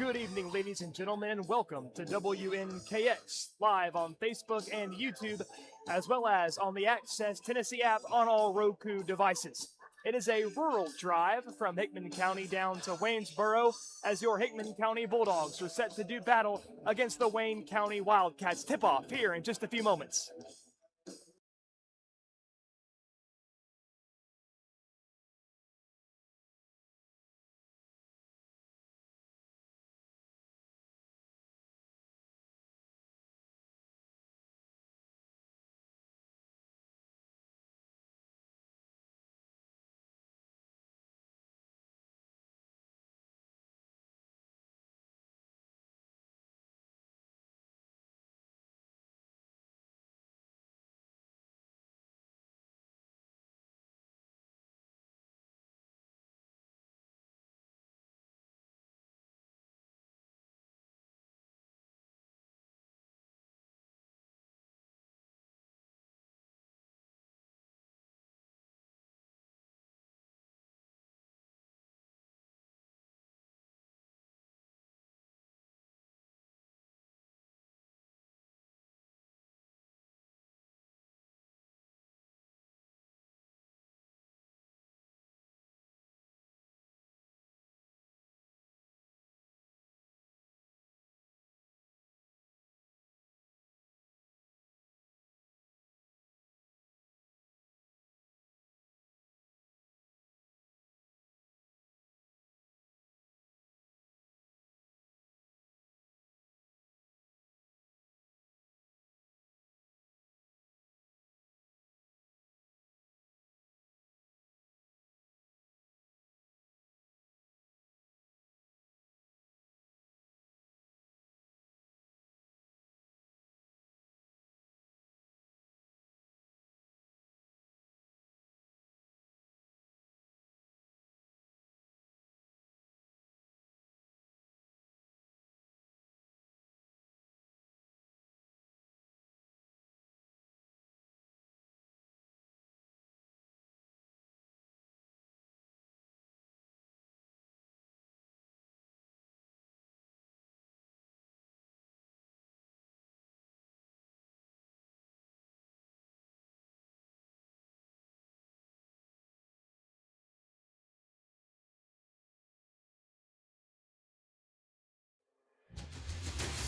Good evening, ladies and gentlemen, and welcome to WNKX, live on Facebook and YouTube, as well as on the Access Tennessee app on all Roku devices. It is a rural drive from Hickman County down to Waynesboro as your Hickman County Bulldogs are set to do battle against the Wayne County Wildcats. Tip-off here in just a few moments.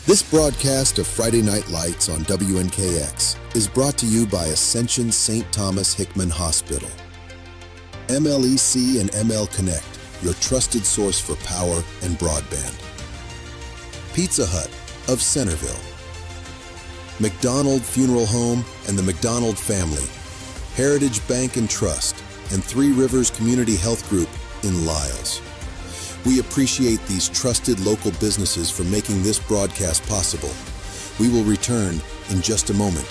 This broadcast of Friday Night Lights on WNKX is brought to you by Ascension St. Thomas Hickman Hospital. MLEC and ML Connect, your trusted source for power and broadband. Pizza Hut of Centerville. McDonald Funeral Home and the McDonald Family. Heritage Bank and Trust and Three Rivers Community Health Group in Lyles. We appreciate these trusted local businesses for making this broadcast possible. We will return in just a moment.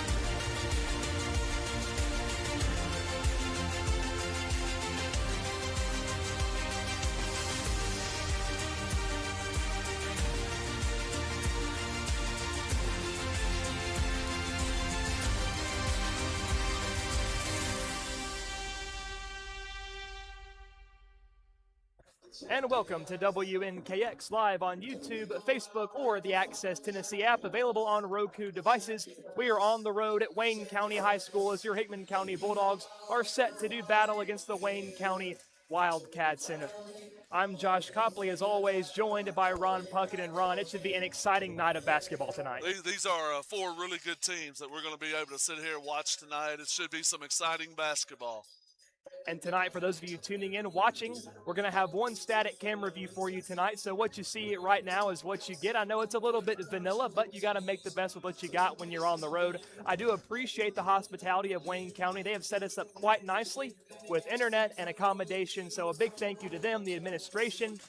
And welcome to WNKX live on YouTube, Facebook, or the Access Tennessee app, available on Roku devices. We are on the road at Wayne County High School as your Hickman County Bulldogs are set to do battle against the Wayne County Wildcats. And I'm Josh Copley, as always, joined by Ron Puckett. And Ron, it should be an exciting night of basketball tonight. These are four really good teams that we're going to be able to sit here and watch tonight. It should be some exciting basketball. And tonight, for those of you tuning in, watching, we're going to have one static camera view for you tonight. So what you see right now is what you get. I know it's a little bit vanilla, but you got to make the best with what you got when you're on the road. I do appreciate the hospitality of Wayne County. They have set us up quite nicely with internet and accommodation. So a big thank you to them, the administration.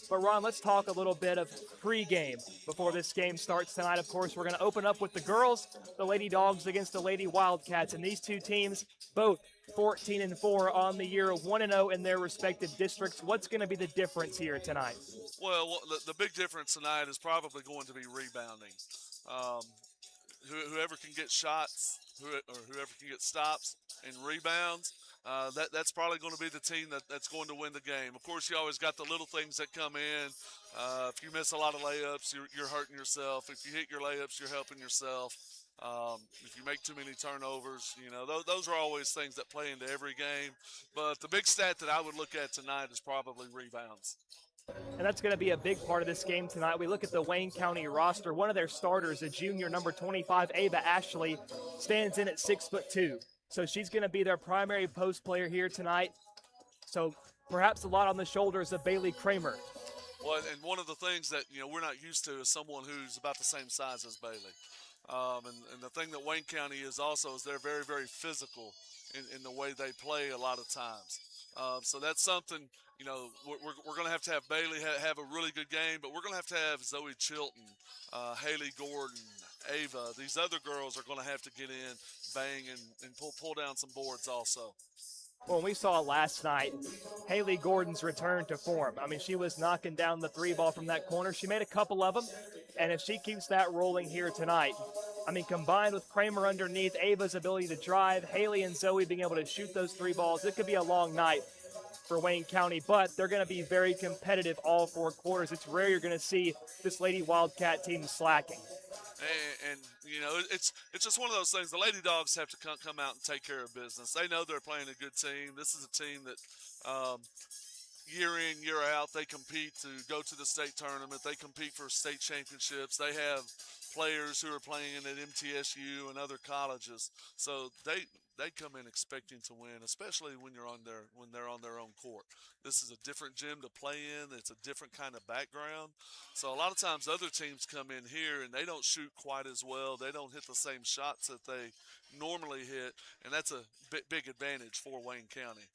But Ron, let's talk a little bit of pregame before this game starts tonight. Of course, we're going to open up with the girls, the Lady Dogs against the Lady Wildcats. And these two teams, both 14-4 on the year, 1-0 in their respective districts. What's going to be the difference here tonight? Well, the big difference tonight is probably going to be rebounding. Whoever can get shots or whoever can get stops and rebounds that's probably going to be the team that's going to win the game. Of course, you always got the little things that come in. If you miss a lot of layups, you're hurting yourself. If you hit your layups, you're helping yourself. If you make too many turnovers, those are always things that play into every game. But the big stat that I would look at tonight is probably rebounds. And that's going to be a big part of this game tonight. We look at the Wayne County roster. One of their starters, a junior, number 25, Ava Ashley, stands in at 6'2". So she's going to be their primary post player here tonight. So perhaps a lot on the shoulders of Bailey Kramer. Well, and one of the things that we're not used to is someone who's about the same size as Bailey. And the thing that Wayne County is also is they're very, very physical in the way they play a lot of times. So that's something, we're going to have Bailey have a really good game, but we're going to have Zoe Chilton, Haley Gordon, Ava. These other girls are going to have to get in, bang, and pull down some boards also. Well, we saw last night, Haley Gordon's return to form. I mean, she was knocking down the three ball from that corner. She made a couple of them, and if she keeps that rolling here tonight, I mean, combined with Kramer underneath, Ava's ability to drive, Haley and Zoe being able to shoot those three balls, it could be a long night for Wayne County, but they're going to be very competitive all four quarters. It's rare you're going to see this Lady Wildcat team slacking. And it's just one of those things. The Lady Dogs have to come out and take care of business. They know they're playing a good team. This is a team that year in, year out, they compete to go to the state tournament. They compete for state championships. They have players who are playing at MTSU and other colleges. So they come in expecting to win, especially when they're on their own court. This is a different gym to play in. It's a different kind of background. So a lot of times other teams come in here and they don't shoot quite as well. They don't hit the same shots that they normally hit, and that's a big advantage for Wayne County.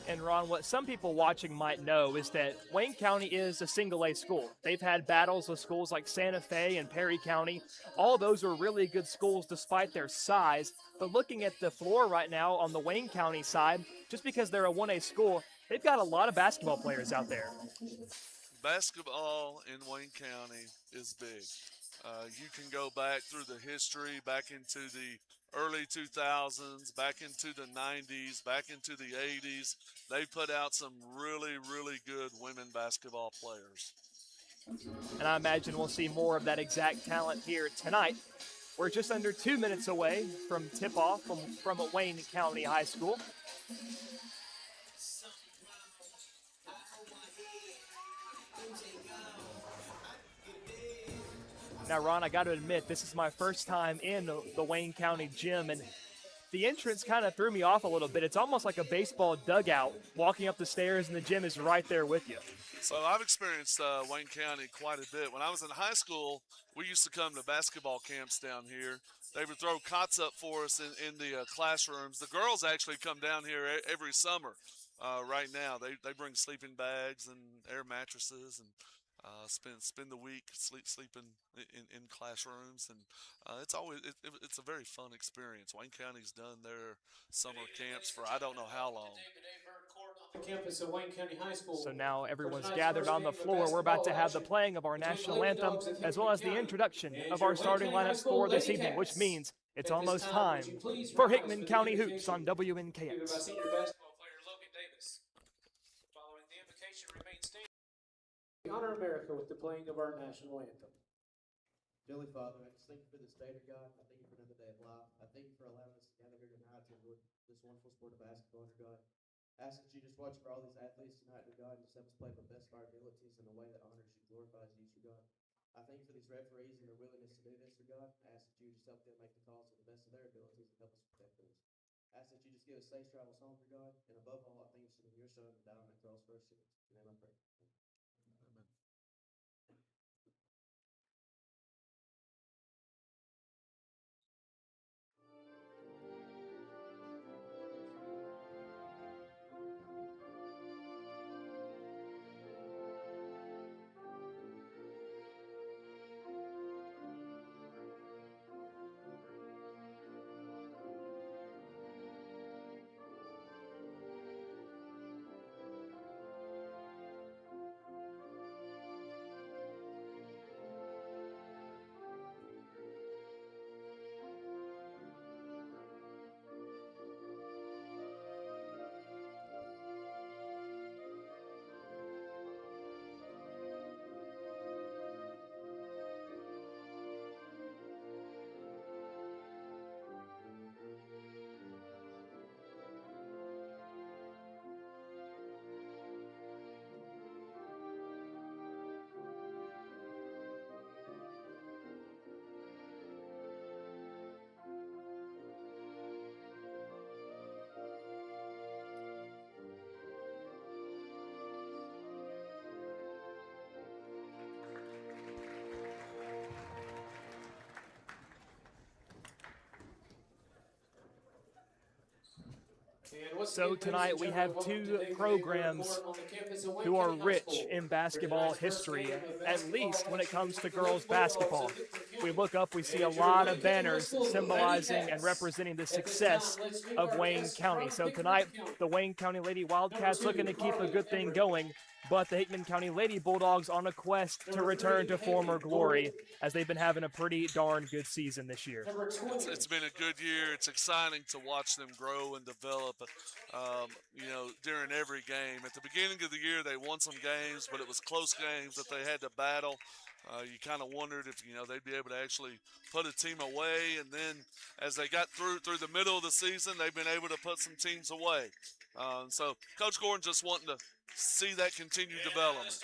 And Ron, what some people watching might know is that Wayne County is a single-A school. They've had battles with schools like Santa Fe and Perry County. All those are really good schools despite their size. But looking at the floor right now on the Wayne County side, just because they're a 1A school, they've got a lot of basketball players out there. Basketball in Wayne County is big. You can go back through the history, back into the early 2000s, back into the 90s, back into the 80s. They put out some really, really good women basketball players. And I imagine we'll see more of that exact talent here tonight. We're just under 2 minutes away from tip-off from Wayne County High School. Now, Ron, I got to admit, this is my first time in the Wayne County gym, and the entrance kind of threw me off a little bit. It's almost like a baseball dugout, walking up the stairs, and the gym is right there with you. So I've experienced Wayne County quite a bit. When I was in high school, we used to come to basketball camps down here. They would throw cots up for us in the classrooms. The girls actually come down here every summer. Right now, they bring sleeping bags and air mattresses and spend the week sleeping in classrooms, and it's a very fun experience. Wayne County's done their summer camps for I don't know how long. Campus of Wayne County High School. So now everyone's gathered on the floor. We're about to have the playing of our national anthem, as well as the introduction of our starting lineups for this evening, which means it's almost time for Hickman County Hoops on WNKX. Honor America with the playing of our national anthem. Holy Father, I just thank you for this day, God. I thank you for another day of life. I thank you for allowing us to gather here tonight to enjoy this wonderful sport of basketball, God. I ask that you just watch for all these athletes tonight, God, and just help us play the best of our abilities in a way that honors you, glorifies you, God. I thank you for these referees and their willingness to do this, God. I ask that you just help them make the calls to the best of their abilities and help us protect us. I ask that you just give us safe travels home, God, and above all, I thank you for your Son and die on that cross for our sins. In your name I pray. So tonight we have two programs who are rich in basketball history, at least when it comes to girls basketball. We look up, we see a lot of banners symbolizing and representing the success of Wayne County. So tonight, the Wayne County Lady Wildcats looking to keep a good thing going, but the Hickman County Lady Bulldogs on a quest to return to former glory, as they've been having a pretty darn good season this year. It's been a good year. It's exciting to watch them grow and develop, during every game. At the beginning of the year, they won some games, but it was close games that they had to battle. You kind of wondered if, they'd be able to actually put a team away. And then as they got through the middle of the season, they've been able to put some teams away. So Coach Gordon just wanting to see that continued development.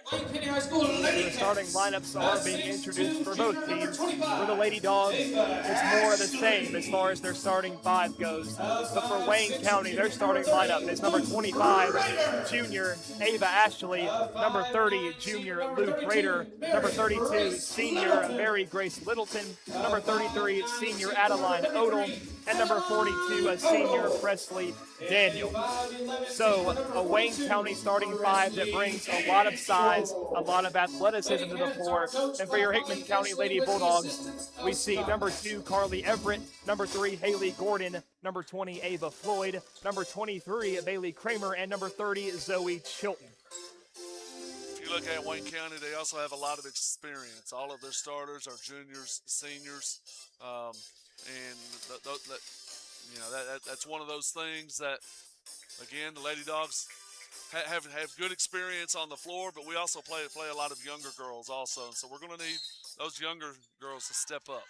The starting lineups are being introduced for both teams. For the Lady Dogs, it's more of the same as far as their starting five goes. But for Wayne County, their starting lineup is number 25, junior Ava Ashley, number 30, junior Luke Rader, number 32, senior Mary Grace Littleton, number 33, senior Adeline Odell, and number 42, senior Presley Daniel. So a Wayne County starting five that brings a lot of size, a lot of athleticism to the floor. And for your Hickman County Lady Bulldogs, we see number 2, Carly Everett, number 3, Haley Gordon, number 20, Ava Floyd, number 23, Bailey Kramer, and number 30, Zoe Chilton. If you look at Wayne County, they also have a lot of experience. All of their starters are juniors, seniors, and that's one of those things that, again, the Lady Dogs have good experience on the floor, but we also play a lot of younger girls also. And so we're going to need those younger girls to step up.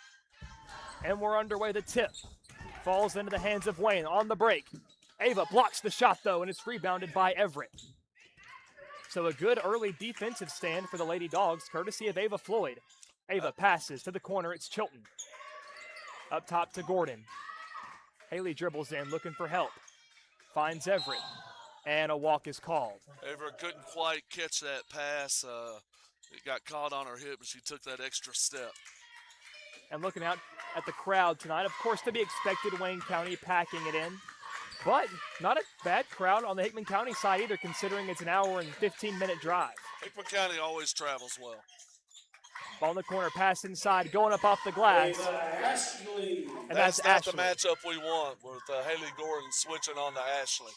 And we're underway. The tip falls into the hands of Wayne on the break. Ava blocks the shot, though, and it's rebounded by Everett. So a good early defensive stand for the Lady Dogs, courtesy of Ava Floyd. Ava passes to the corner. It's Chilton. Up top to Gordon. Haley dribbles in, looking for help. Finds Everett, and a walk is called. Everett couldn't quite catch that pass. It got caught on her hip, but she took that extra step. And looking out at the crowd tonight, of course, to be expected, Wayne County packing it in. But not a bad crowd on the Hickman County side either, considering it's an hour and 15-minute drive. Hickman County always travels well. Ball in the corner, pass inside, going up off the glass. And that's not Ashley. The matchup we want with Haley Gordon switching on to Ashley.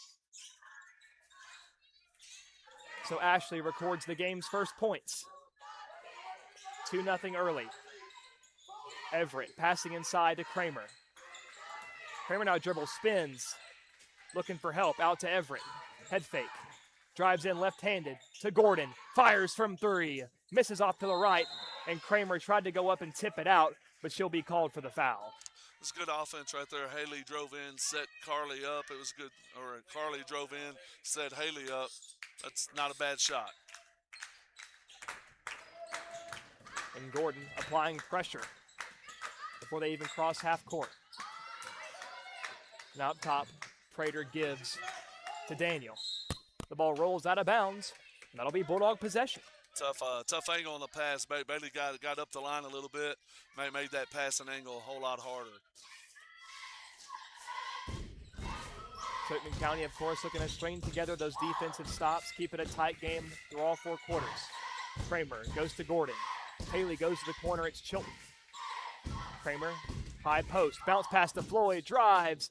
So Ashley records the game's first points. 2-0 early. Everett passing inside to Kramer. Kramer now dribbles, spins, looking for help, out to Everett. Head fake. Drives in left-handed to Gordon. Fires from 3. Misses off to the right, and Kramer tried to go up and tip it out, but she'll be called for the foul. It was good offense right there. Haley drove in, set Carly up. It was good. Or Carly drove in, set Haley up. That's not a bad shot. And Gordon applying pressure before they even cross half court. Now up top, Prater gives to Daniel. The ball rolls out of bounds. And that'll be Bulldog possession. Tough angle on the pass. Bailey got up the line a little bit, made that passing angle a whole lot harder. Hickman County, of course, looking to string together those defensive stops, keep it a tight game through all 4 quarters. Kramer goes to Gordon. Haley goes to the corner. It's Chilton. Kramer, high post, bounce pass to Floyd, drives,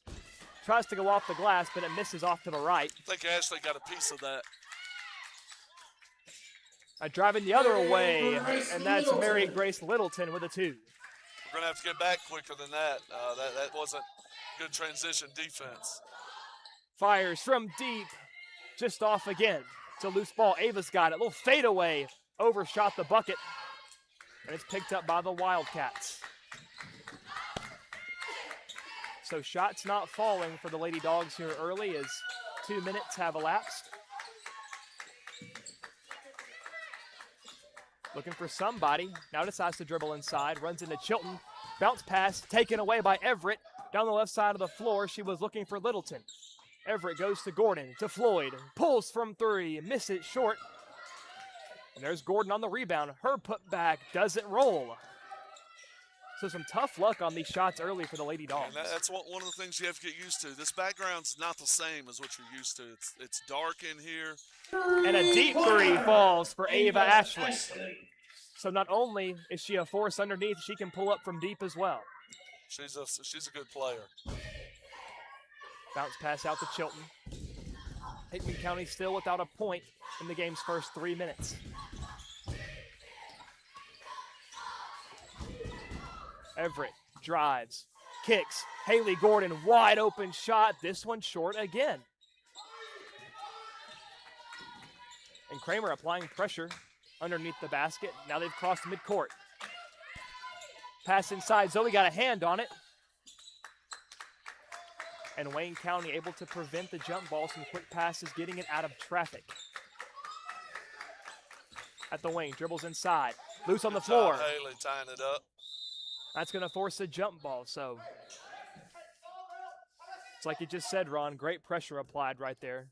tries to go off the glass, but it misses off to the right. I think Ashley got a piece of that. Driving the other way, and that's Mary Grace Littleton with a 2. We're going to have to get back quicker than that. That wasn't good transition defense. Fires from deep, just off again. It's a loose ball. Ava's got it. A little fadeaway, overshot the bucket, and it's picked up by the Wildcats. So shots not falling for the Lady Dogs here early as 2 minutes have elapsed. Looking for somebody. Now decides to dribble inside. Runs into Chilton. Bounce pass taken away by Everett. Down the left side of the floor, she was looking for Littleton. Everett goes to Gordon, to Floyd. Pulls from 3. Miss it short. And there's Gordon on the rebound. Her putback doesn't roll. So some tough luck on these shots early for the Lady Dogs. And that's one of the things you have to get used to. This background's not the same as what you're used to. It's dark in here. And a deep three falls for Ava Ashley. So not only is she a force underneath, she can pull up from deep as well. She's a good player. Bounce pass out to Chilton. Hickman County still without a point in the game's first 3 minutes. Everett drives, kicks. Haley Gordon, wide open shot. This one short again. And Kramer applying pressure underneath the basket. Now they've crossed midcourt. Pass inside. Zoe got a hand on it. And Wayne County able to prevent the jump ball. Some quick passes, getting it out of traffic. At the wing, dribbles inside. Loose on the floor. Haley tying it up. That's going to force a jump ball. So it's like you just said, Ron, great pressure applied right there.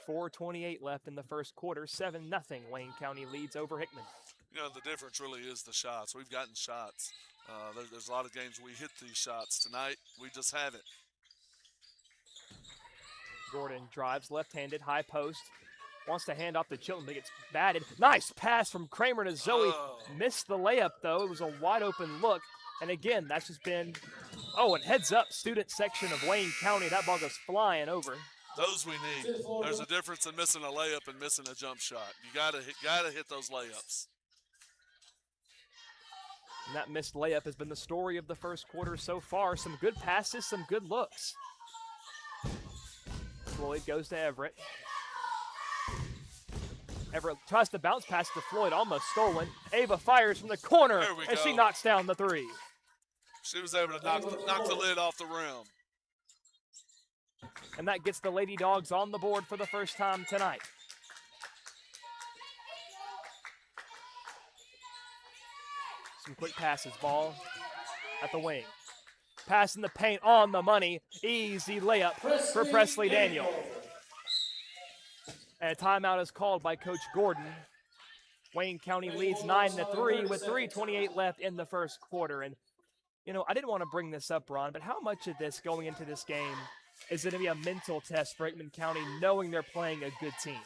4:28 left in the first quarter. 7-0. Wayne County leads over Hickman. You know, the difference really is the shots. We've gotten shots. There's a lot of games we hit these shots. Tonight, we just haven't. Gordon drives left-handed, high post. Wants to hand off to Chilton, but gets batted. Nice pass from Kramer to Zoe. Oh. Missed the layup, though. It was a wide-open look. And again, that's just been, and heads up, student section of Wayne County. That ball goes flying over. Those we need. There's a difference in missing a layup and missing a jump shot. You gotta hit those layups. And that missed layup has been the story of the first quarter so far. Some good passes, some good looks. Floyd goes to Everett. Everett tries to bounce pass to Floyd, almost stolen. Ava fires from the corner, and she knocks down the three. She was able to knock the lid off the rim. And that gets the Lady Dogs on the board for the first time tonight. Some quick passes, ball at the wing. Pass in the paint, on the money. Easy layup for Presley Daniel. And a timeout is called by Coach Gordon. Wayne County leads 9-3 with 3:28 left in the first quarter. And, I didn't want to bring this up, Ron, but how much of this going into this game is going to be a mental test for Hickman County, knowing they're playing a good team?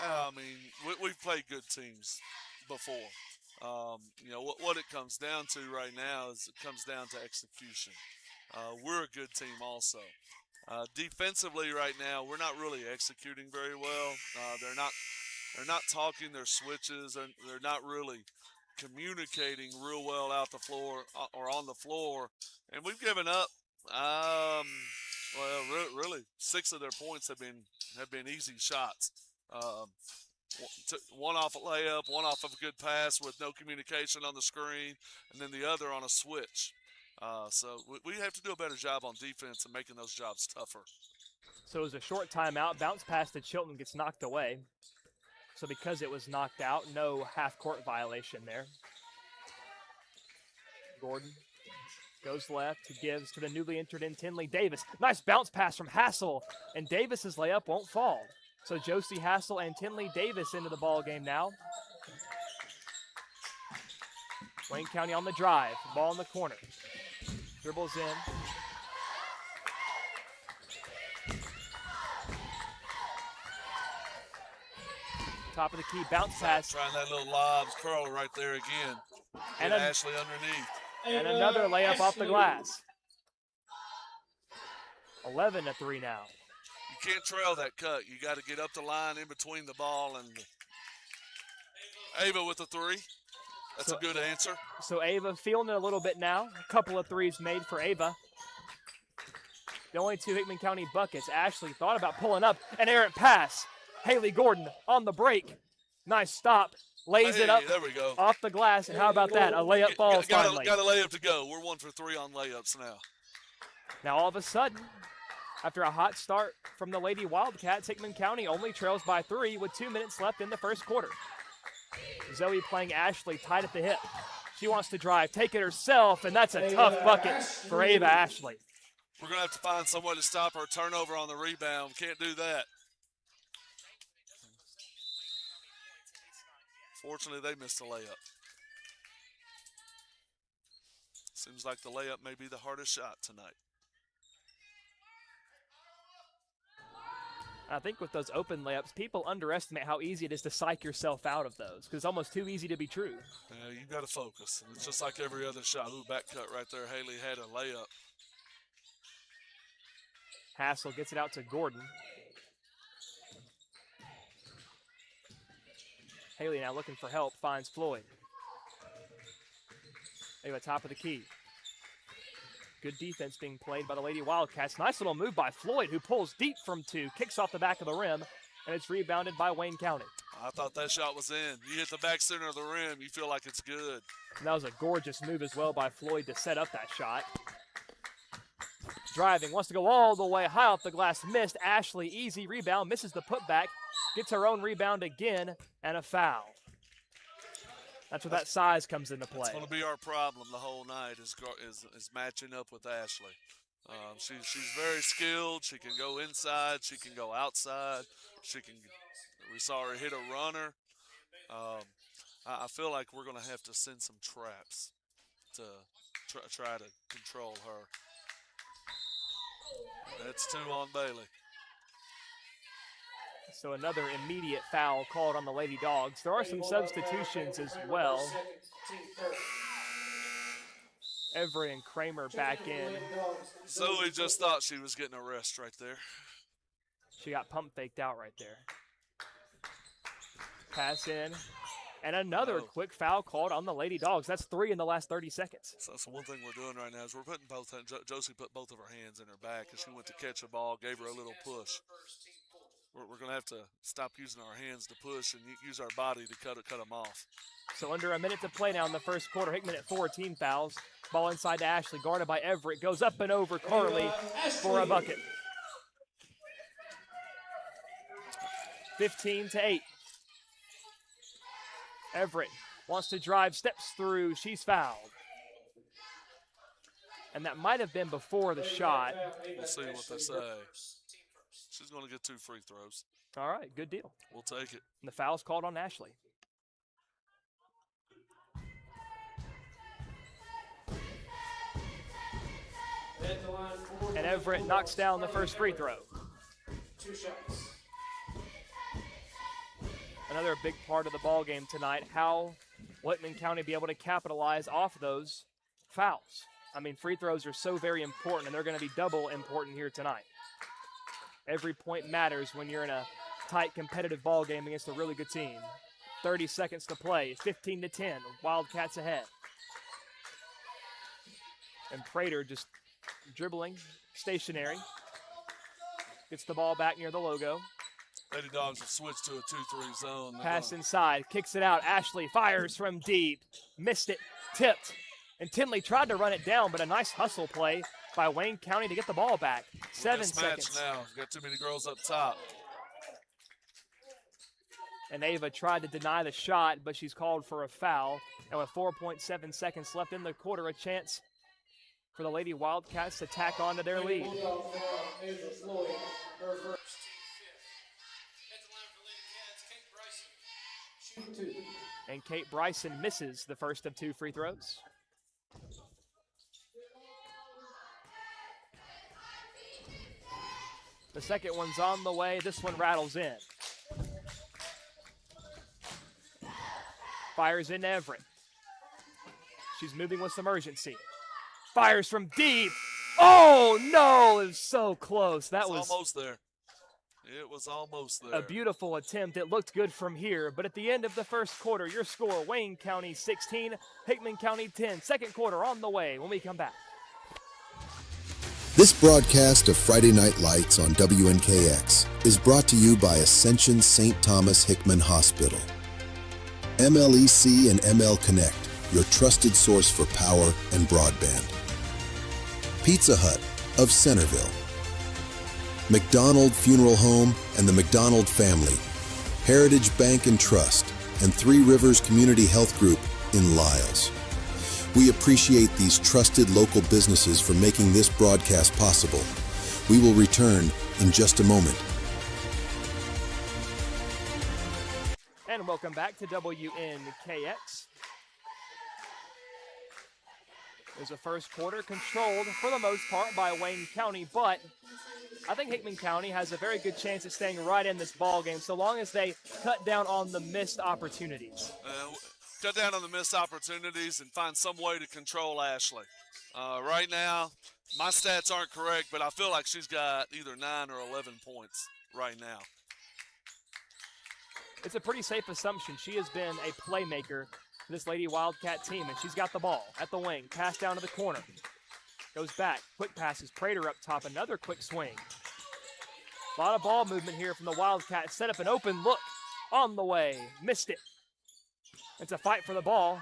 I mean, we've played good teams before. What it comes down to right now is it comes down to execution. We're a good team also. Defensively right now, we're not really executing very well. They're not talking their switches, and they're not really communicating real well out the floor or on the floor. And we've given up, really 6 of their points have been easy shots. One off a layup, one off of a good pass with no communication on the screen, and then the other on a switch. So we have to do a better job on defense and making those jobs tougher. So it was a short timeout. Bounce pass to Chilton gets knocked away. So because it was knocked out, no half-court violation there. Gordon goes left, gives to the newly entered in Tinley Davis. Nice bounce pass from Hassel, and Davis's layup won't fall. So Josie Hassel and Tinley Davis into the ball game now. Wayne County on the drive, ball in the corner. Dribbles in. Top of the key, bounce pass. Trying that little lob curl right there again. And Ashley underneath. And another layup off the glass. 11-3 now. You can't trail that cut. You got to get up the line in between the ball and Ava with a three. That's a good answer. So Ava feeling it a little bit now. A couple of threes made for Ava. The only 2 Hickman County buckets. Ashley thought about pulling up. An errant pass. Haley Gordon on the break. Nice stop. Lays it up there we go. off the glass. And how about that? A layup falls finally. Got a layup to go. We're 1 for 3 on layups now. Now all of a sudden, after a hot start from the Lady Wildcats, Hickman County only trails by 3 with 2 minutes left in the first quarter. Zoe playing Ashley tight at the hip. She wants to drive, take it herself, and that's a tough bucket for Ava Ashley. We're going to have to find some way to stop her turnover on the rebound. Can't do that. Fortunately, they missed a layup. Seems like the layup may be the hardest shot tonight. I think with those open layups, people underestimate how easy it is to psych yourself out of those because it's almost too easy to be true. Yeah, you got to focus. It's just like every other shot. Ooh, back cut right there. Haley had a layup. Hassel gets it out to Gordon. Haley now looking for help, finds Floyd. Maybe top of the key. Good defense being played by the Lady Wildcats. Nice little move by Floyd, who pulls deep from two, kicks off the back of the rim, and it's rebounded by Wayne County. I thought that shot was in. You hit the back center of the rim, you feel like it's good. And that was a gorgeous move as well by Floyd to set up that shot. Driving, wants to go all the way high off the glass, missed. Ashley, easy rebound, misses the putback, gets her own rebound again, and a foul. That's where that size comes into play. It's going to be our problem the whole night is matching up with Ashley. She's very skilled. She can go inside. She can go outside. We saw her hit a runner. I feel like we're going to have to send some traps to try to control her. That's 2 on Bailey. So another immediate foul called on the Lady Dogs. There are some substitutions as well. Everett and Kramer back in. Zoe just thought she was getting a rest right there. She got pump faked out right there. Pass in. And another quick foul called on the Lady Dogs. That's 3 in the last 30 seconds. So that's one thing we're doing right now is we're putting both hands. Josie put both of her hands in her back as she went to catch a ball, gave her a little push. We're going to have to stop using our hands to push and use our body to cut them off. So under a minute to play now in the first quarter. Hickman at 4, team fouls. Ball inside to Ashley, guarded by Everett. Goes up and over Carly for a bucket. 15-8. Everett wants to drive, steps through. She's fouled. And that might have been before the shot. We'll see what they say. She's going to get 2 free throws. All right, good deal. We'll take it. And the foul's called on Ashley. And Everett knocks down the first free throw. 2 shots. Another big part of the ball game tonight, how Whitman County be able to capitalize off those fouls. I mean, free throws are so very important, and they're going to be double important here tonight. Every point matters when you're in a tight, competitive ball game against a really good team. 30 seconds to play, 15-10, Wildcats ahead. And Prater just dribbling, stationary. Gets the ball back near the logo. Lady Dogs have switched to a 2-3 zone. Pass inside, kicks it out. Ashley fires from deep, missed it, tipped. And Tinley tried to run it down, but a nice hustle play by Wayne County to get the ball back. 7 seconds. Now, got too many girls up top. And Ava tried to deny the shot, but she's called for a foul. And with 4.7 seconds left in the quarter, a chance for the Lady Wildcats to tack on to their lead. And Kate Bryson misses the first of 2 free throws. The second one's on the way. This one rattles in. Fires into Everett. She's moving with some urgency. Fires from deep. Oh, no, it was so close. That was almost there. It was almost there. A beautiful attempt. It looked good from here. But at the end of the first quarter, your score, Wayne County 16, Hickman County 10. Second quarter on the way when we come back. This broadcast of Friday Night Lights on WNKX is brought to you by Ascension St. Thomas Hickman Hospital. MLEC and ML Connect, your trusted source for power and broadband. Pizza Hut of Centerville. McDonald Funeral Home and the McDonald family. Heritage Bank and Trust and Three Rivers Community Health Group in Lyles. We appreciate these trusted local businesses for making this broadcast possible. We will return in just a moment. And and welcome back to WNKX. There's a first quarter controlled for the most part by Wayne County, but I think Hickman County has a very good chance of staying right in this ball game so long as they cut down on the missed opportunities. Cut down on the missed opportunities and find some way to control Ashley. Right now, my stats aren't correct, but I feel like she's got either 9 or 11 points right now. It's a pretty safe assumption. She has been a playmaker for this Lady Wildcat team, and she's got the ball at the wing. Pass down to the corner. Goes back. Quick passes. Prater up top. Another quick swing. A lot of ball movement here from the Wildcats. Set up an open look on the way. Missed it. It's a fight for the ball,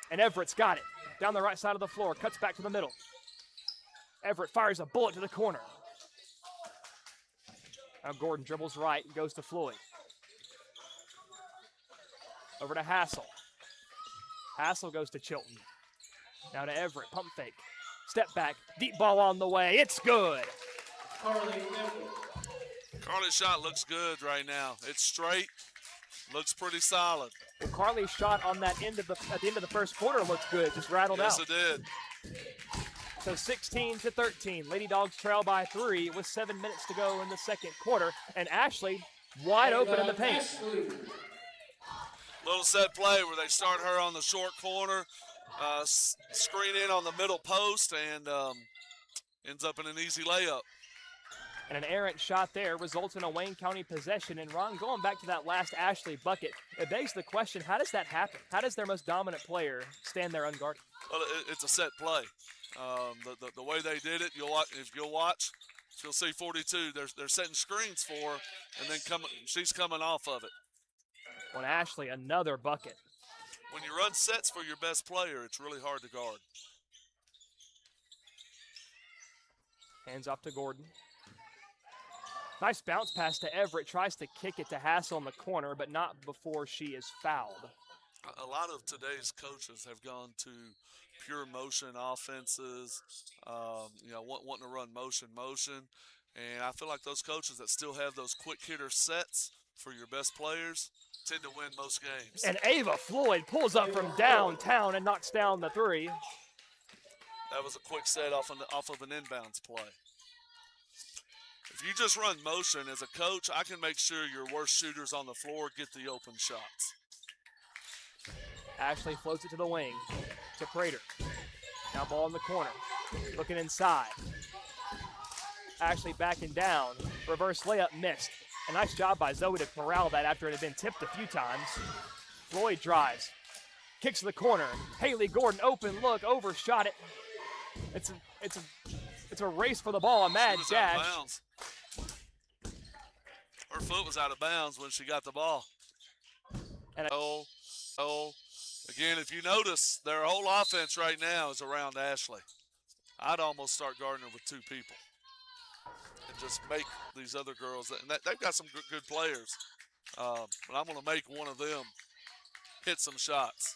and Everett's got it. Down the right side of the floor. Cuts back to the middle. Everett fires a bullet to the corner. Now Gordon dribbles right and goes to Floyd. Over to Hassel. Hassel goes to Chilton. Now to Everett. Pump fake. Step back. Deep ball on the way. It's good. Carly's shot looks good right now. It's straight. Looks pretty solid. Well, Carly's shot on that at the end of the first quarter looked good. Just rattled out. Yes, it did. So 16-13. Lady Dogs trail by 3 with 7 minutes to go in the second quarter. And Ashley wide open in the paint. Little set play where they start her on the short corner, screen in on the middle post, and ends up in an easy layup. And an errant shot there results in a Wayne County possession. And Ron, going back to that last Ashley bucket, it begs the question, how does that happen? How does their most dominant player stand there unguarded? Well, it's a set play. The way they did it, if you'll watch, you'll see 42. They're setting screens for her, and then she's coming off of it. On Ashley, another bucket. When you run sets for your best player, it's really hard to guard. Hands off to Gordon. Nice bounce pass to Everett. Tries to kick it to Hassel in the corner, but not before she is fouled. A lot of today's coaches have gone to pure motion offenses, wanting to run motion. And I feel like those coaches that still have those quick hitter sets for your best players tend to win most games. And Ava Floyd pulls up from downtown and knocks down the three. That was a quick set off of an inbounds play. If you just run motion as a coach, I can make sure your worst shooters on the floor get the open shots. Ashley floats it to the wing, to Prater. Now ball in the corner, looking inside. Ashley backing down, reverse layup missed. A nice job by Zoe to corral that after it had been tipped a few times. Floyd drives, kicks to the corner. Haley Gordon, open look, overshot it. It's a race for the ball, a mad dash. Out of bounds. Her foot was out of bounds when she got the ball. And again, if you notice, their whole offense right now is around Ashley. I'd almost start Gardner with 2 people and just make these other girls. And they've got some good players, but I'm going to make one of them hit some shots.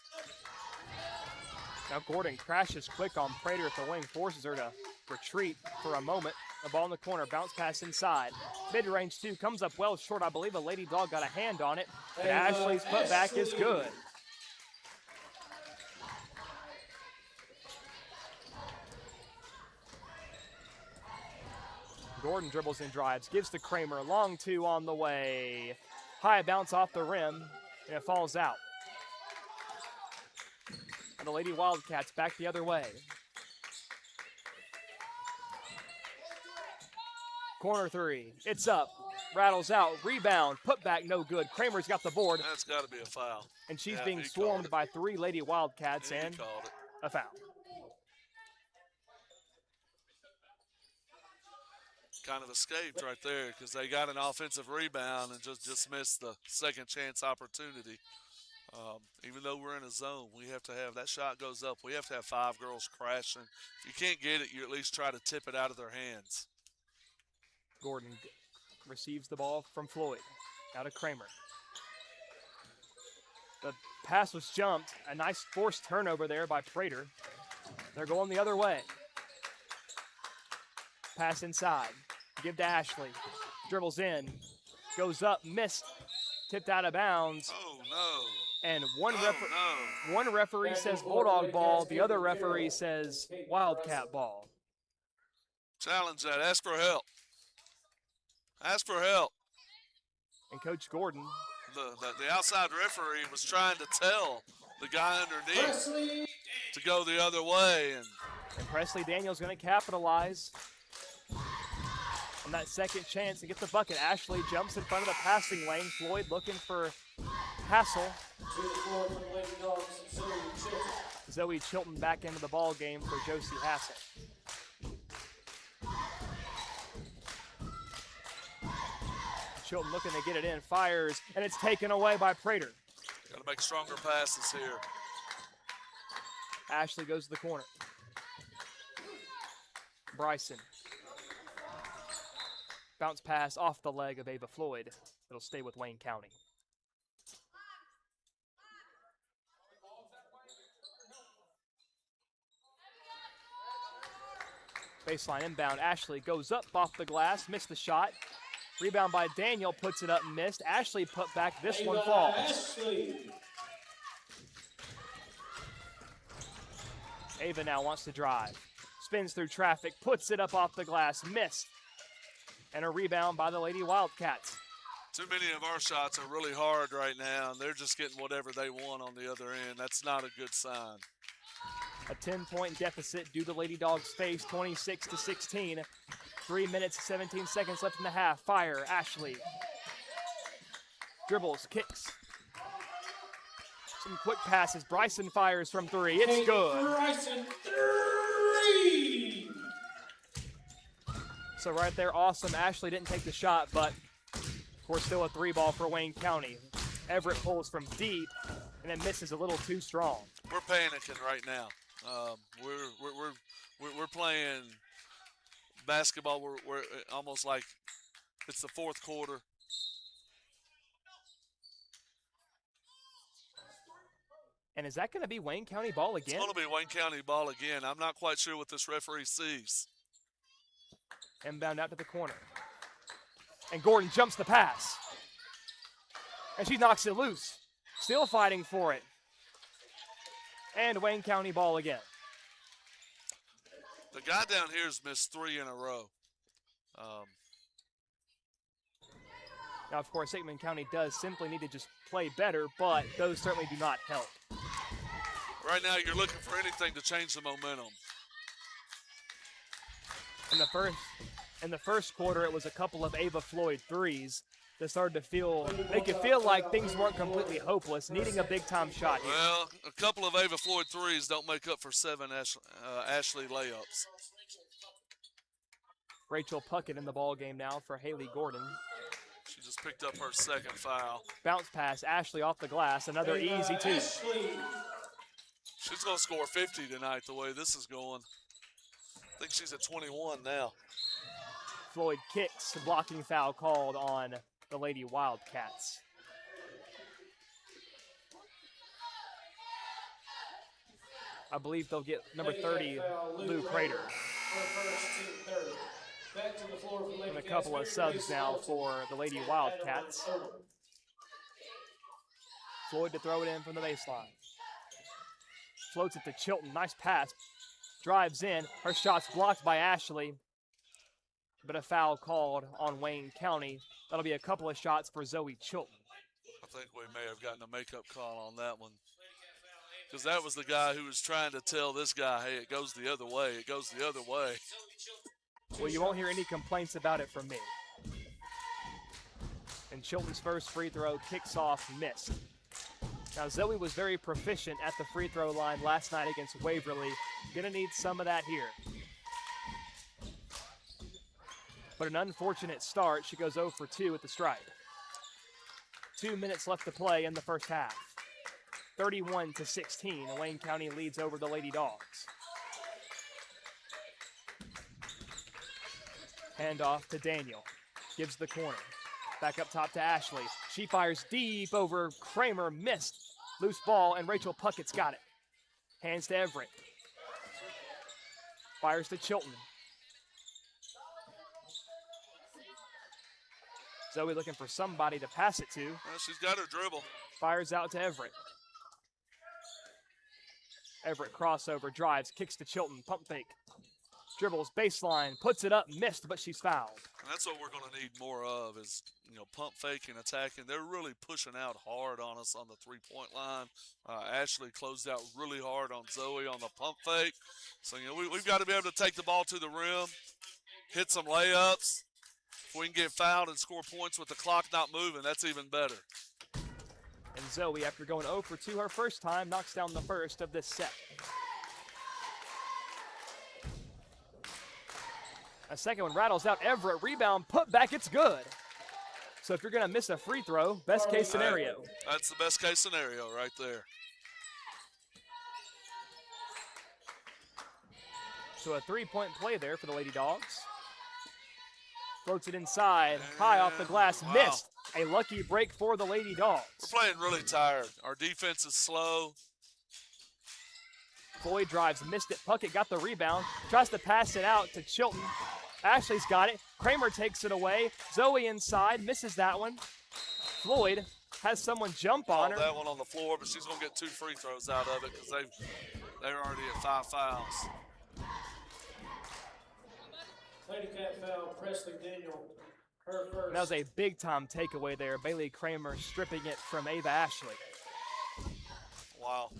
Now Gordon crashes quick on Prater at the wing, forces her to retreat for a moment. The ball in the corner, bounce pass inside. Mid-range 2 comes up well short. I believe a Lady Dog got a hand on it. And Ashley's putback is good. Gordon dribbles and drives, gives to Kramer. Long 2 on the way. High bounce off the rim, and it falls out. And the Lady Wildcats back the other way. Corner 3, it's up, rattles out, rebound, put back, no good. Kramer's got the board. That's got to be a foul. And she's being swarmed by 3 Lady Wildcats, and a foul. Kind of escaped right there because they got an offensive rebound and just missed the second chance opportunity. Even though we're in a zone, we have to have that shot goes up. We have to have 5 girls crashing. If you can't get it, you at least try to tip it out of their hands. Gordon receives the ball from Floyd. Now to Kramer. The pass was jumped. A nice forced turnover there by Prater. They're going the other way. Pass inside. Give to Ashley. Dribbles in. Goes up. Missed. tipped out of bounds. Oh, no. And Oh, no. one referee says Bulldog ball, the other referee says Wildcat ball. Challenge that. Ask for help. Ask for help. And Coach Gordon, The outside referee was trying to tell the guy underneath to go the other way. and Presley Daniels going to capitalize on that second chance to get the bucket. Ashley jumps in front of the passing lane. Floyd looking for Hassel. To the floor for the Lady Dogs, Zoe Chilton. Zoe Chilton back into the ball game for Josie Hassel. Chilton looking to get it in, fires, and it's taken away by Prater. Got to make stronger passes here. Ashley goes to the corner. Bryson. Bounce pass off the leg of Ava Floyd. It'll stay with Wayne County. Baseline inbound. Ashley goes up off the glass, missed the shot. Rebound by Daniel, puts it up and missed. Ashley put back, this one falls. Ashley. Ava now wants to drive. Spins through traffic, puts it up off the glass, missed. And a rebound by the Lady Wildcats. Too many of our shots are really hard right now, and they're just getting whatever they want on the other end. That's not a good sign. A 10-point deficit due to Lady Dogs face, 26-16. 3 minutes, 17 seconds left in the half. Fire, Ashley. Dribbles, kicks. Some quick passes. Bryson fires from three. It's good. Bryson, three. So right there, awesome. Ashley didn't take the shot, but of course still a three ball for Wayne County. Everett pulls from deep and then misses a little too strong. We're panicking right now. We're playing basketball. We're almost like it's the fourth quarter. And is that going to be Wayne County ball again? It's going to be Wayne County ball again. I'm not quite sure what this referee sees. Inbound out to the corner. And Gordon jumps the pass. And she knocks it loose. Still fighting for it. And Wayne County ball again. The guy down here has missed 3 in a row. Now, of course, Hickman County does simply need to just play better, but those certainly do not help. Right now, you're looking for anything to change the momentum. In the first quarter, it was a couple of Ava Floyd threes that started to make it feel like things weren't completely hopeless, needing a big-time shot here. Well, a couple of Ava Floyd threes don't make up for 7 Ashley layups. Rachel Puckett in the ball game now for Haley Gordon. She just picked up her second foul. Bounce pass, Ashley off the glass, another easy two. She's going to score 50 tonight the way this is going. I think she's at 21 now. Floyd kicks, blocking foul called on the Lady Wildcats. I believe they'll get number 30, Lou Prater. And a couple of subs now for the Lady Wildcats. Floyd to throw it in from the baseline. Floats it to Chilton, nice pass. Drives in, her shot's blocked by Ashley. But a foul called on Wayne County. That'll be a couple of shots for Zoe Chilton. I think we may have gotten a makeup call on that one. Because that was the guy who was trying to tell this guy, hey, it goes the other way, it goes the other way. Well, you won't hear any complaints about it from me. And Chilton's first free throw kicks off, missed. Now, Zoe was very proficient at the free throw line last night against Waverly. Gonna need some of that here. But an unfortunate start. She goes 0 for 2 at the stripe. 2 minutes left to play in the first half. 31-16. Wayne County leads over the Lady Dogs. Handoff to Daniel. Gives the corner. Back up top to Ashley. She fires deep over Kramer. Missed. Loose ball, and Rachel Puckett's got it. Hands to Everett. Fires to Chilton. Zoe looking for somebody to pass it to. Well, she's got her dribble. Fires out to Everett. Everett crossover, drives, kicks to Chilton, pump fake. Dribbles, baseline, puts it up, missed, but she's fouled. And that's what we're going to need more of is, pump faking, attacking. They're really pushing out hard on us on the three-point line. Ashley closed out really hard on Zoe on the pump fake. So, we've got to be able to take the ball to the rim, hit some layups. If we can get fouled and score points with the clock not moving, that's even better. And Zoe, after going 0 for 2 her first time, knocks down the first of this set. A second one rattles out. Everett, rebound, put back, it's good. So if you're going to miss a free throw, best case scenario. That's the best case scenario right there. So a three-point play there for the Lady Dogs. Floats it inside, high off the glass, wow. Missed. A lucky break for the Lady Dogs. We're playing really tired. Our defense is slow. Floyd drives, missed it. Puckett got the rebound, tries to pass it out to Chilton. Ashley's got it. Kramer takes it away. Zoe inside, misses that one. Floyd has someone jump on her. That one on the floor, but she's going to get 2 free throws out of it because they're already at 5 fouls. Lady Cat foul, Presley Daniel, her first. That was a big-time takeaway there. Bailey Kramer stripping it from Ava Ashley. Wow.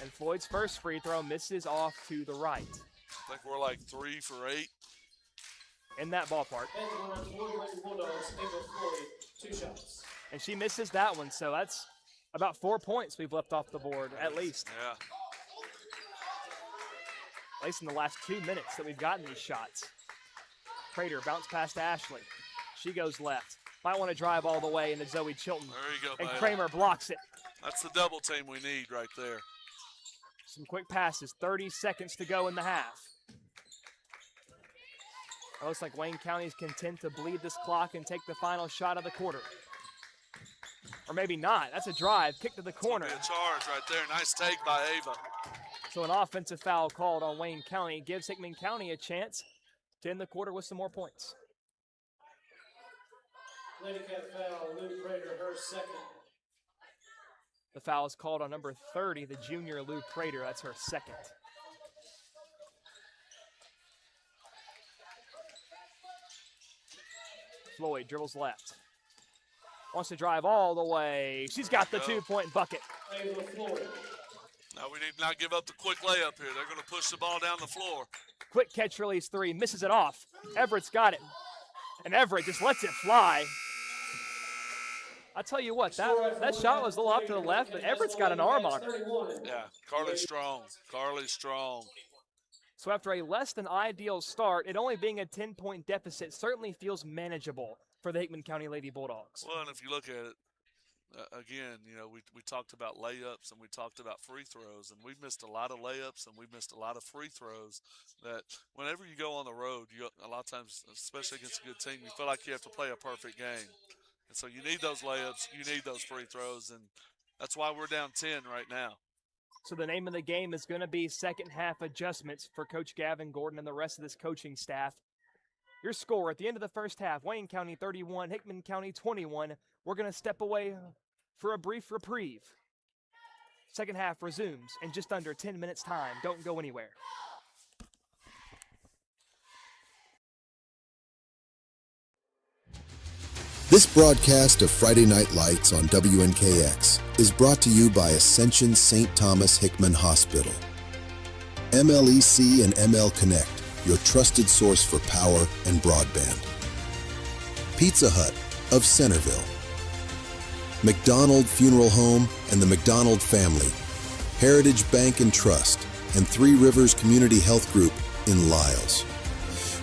And Floyd's first free throw misses off to the right. I think we're like 3 for 8. In that ballpark. And the one for the Lady Bulldogs, Ava Floyd, 2 shots. And she misses that one, so that's about 4 points we've left off the board, at least. Yeah. At least in the last 2 minutes that we've gotten these shots. Prater bounce past Ashley. She goes left. Might want to drive all the way into Zoe Chilton. There you go, And baby. Kramer blocks it. That's the double team we need right there. Some quick passes. 30 seconds to go in the half. It looks like Wayne County is content to bleed this clock and take the final shot of the quarter. Or maybe not. That's a drive. Kick to the corner. A charge right there. Nice take by Ava. So an offensive foul called on Wayne County gives Hickman County a chance to end the quarter with some more points. Lady Cat foul, Lou Prater, her second. The foul is called on number 30, the junior Lou Prater. That's her second. Floyd dribbles left. Wants to drive all the way. She's got the 2-point bucket. Ava Floyd. Now we need to not give up the quick layup here. They're going to push the ball down the floor. Quick catch release 3, misses it off. Everett's got it. And Everett just lets it fly. I tell you what, that shot was a little off to the left, but Everett's got an arm on her. Yeah, Carly's strong. Carly's strong. So after a less than ideal start, it only being a 10-point deficit certainly feels manageable for the Hickman County Lady Bulldogs. Well, and if you look at it, again, we talked about layups and we talked about free throws, and we've missed a lot of layups and we've missed a lot of free throws that whenever you go on the road, a lot of times, especially against a good team, you feel like you have to play a perfect game. And so you need those layups, you need those free throws, and that's why we're down 10 right now. So the name of the game is going to be second half adjustments for Coach Gavin Gordon and the rest of this coaching staff. Your score at the end of the first half, Wayne County 31, Hickman County 21. We're going to step away for a brief reprieve. Second half resumes in just under 10 minutes time. Don't go anywhere. This broadcast of Friday Night Lights on WNKX is brought to you by Ascension St. Thomas Hickman Hospital. MLEC and ML Connect, your trusted source for power and broadband. Pizza Hut of Centerville. McDonald Funeral Home and the McDonald Family. Heritage Bank and Trust and Three Rivers Community Health Group in Lyles.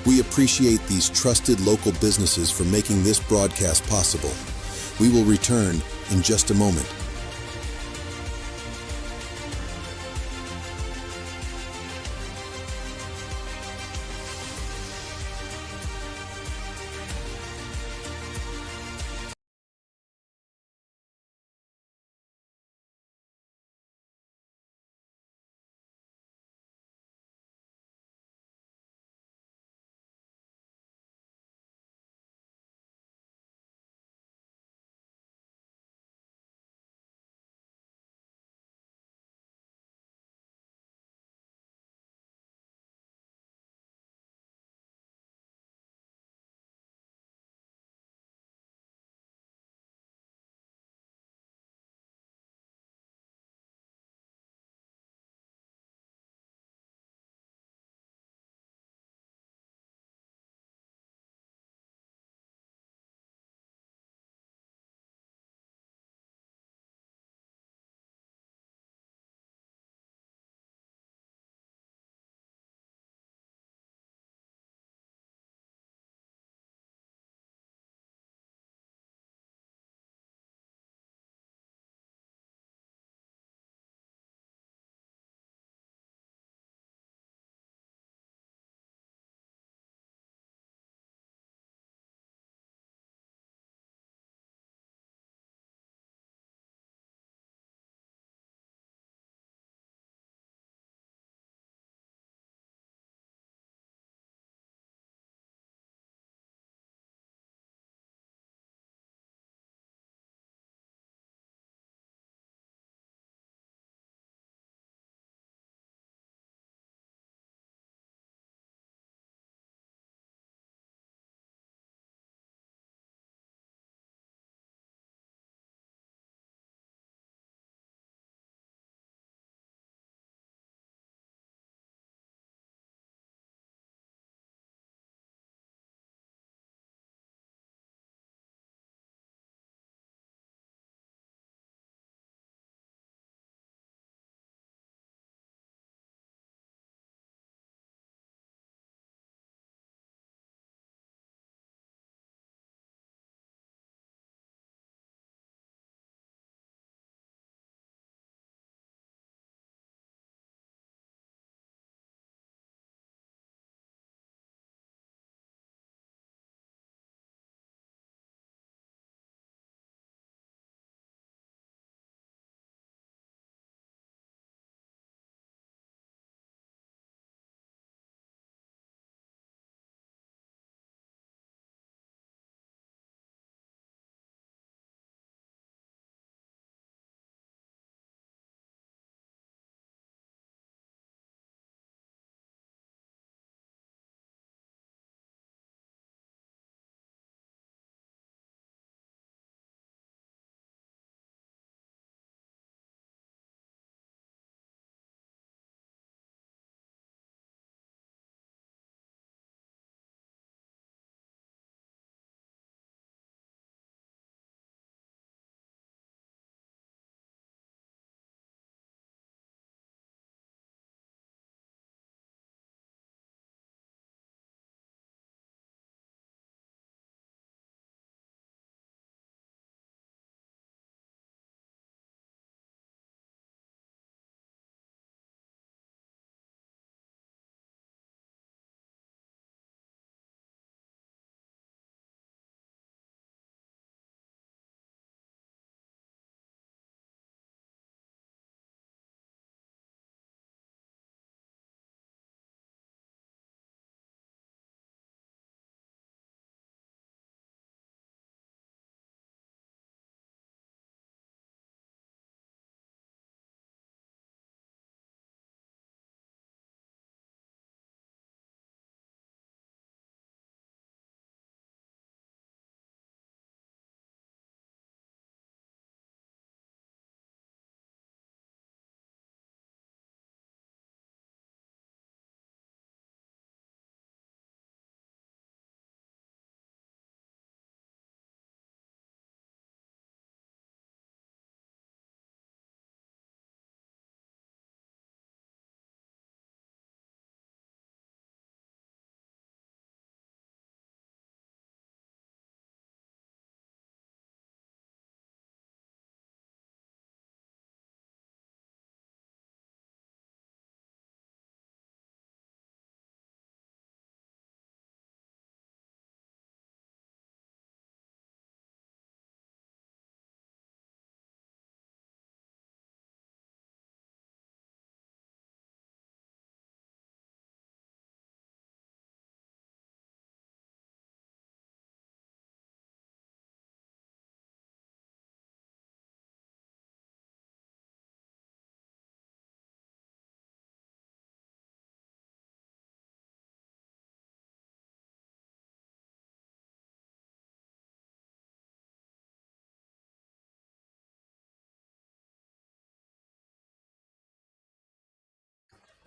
We appreciate these trusted local businesses for making this broadcast possible. We will return in just a moment.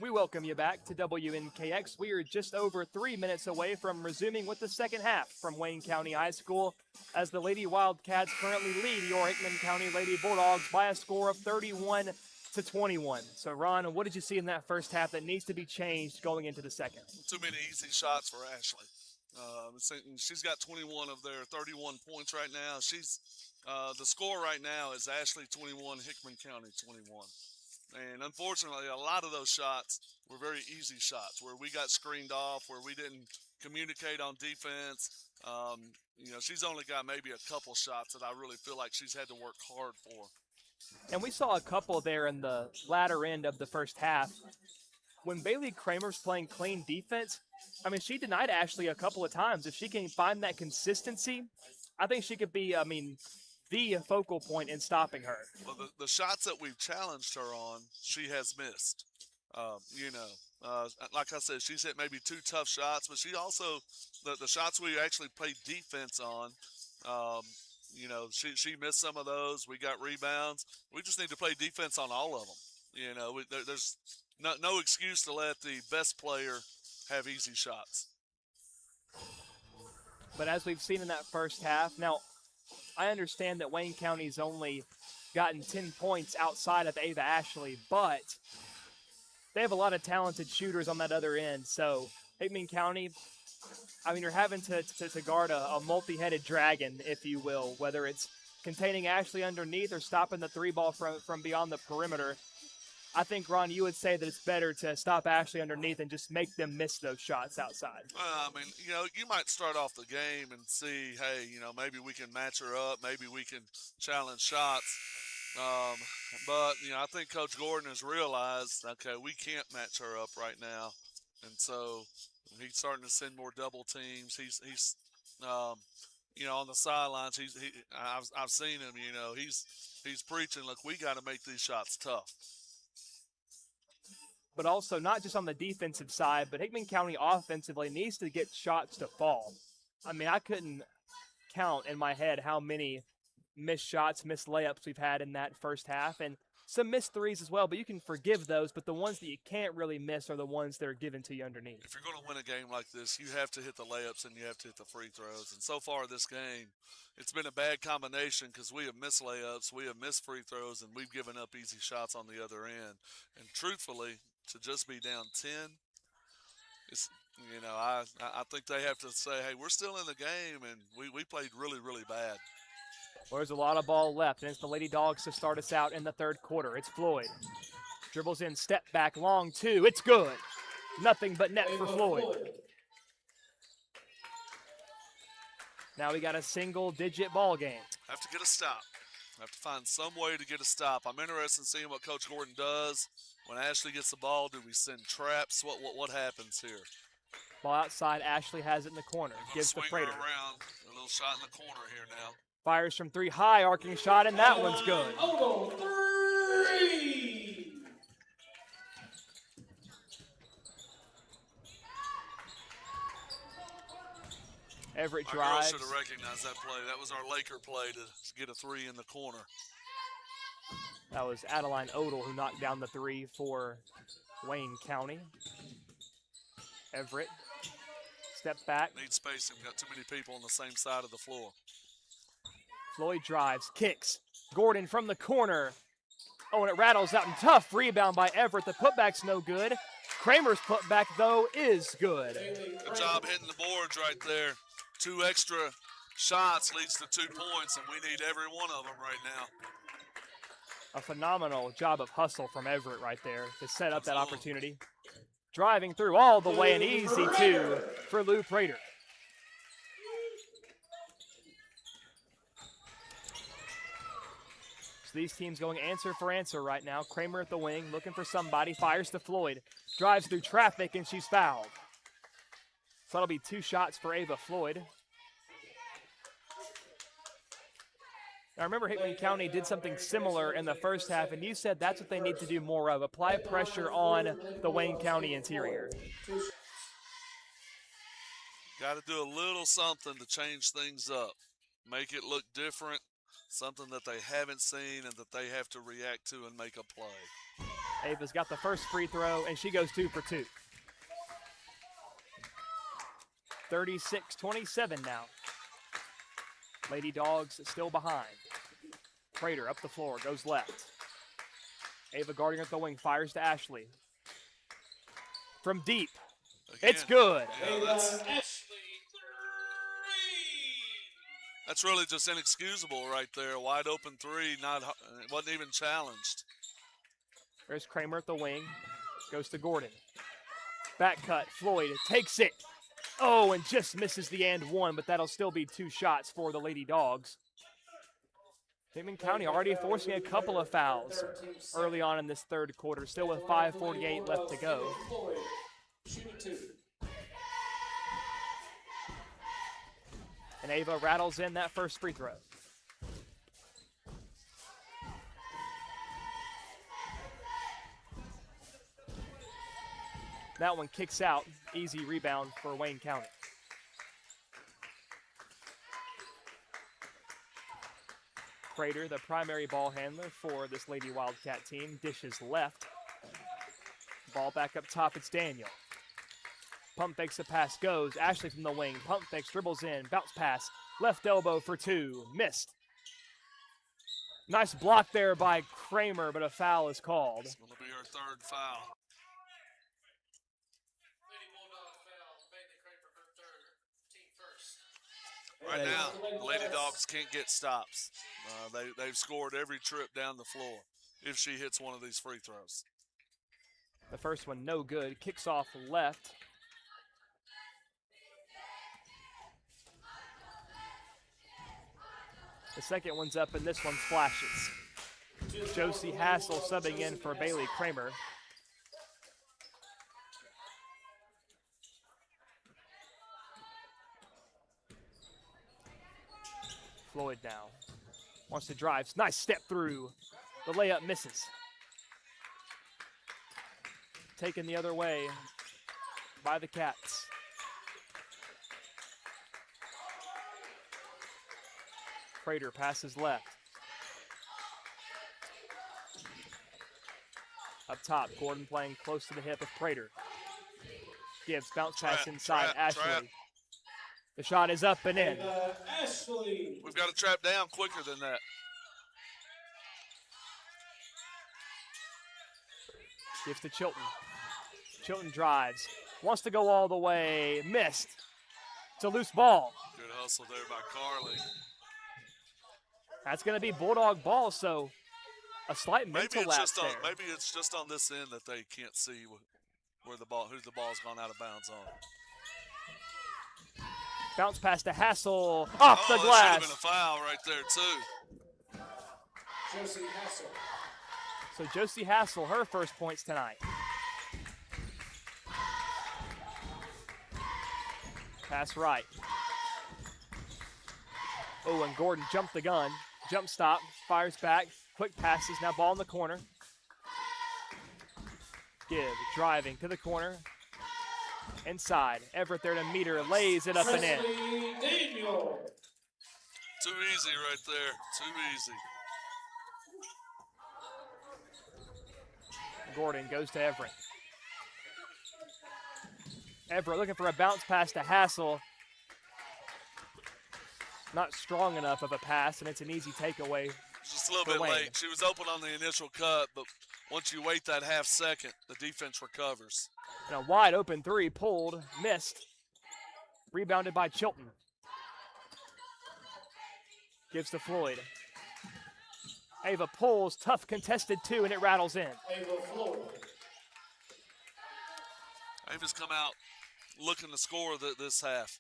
We welcome you back to WNKX. We are just over 3 minutes away from resuming with the second half from Wayne County High School as the Lady Wildcats currently lead your Hickman County Lady Bulldogs by a score of 31-21. So, Ron, what did you see in that first half that needs to be changed going into the second? Too many easy shots for Ashley. She's got 21 of their 31 points right now. The score right now is Ashley 21, Hickman County 21. And unfortunately, a lot of those shots were very easy shots where we got screened off, where we didn't communicate on defense. She's only got maybe a couple shots that I really feel like she's had to work hard for. And we saw a couple there in the latter end of the first half. When Bailey Kramer's playing clean defense, she denied Ashley a couple of times. If she can find that consistency, I think she could be, the focal point in stopping her. Well, the shots that we've challenged her on, she has missed. Like I said, she's hit maybe 2 tough shots, but she also, the shots we actually played defense on, she missed some of those. We got rebounds. We just need to play defense on all of them. There's no excuse to let the best player have easy shots. But as we've seen in that first half, now, I understand that Wayne County's only gotten 10 points outside of Ava Ashley, but they have a lot of talented shooters on that other end. So Hickman County, you're having to guard a multi-headed dragon, if you will, whether it's containing Ashley underneath or stopping the 3-ball from beyond the perimeter. I think, Ron, you would say that it's better to stop Ashley underneath and just make them miss those shots outside. You might start off the game and see, hey, maybe we can match her up. Maybe we can challenge shots. But I think Coach Gordon has realized, okay, we can't match her up right now. And so he's starting to send more double teams. He's on the sidelines. I've seen him, he's preaching, look, we got to make these shots tough. But also not just on the defensive side, but Hickman County offensively needs to get shots to fall. I couldn't count in my head how many missed shots, missed layups we've had in that first half, and some missed threes as well, but you can forgive those, but the ones that you can't really miss are the ones that are given to you underneath. If you're going to win a game like this, you have to hit the layups and you have to hit the free throws. And so far this game, it's been a bad combination because we have missed layups, we have missed free throws, and we've given up easy shots on the other end. And truthfully, to just be down 10, it's, I think they have to say, hey, we're still in the game, and we played really, really bad. Well, there's a lot of ball left, and it's the Lady Dogs to start us out in the third quarter. It's Floyd. Dribbles in, step back, long 2. It's good. Nothing but net for Floyd. Now we got a single-digit ball game. Have to get a stop. Have to find some way to get a stop. I'm interested in seeing what Coach Gordon does. When Ashley gets the ball, do we send traps? What happens here? Ball outside. Ashley has it in the corner. Gives the Prater. Around. A little shot in the corner here now. Fires from 3 high, arcing shot, and that one's good. Oh, 3! Everett Our drives. girls should have recognized that play. That was our Laker play to get a 3 in the corner. That was Adeline Odell who knocked down the 3 for Wayne County. Everett, step back. Need spacing. Got too many people on the same side of the floor. Floyd drives, kicks. Gordon from the corner. Oh, and it rattles out and tough rebound by Everett. The putback's no good. Kramer's putback, though, is good. Good job hitting the boards right there. 2 extra shots leads to 2 points, and we need every one of them right now. A phenomenal job of hustle from Everett right there to set up that opportunity. Driving through all the way, an easy 2 for Lou Prater. So these teams going answer for answer right now. Kramer at the wing, looking for somebody, fires to Floyd. Drives through traffic, and she's fouled. So that'll be 2 shots for Ava Floyd. Now, remember, Hickman County did something similar in the first half, and you said that's what they need to do more of, apply pressure on the Wayne County interior. Got to do a little something to change things up, make it look different, something that they haven't seen and that they have to react to and make a play. Ava's got the first free throw, and she goes 2 for 2. 36-27 now. Lady Dogs still behind. Prater up the floor, goes left. Ava guarding at the wing, fires to Ashley. From deep, Again, it's good. That's really just inexcusable right there. Wide open three, it wasn't even challenged. There's Kramer at the wing, goes to Gordon. Back cut, Floyd takes it. Oh, and just misses the and one, but that'll still be 2 shots for the Lady Dogs. Hickman County already forcing a couple of fouls early on in this third quarter, still with 5:48 left to go. And Ava rattles in that first free throw. That one kicks out. Easy rebound for Wayne County. Prater, the primary ball handler for this Lady Wildcat team, dishes left. Ball back up top, it's Daniel. Pump fakes, the pass goes. Ashley from the wing, pump fakes, dribbles in, bounce pass, left elbow for 2, missed. Nice block there by Kramer, but a foul is called. It's going to be her 3rd foul. Right now, the Lady Dogs can't get stops. They've scored every trip down the floor if she hits one of these free throws. The first one no good. Kicks off left. The second one's up, and this one flashes. Josie Hassel subbing in for Bailey Kramer. Floyd now wants to drive. Nice step through. The layup misses. Taken the other way by the Cats. Prater passes left. Up top, Gordon playing close to the hip of Prater. Gives bounce pass inside Ashley. Trap. The shot is up and in. We've got to trap down quicker than that. Gives to Chilton. Chilton drives. Wants to go all the way. Missed. It's a loose ball. Good hustle there by Carly. That's going to be Bulldog ball, so a slight mental lapse there. Maybe it's just on this end that they can't see where the ball, who the ball's gone out of bounds on. Bounce pass to Hassel off the glass. That should have been a foul right there too. Josie Hassel. So Josie Hassel, her first points tonight. Pass right. Oh, and Gordon jumped the gun. Jump stop, fires back. Quick passes, now ball in the corner. Give, driving to the corner. Inside, Everett there to meet her, lays it up and in. Daniel. Too easy right there, too easy. Gordon goes to Everett. Everett looking for a bounce pass to Hassel. Not strong enough of a pass, and it's an easy takeaway. Just a little bit late. She was open on the initial cut, but once you wait that half second, the defense recovers. And a wide open three pulled, missed. Rebounded by Chilton. Gives to Floyd. Ava pulls, tough contested two, and it rattles in. Ava Floyd. Ava's come out looking to score this half.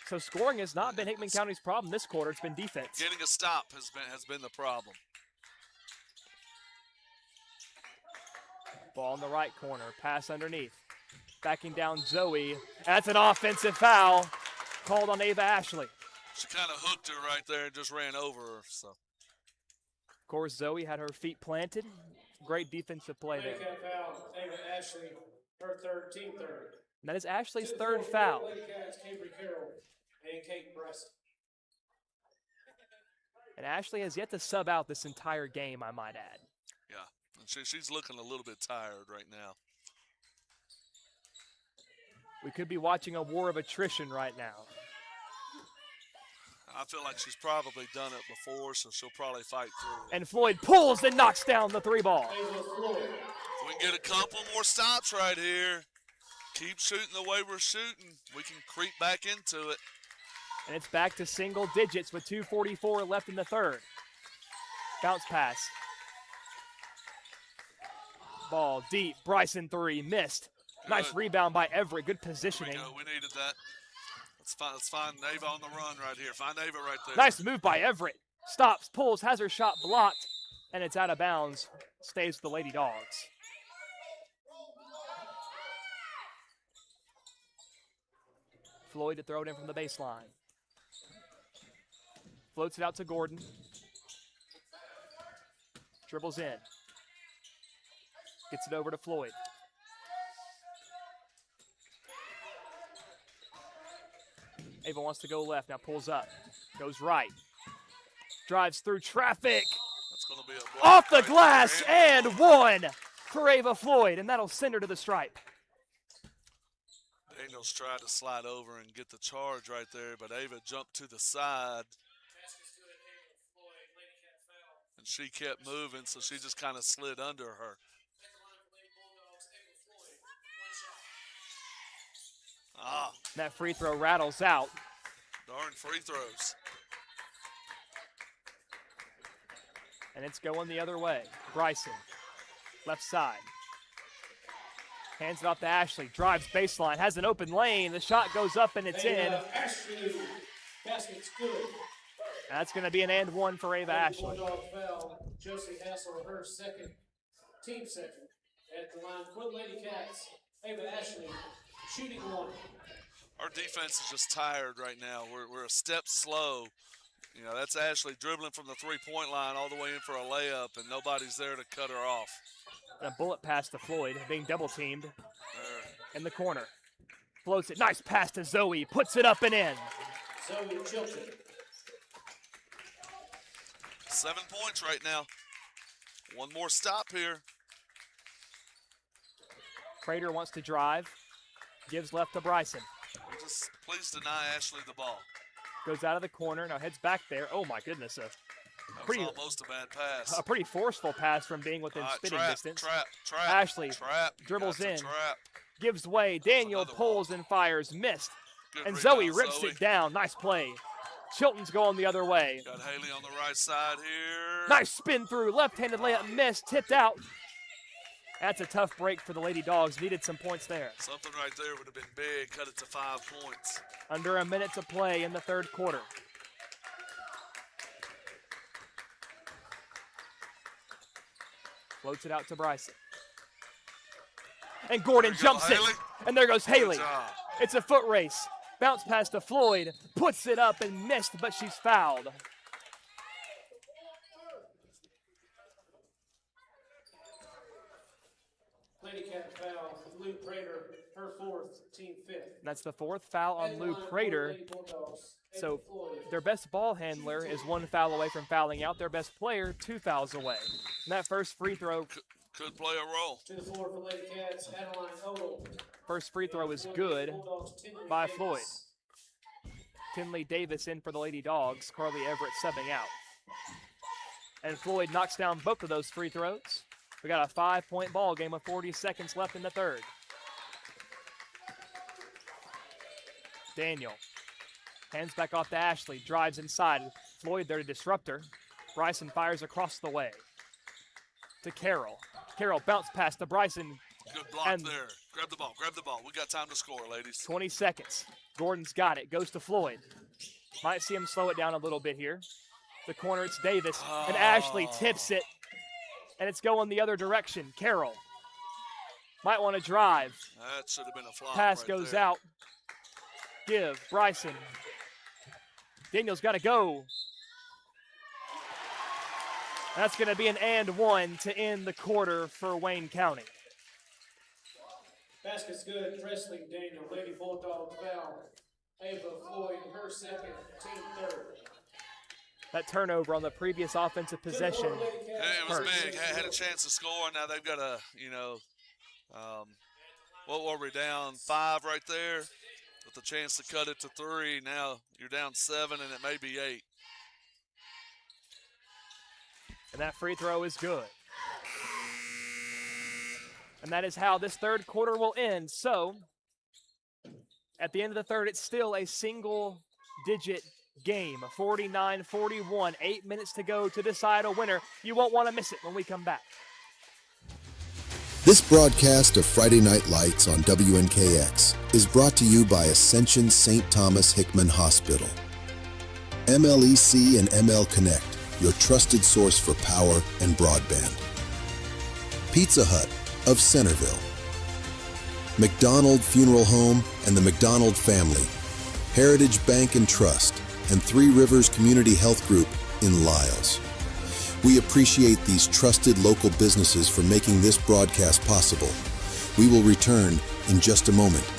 So scoring has not been Hickman County's problem this quarter. It's been defense. Getting a stop has been the problem. Ball in the right corner. Pass underneath. Backing down Zoe. That's an offensive foul called on Ava Ashley. She kind of hooked her right there and just ran over her. So. Of course, Zoe had her feet planted. Great defensive play there. Make that foul. Ava Ashley, her third, team third. And that is Ashley's third foul. Lady Cats, Cambry Carroll, and Kate Bresson. And Ashley has yet to sub out this entire game, I might add. Yeah, And she's looking a little bit tired right now. We could be watching a war of attrition right now. I feel like she's probably done it before, so she'll probably fight through it. And Floyd pulls and knocks down the 3 ball. If we can get a couple more stops right here, keep shooting the way we're shooting, we can creep back into it. And it's back to single digits with 2:44 left in the third. Bounce pass. Ball deep. Bryson 3 missed. Nice Good. rebound by Everett. Good There positioning. we go. We needed that. Let's find Ava on the run right here. Find Ava right there. Nice move by Everett. Stops, pulls, has her shot blocked, and it's out of bounds. Stays with the Lady Dogs. Floyd to throw it in from the baseline. Floats it out to Gordon. Dribbles in. Gets it over to Floyd. Ava wants to go left, now pulls up. Goes right. Drives through traffic. That's going to be a block Off the right glass there. and one for Ava Floyd, and that'll send her to the stripe. Daniels tried to slide over and get the charge right there, but Ava jumped to the side. And she kept moving, so she just kind of slid under her. Ah, That free throw rattles out. darn free throws. And it's going the other way. Bryson, left side. Hands it off to Ashley. Drives baseline. Has an open lane. The shot goes up and it's in. Ashley, basket's good. That's going to be an and one for Ava Ashley. Bulldog foul. Josie Hassel, her second, team second. At the line, Quinn Lady Cats, Ava Ashley, shooting one. Our defense is just tired right now. We're a step slow. You know, that's Ashley dribbling from the three-point line all the way in for a layup, and nobody's there to cut her off. And a bullet pass to Floyd, being double teamed There. in the corner. Floats it. Nice pass to Zoe. Puts it up and in. Zoe Chilton. 7 points right now. One more stop here. Prater wants to drive. Gives left to Bryson. Just please deny Ashley the ball. Goes out of the corner. Now heads back there. Oh my goodness. That Pretty- was almost a bad pass. A pretty forceful pass from being within All right, spitting trap, distance. trap. Ashley Trap. dribbles That's a in. Trap. Gives way. Daniel another pulls and fires. Missed. Good And rebound, Zoe rips Zoe. it down. Nice play. Chilton's going the other way. Got Haley on the right side here. Nice spin through. Left-handed layup missed. Tipped out. That's a tough break for the Lady Dogs. Needed some points there. Something right there would have been big. Cut it to 5 points. Under a minute to play in the third quarter. Floats it out to Bryson. And Gordon There you go, jumps it. Haley. And there goes Haley. Good job. It's a foot race. Bounce pass to Floyd. Puts it up and missed, but she's fouled. Lady Cat foul. Lou Prater, her fourth, team fifth. And that's the fourth foul on Lou Prater. So their best ball handler is 1 foul away from fouling out. Their best player, 2 fouls away. And that first free throw, Could play a role. To the floor for Lady Cats, Adeline Odell. first free throw is good Bulldogs, Tinley by Davis. Floyd. Tinley Davis in for the Lady Dogs. Carly Everett subbing out. And Floyd knocks down both of those free throws. We got a 5-point ball game with 40 seconds left in the third. Daniel hands back off to Ashley, drives inside. Floyd there to disrupt her. Bryson fires across the way to Carroll. Carroll bounce pass to Bryson. Good block And- there. Grab the ball. Grab the ball. We got time to score, ladies. 20 seconds. Gordon's got it. Goes to Floyd. Might see him slow it down a little bit here. The corner, it's Davis. And Ashley tips it. And it's going the other direction. Carroll might want to drive. That should have been a flop. Pass right goes there. out. Give. Bryson. Daniel's got to go. That's going to be an and one to end the quarter for Wayne County. Basket's good. Wrestling, Daniel. Lady Bulldog foul. Ava Floyd, her second, team third. That turnover on the previous offensive possession. It was hurt. big. Had a chance to score. Now they've got a, what were we down 5 right there? With the chance to cut it to 3. Now you're down 7, and it may be 8. And that free throw is good. And that is how this third quarter will end. So, at the end of the third, it's still a single-digit game, 49-41, 8 minutes to go to decide a winner. You won't want to miss it when we come back. This broadcast of Friday Night Lights on WNKX is brought to you by Ascension St. Thomas Hickman Hospital. MLEC and ML Connect, your trusted source for power and broadband. Pizza Hut of Centerville. McDonald Funeral Home and the McDonald family. Heritage Bank and Trust and Three Rivers Community Health Group in Lyles. We appreciate these trusted local businesses for making this broadcast possible. We will return in just a moment.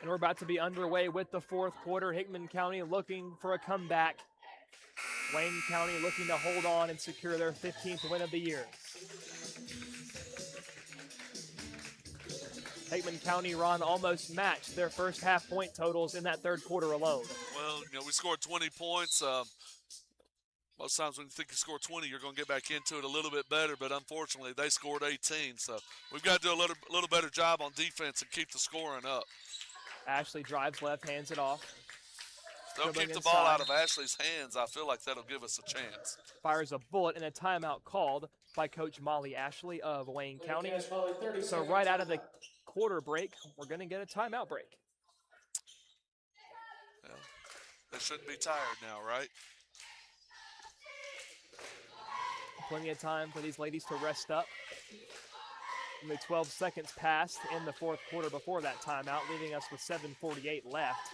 And we're about to be underway with the fourth quarter. Hickman County looking for a comeback. Wayne County looking to hold on and secure their 15th win of the year. Hickman County run almost matched their first half point totals in that third quarter alone. Well, we scored 20 points. Most times when you think you score 20, you're going to get back into it a little bit better, but unfortunately they scored 18. So we've got to do a little better job on defense and keep the scoring up. Ashley drives left, hands it off. They'll Dribbling keep the ball inside. out of Ashley's hands. I feel like that'll give us a chance. Fires a bullet and a timeout called by Coach Molly Ashley of Wayne County. So right out of the quarter break, we're going to get a timeout break. Yeah. They shouldn't be tired now, right? Plenty of time for these ladies to rest up. Only 12 seconds passed in the fourth quarter before that timeout, leaving us with 7:48 left.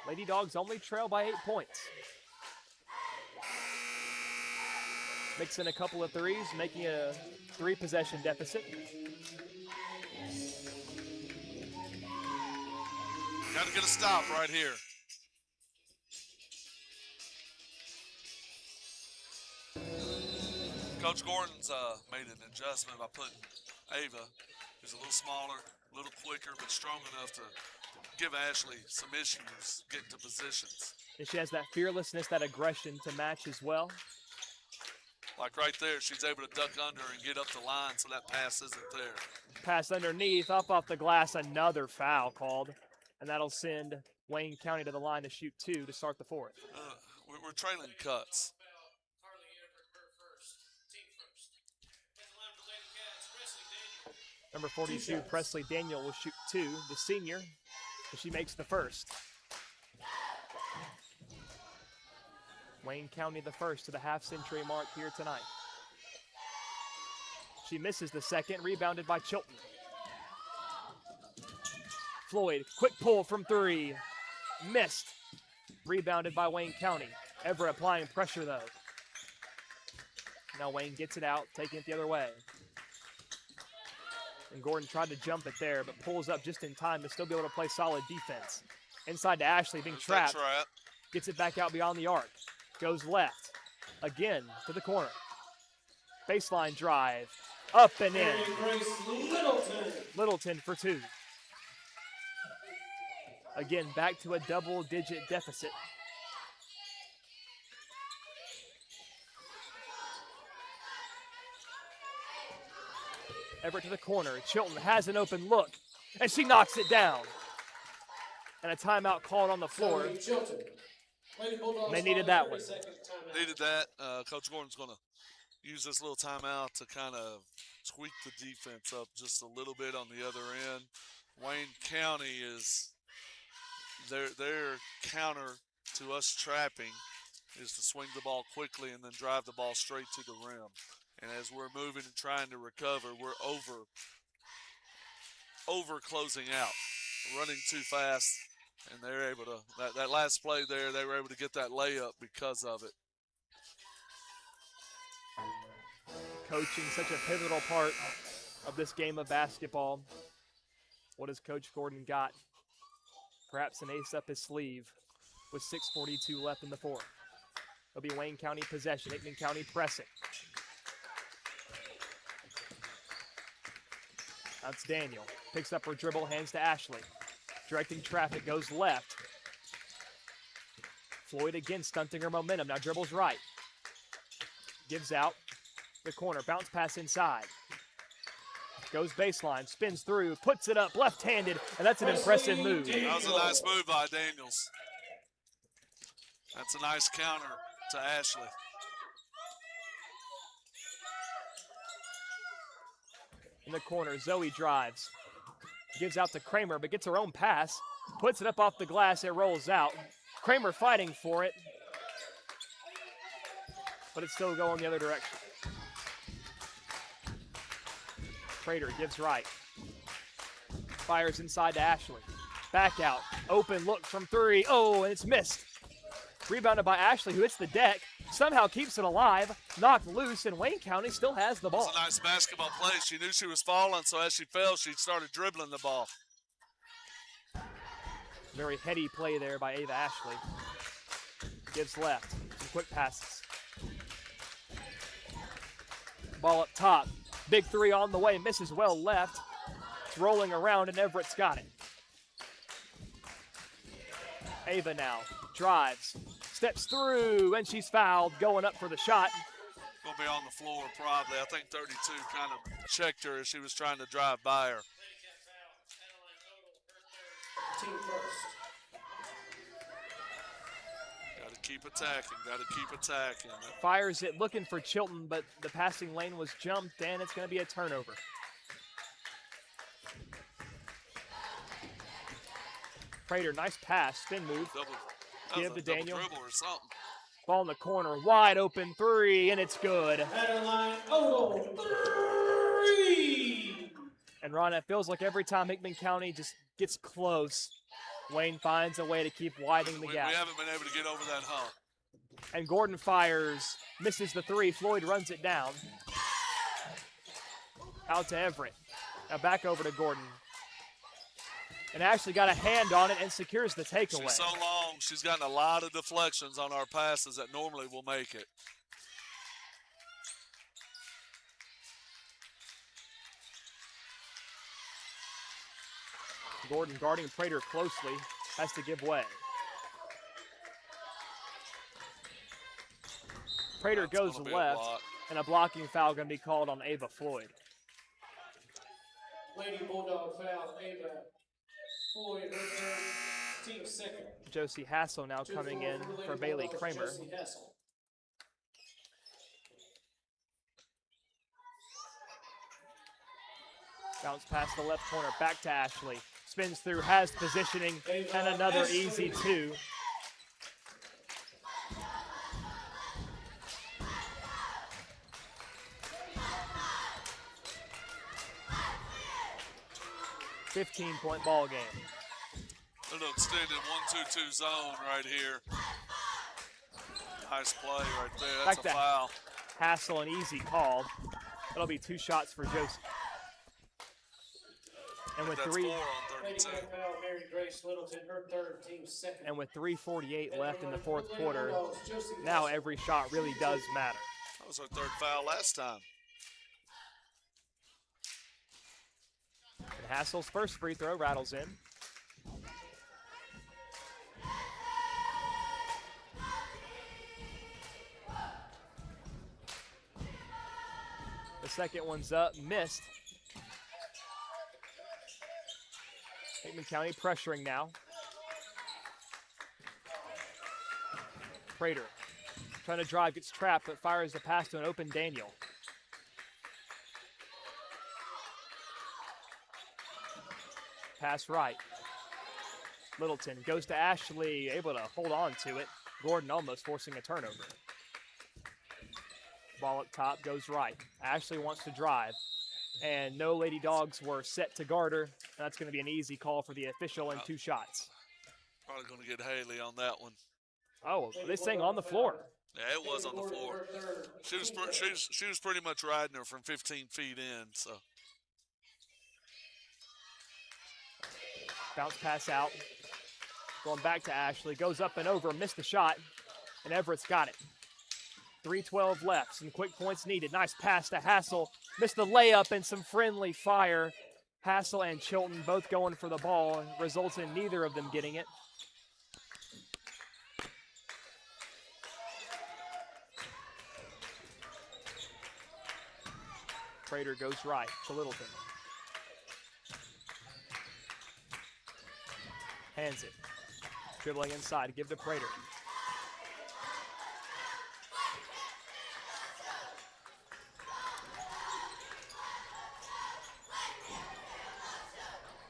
Lady Dogs only trail by 8 points. Mix in a couple of threes, making a 3-possession deficit. Got to get a stop right here. Coach Gordon's made an adjustment by putting Ava, who's a little smaller, a little quicker, but strong enough to give Ashley some issues getting to positions. And she has that fearlessness, that aggression to match as well. Like right there, she's able to duck under and get up the line so that pass isn't there. Pass underneath, up off the glass, another foul called. And that'll send Wayne County to the line to shoot 2 to start the fourth. We're trailing cuts. Number 42, Presley Daniel, will shoot 2, the senior, and she makes the first. Wayne County the first to the half-century mark here tonight. She misses the second, rebounded by Chilton. Floyd, quick pull from 3, missed. Rebounded by Wayne County. Everett applying pressure though. Now Wayne gets it out, taking it the other way. And Gordon tried to jump it there, but pulls up just in time to still be able to play solid defense. Inside to Ashley, being trapped. Gets it back out beyond the arc. Goes left. Again to the corner. Baseline drive. Up and in. Littleton for 2. Again, back to a double-digit deficit. Everett to the corner. Chilton has an open look, and she knocks it down. And a timeout called on the floor. And they needed that one. Needed that. Coach Gordon's going to use this little timeout to kind of tweak the defense up just a little bit on the other end. Wayne County is their counter to us trapping is to swing the ball quickly and then drive the ball straight to the rim. And as we're moving and trying to recover, we're over closing out, running too fast, and they're able to, that last play there, they were able to get that layup because of it. Coaching, such a pivotal part of this game of basketball. What has Coach Gordon got? Perhaps an ace up his sleeve with 6:42 left in the fourth. It'll be Wayne County possession, Hickman County pressing. That's Daniel. Picks up her dribble, hands to Ashley. Directing traffic, goes left. Floyd again stunting her momentum. Now dribbles right. Gives out the corner. Bounce pass inside. Goes baseline, spins through, puts it up left-handed, and that's an impressive move. That was a nice move by Daniels. That's a nice counter to Ashley. In the corner, Zoe drives. Gives out to Kramer, but gets her own pass. Puts it up off the glass, it rolls out. Kramer fighting for it, but it's still going the other direction. Prater gives right. Fires inside to Ashley. Back out. Open look from three. Oh, and it's missed. Rebounded by Ashley, who hits the deck. Somehow keeps it alive. Knocked loose, and Wayne County still has the ball. It's a nice basketball play. She knew she was falling, so as she fell, she started dribbling the ball. Very heady play there by Ava Ashley. Gives left. Some quick passes. Ball up top. Big three on the way. Misses well left. It's rolling around, and Everett's got it. Ava now drives. Steps through, and she's fouled. Going up for the shot. Going to be on the floor probably. I think 32 kind of checked her as she was trying to drive by her. Team first. Got to keep attacking. Got to keep attacking. Fires it looking for Chilton, but the passing lane was jumped, and it's going to be a turnover. Prater, nice pass, spin move. Give to Daniel. Dribble or something. Ball in the corner, wide open three, and it's good. Adeline Odom, three! And Ron, it feels like every time Hickman County just gets close, Wayne finds a way to keep widening the gap. We haven't been able to get over that hump. And Gordon fires, misses the three. Floyd runs it down. Out to Everett. Now back over to Gordon. And Ashley got a hand on it and secures the takeaway. She's so long, she's gotten a lot of deflections on our passes that normally will make it. Gordon guarding Prater closely, has to give way. Prater goes left, and a blocking foul going to be called on Ava Floyd. Lady Bulldog foul, Ava Floyd, her third, team second. Josie Hassel now coming in for Bailey Kramer. Josie Hassel. Bounce past the left corner, back to Ashley. Spins through, has positioning, and another easy two. .15 ball game. Little extended 1-2-2 zone right here. Nice play right there. That's Back a foul. Hassel, an easy call. That'll be 2 shots for Josie. And with That's three, 4 on 32. Lady foul, Mary Grace Littleton, her third, team second. and with 3:48 left in the fourth quarter, now every shot really does matter. That was our third foul last time. And Hassel's first free throw rattles in. The second one's up, missed. Hickman County pressuring now. Prater trying to drive, gets trapped, but fires the pass to an open Daniel. Pass right. Littleton goes to Ashley, able to hold on to it. Gordon almost forcing a turnover. Ball up top, goes right. Ashley wants to drive, and no Lady Dogs were set to guard her. That's going to be an easy call for the official and 2 shots. Probably going to get Haley on that one. Oh, this thing on the floor. Yeah, it was on the floor. She was pretty much riding her from 15 feet in. So Bounce pass out. Going back to Ashley. Goes up and over. Missed the shot. And Everett's got it. 3:12 left. Some quick points needed. Nice pass to Hassel. Missed the layup and some friendly fire. Hassel and Chilton both going for the ball. Results in neither of them getting it. Prater goes right to Littleton. Hands it. Dribbling inside. Give to Prater.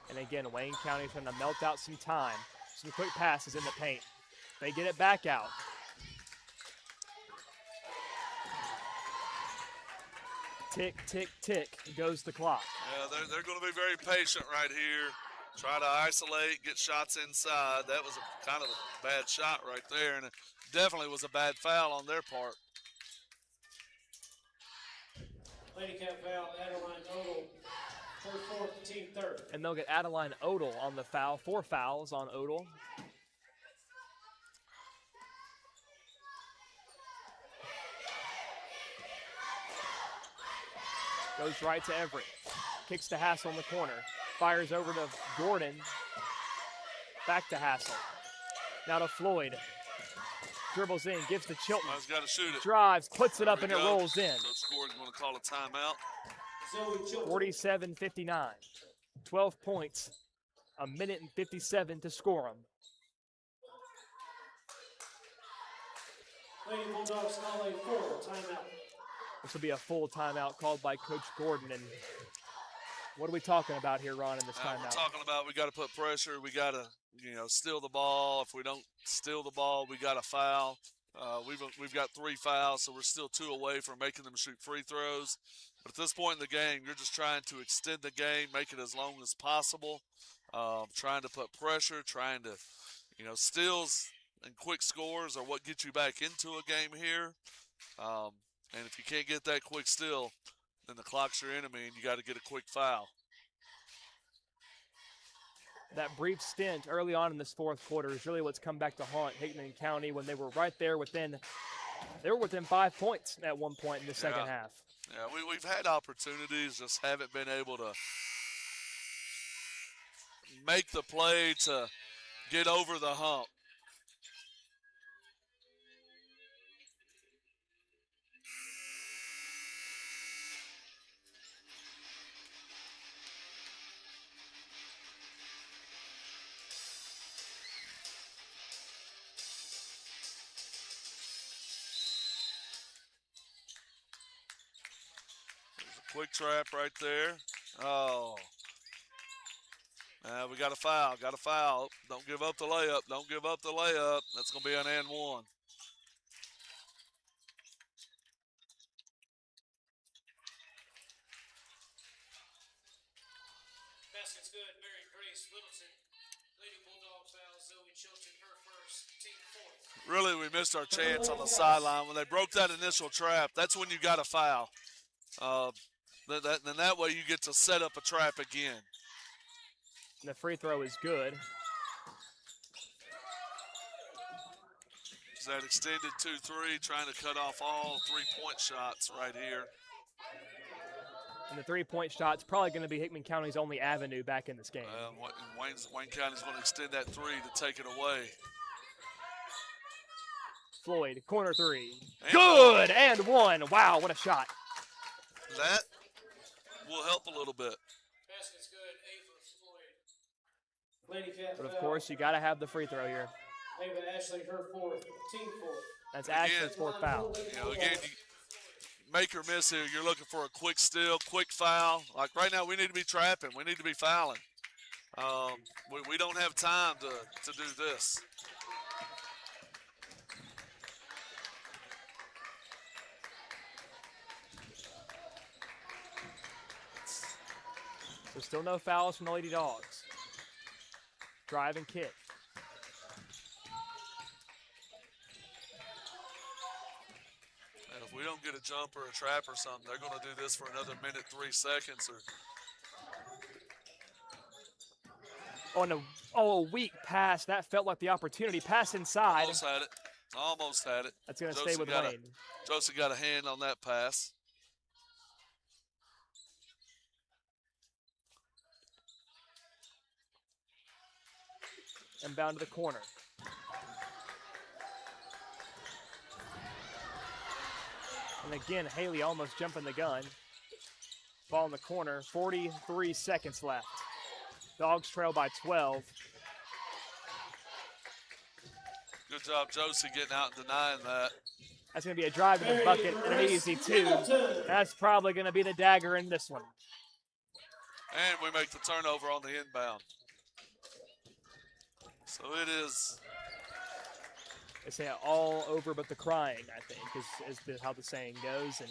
And again, Wayne County trying to melt out some time. Some quick passes in the paint. They get it back out. Tick, tick, tick goes the clock. yeah, they're going to be very patient right here. Try to isolate, get shots inside. That was a kind of a bad shot right there, and it definitely was a bad foul on their part. Lady Cat foul, Adeline Odell, her fourth, team third. And they'll get Adeline Odell on the foul. 4 fouls on Odell. Goes right to Everett. Kicks to Hassel in the corner. Fires over to Gordon. Back to Hassel. Now to Floyd. Dribbles in, gives to Chilton. He's got to shoot it. Drives, puts it up, and it rolls in. So score's going to call a timeout. 47-59. 12 points. A minute and 57 to score them. Lady Bulldogs call a full timeout. This will be a full timeout called by Coach Gordon. And what are we talking about here, Ron, in this timeout? We're talking about we got to put pressure. We got to, steal the ball. If we don't steal the ball, we got to foul. We've got 3 fouls, so we're still 2 away from making them shoot free throws. But at this point in the game, you're just trying to extend the game, make it as long as possible, trying to put pressure, trying to, steals and quick scores are what get you back into a game here. And if you can't get that quick steal, then the clock's your enemy, and you got to get a quick foul. That brief stint early on in this fourth quarter is really what's come back to haunt Hickman County when they were right there within 5 points at one point in the second half. Yeah, we've had opportunities, just haven't been able to make the play to get over the hump. Quick trap right there. Oh. We got a foul. Got a foul. Don't give up the layup. Don't give up the layup. That's going to be an and one. Basket's good. Mary Grace Littleton. Lady Bulldog foul. Zoe Chilton, her first, team fourth. Really, we missed our chance on the sideline. When they broke that initial trap, that's when you got a foul. Then that way you get to set up a trap again. And the free throw is good. That extended 2-3, trying to cut off all 3-point shots right here. And the 3-point shot's probably going to be Hickman County's only avenue back in this game. Wayne County's going to extend that 3 to take it away. Floyd, corner 3. And Good! And 1. Wow, what a shot. That will help a little bit. Basket's good. Ava Floyd. Lady Cat But of foul. course, you got to have the free throw here. Ava Ashley, her fourth, team fourth. That's Ashley's 4th foul. Again, you make or miss here. You're looking for a quick steal, quick foul. Like right now, we need to be trapping. We need to be fouling. We don't have time to do this. So still no fouls from the Lady Dogs. Drive and kick. we don't get a jump or a trap or something, they're going to do this for another minute, 3 seconds. A weak pass. That felt like the opportunity. Pass inside. Almost had it. Almost had it. That's going to stay with Wayne. Josie got a hand on that pass. And bound to the corner. And again, Haley almost jumping the gun. Ball in the corner, 43 seconds left. Dogs trail by 12. Good job, Josie, getting out and denying that. That's going to be a drive in the bucket and an easy 2. That's probably going to be the dagger in this one. And we make the turnover on the inbound. So it is. They say all over but the crying, I think, is how the saying goes.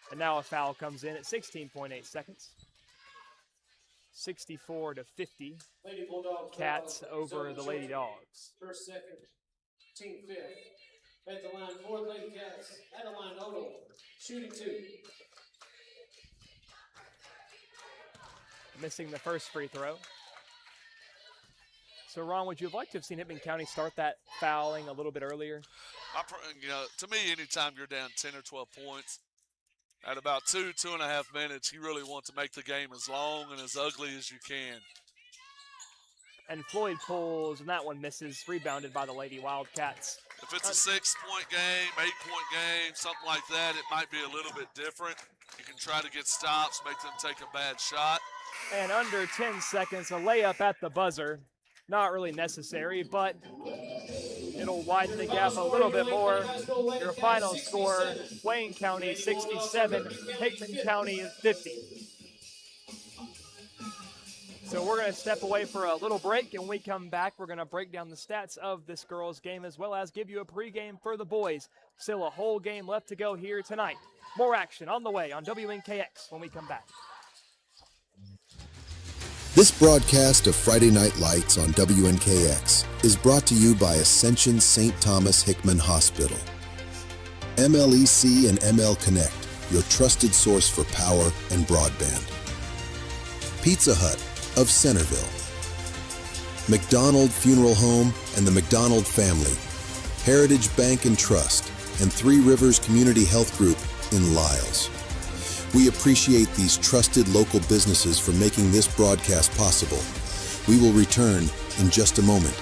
And now a foul comes in at 16.8 seconds. 64-50. Cats over the Lady Dogs. First, second, team fifth. At the line for the Lady Cats. At the line, Odo. Shooting 2. Missing the first free throw. So, Ron, would you have liked to have seen Hickman County start that fouling a little bit earlier? To me, anytime you're down 10 or 12 points, at about 2.5 minutes, you really want to make the game as long and as ugly as you can. And Floyd pulls, and that one misses, rebounded by the Lady Wildcats. If it's a 6-point game, 8-point game, something like that, it might be a little bit different. You can try to get stops, make them take a bad shot. And under 10 seconds, a layup at the buzzer. Not really necessary, but it'll widen the gap a little bit more. Your final score, Wayne County 67, Hickman County 50. So we're going to step away for a little break, and when we come back, we're going to break down the stats of this girls' game as well as give you a pregame for the boys. Still a whole game left to go here tonight. More action on the way on WNKX when we come back. This broadcast of Friday Night Lights on WNKX is brought to you by Ascension St. Thomas Hickman Hospital. MLEC and ML Connect, your trusted source for power and broadband. Pizza Hut of Centerville. McDonald Funeral Home and the McDonald family. Heritage Bank and Trust and Three Rivers Community Health Group in Lyles. We appreciate these trusted local businesses for making this broadcast possible. We will return in just a moment.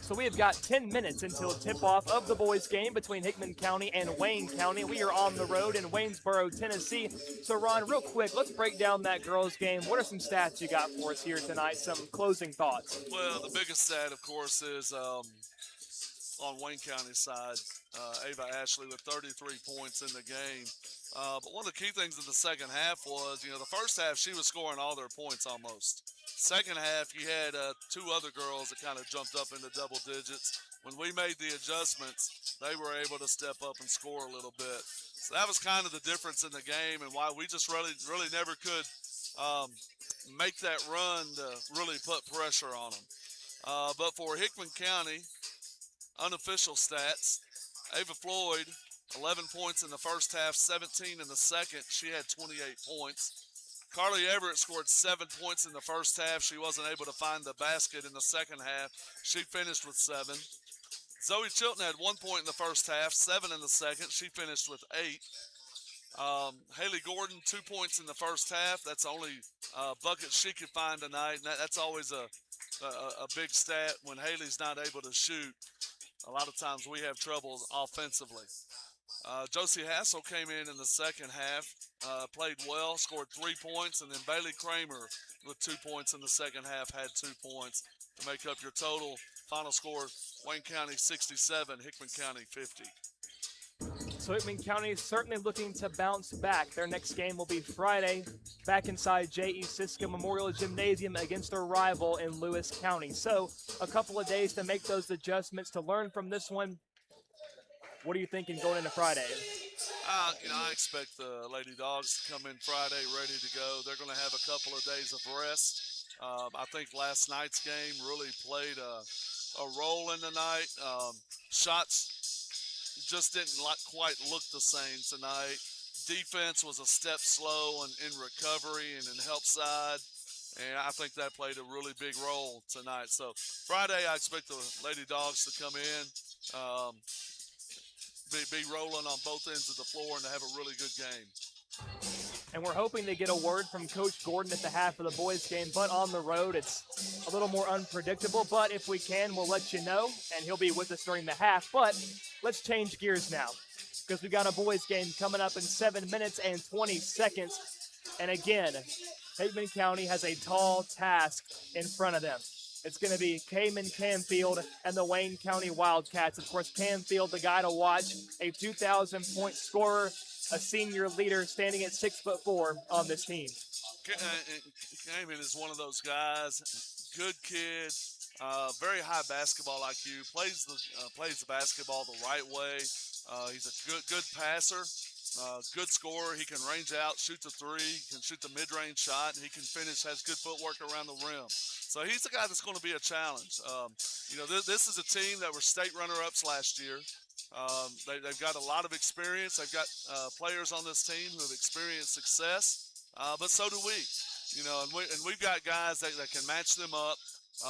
So we have got 10 minutes until tip-off of the boys' game between Hickman County and Wayne County. We are on the road in Waynesboro, Tennessee. So, Ron, real quick, let's break down that girls' game. What are some stats you got for us here tonight? Some closing thoughts. Well, the biggest stat, of course, is on Wayne County's side, Ava Ashley with 33 points in the game. But one of the key things in the second half was, the first half she was scoring all their points almost. Second half, you had two other girls that kind of jumped up into double digits. When we made the adjustments, they were able to step up and score a little bit. So that was kind of the difference in the game and why we just really never could make that run to really put pressure on them. But for Hickman County, unofficial stats, Ava Floyd, 11 points in the first half, 17 in the second. She had 28 points. Carly Everett scored 7 points in the first half. She wasn't able to find the basket in the second half. She finished with 7. Zoe Chilton had 1 point in the first half, 7 in the second. She finished with 8. Haley Gordon, 2 points in the first half. That's the only bucket she could find tonight. And that's always a big stat when Haley's not able to shoot. A lot of times we have trouble offensively. Josie Hassel came in the second half, played well, scored 3 points, and then Bailey Kramer with 2 points in the second half had 2 points to make up your total. Final score, Wayne County 67, Hickman County 50. So Hickman County is certainly looking to bounce back. Their next game will be Friday, back inside J.E. Siska Memorial Gymnasium against their rival in Lewis County. So a couple of days to make those adjustments, to learn from this one. What are you thinking going into Friday? I expect the Lady Dogs to come in Friday ready to go. They're going to have a couple of days of rest. I think last night's game really played a role in the night. Shots just didn't quite look the same tonight. Defense was a step slow in recovery and in help side. And I think that played a really big role tonight. So Friday, I expect the Lady Dogs to come in. Be rolling on both ends of the floor and to have a really good game. And we're hoping to get a word from Coach Gordon at the half of the boys' game, but on the road it's a little more unpredictable. But if we can, we'll let you know, and he'll be with us during the half. But let's change gears now, because we got a boys' game coming up in 7 minutes and 20 seconds. And again, Hickman County has a tall task in front of them. It's going to be Cayman Camfield and the Wayne County Wildcats. Of course, Camfield, the guy to watch, a 2,000-point scorer, a senior leader standing at 6'4" on this team. Cayman is one of those guys, good kid, very high basketball IQ, plays the basketball the right way. He's a good passer, good scorer. He can range out, shoot the three, he can shoot the mid-range shot, and he can finish, has good footwork around the rim. So he's the guy that's going to be a challenge. This is a team that were state runner-ups last year. They've got a lot of experience. They've got players on this team who have experienced success, but so do we. And we've got guys that can match them up.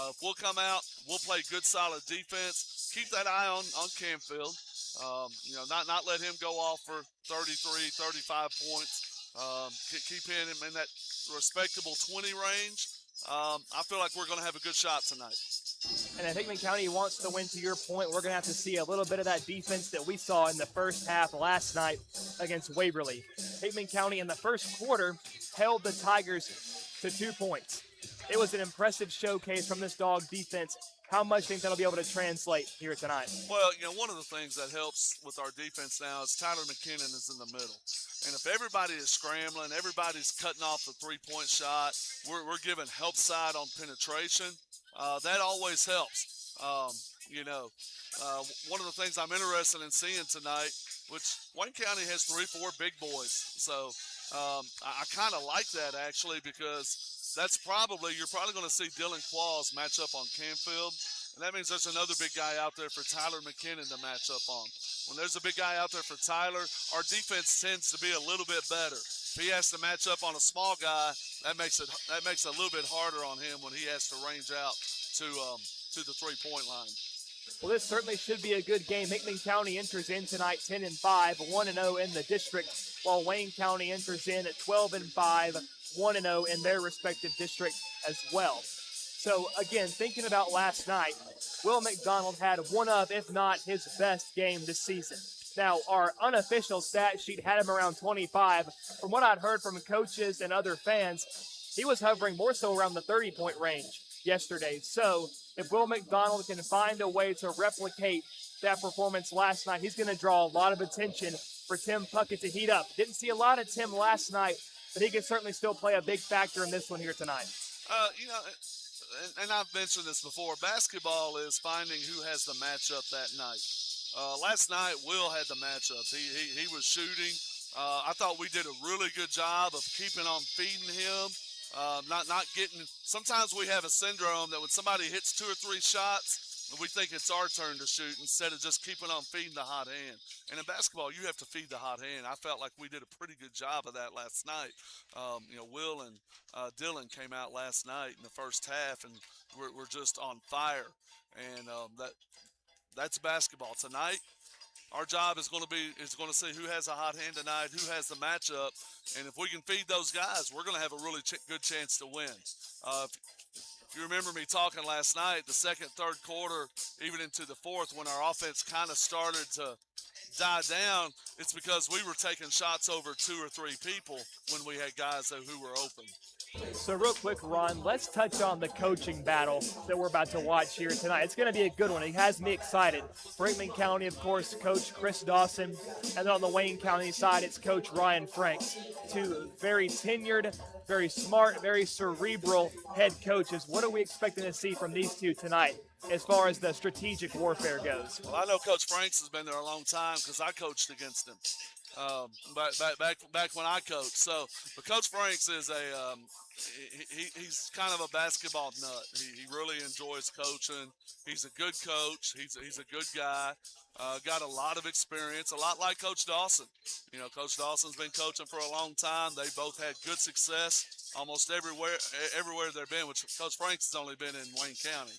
If we'll come out, we'll play good, solid defense. Keep that eye on Camfield. Not let him go off for 33, 35 points. Keep him in that respectable 20 range. I feel like we're going to have a good shot tonight. And if Hickman County wants to win, to your point, we're going to have to see a little bit of that defense that we saw in the first half last night against Waverly. Hickman County in the first quarter held the Tigers to 2 points. It was an impressive showcase from this dog defense. How much do you think that'll be able to translate here tonight? Well, one of the things that helps with our defense now is Tyler McKinnon is in the middle. And if everybody is scrambling, everybody's cutting off the three-point shot, we're giving help side on penetration, that always helps. One of the things I'm interested in seeing tonight, which Wayne County has 3-4 big boys. So I kind of like that, actually, because you're probably going to see Dylan Qualls match up on Camfield, and that means there's another big guy out there for Tyler McKinnon to match up on. When there's a big guy out there for Tyler, our defense tends to be a little bit better. If he has to match up on a small guy, that makes it a little bit harder on him when he has to range out to the three-point line. Well, this certainly should be a good game. Hickman County enters in tonight 10-5, 1-0 in the district, while Wayne County enters in at 12-5, 1-0 in their respective district as well. So, again, thinking about last night, Will McDonald had one of, if not his best game this season. Now, our unofficial stat sheet had him around 25. From what I'd heard from coaches and other fans, he was hovering more so around the 30-point range yesterday. So, if Will McDonald can find a way to replicate that performance last night, he's going to draw a lot of attention for Tim Puckett to heat up. Didn't see a lot of Tim last night, but he can certainly still play a big factor in this one here tonight. You know, and I've mentioned this before, basketball is finding who has the matchup that night. Last night, Will had the matchups. He was shooting. I thought we did a really good job of keeping on feeding him, not getting – sometimes we have a syndrome that when somebody hits 2 or 3 shots, we think it's our turn to shoot instead of just keeping on feeding the hot hand. And in basketball, you have to feed the hot hand. I felt like we did a pretty good job of that last night. Will and Dylan came out last night in the first half, and we're just on fire. And that's basketball. Tonight, our job is going to see who has a hot hand tonight, who has the matchup. And if we can feed those guys, we're going to have a really good chance to win. If you remember me talking last night, the second, third quarter, even into the fourth, when our offense kind of started to die down, it's because we were taking shots over 2 or 3 people when we had guys who were open. So real quick, Ron, let's touch on the coaching battle that we're about to watch here tonight. It's going to be a good one. It has me excited. Brigham County, of course, Coach Chris Dawson. And then on the Wayne County side, it's Coach Ryan Franks. 2 very tenured, very smart, very cerebral head coaches. What are we expecting to see from these 2 tonight as far as the strategic warfare goes? Well, I know Coach Franks has been there a long time because I coached against him back when I coached. So, but Coach Franks is he's kind of a basketball nut. He really enjoys coaching. He's a good coach. He's a good guy. Got a lot of experience, a lot like Coach Dawson. You know, Coach Dawson's been coaching for a long time. They both had good success almost everywhere they've been, which Coach Franks has only been in Wayne County.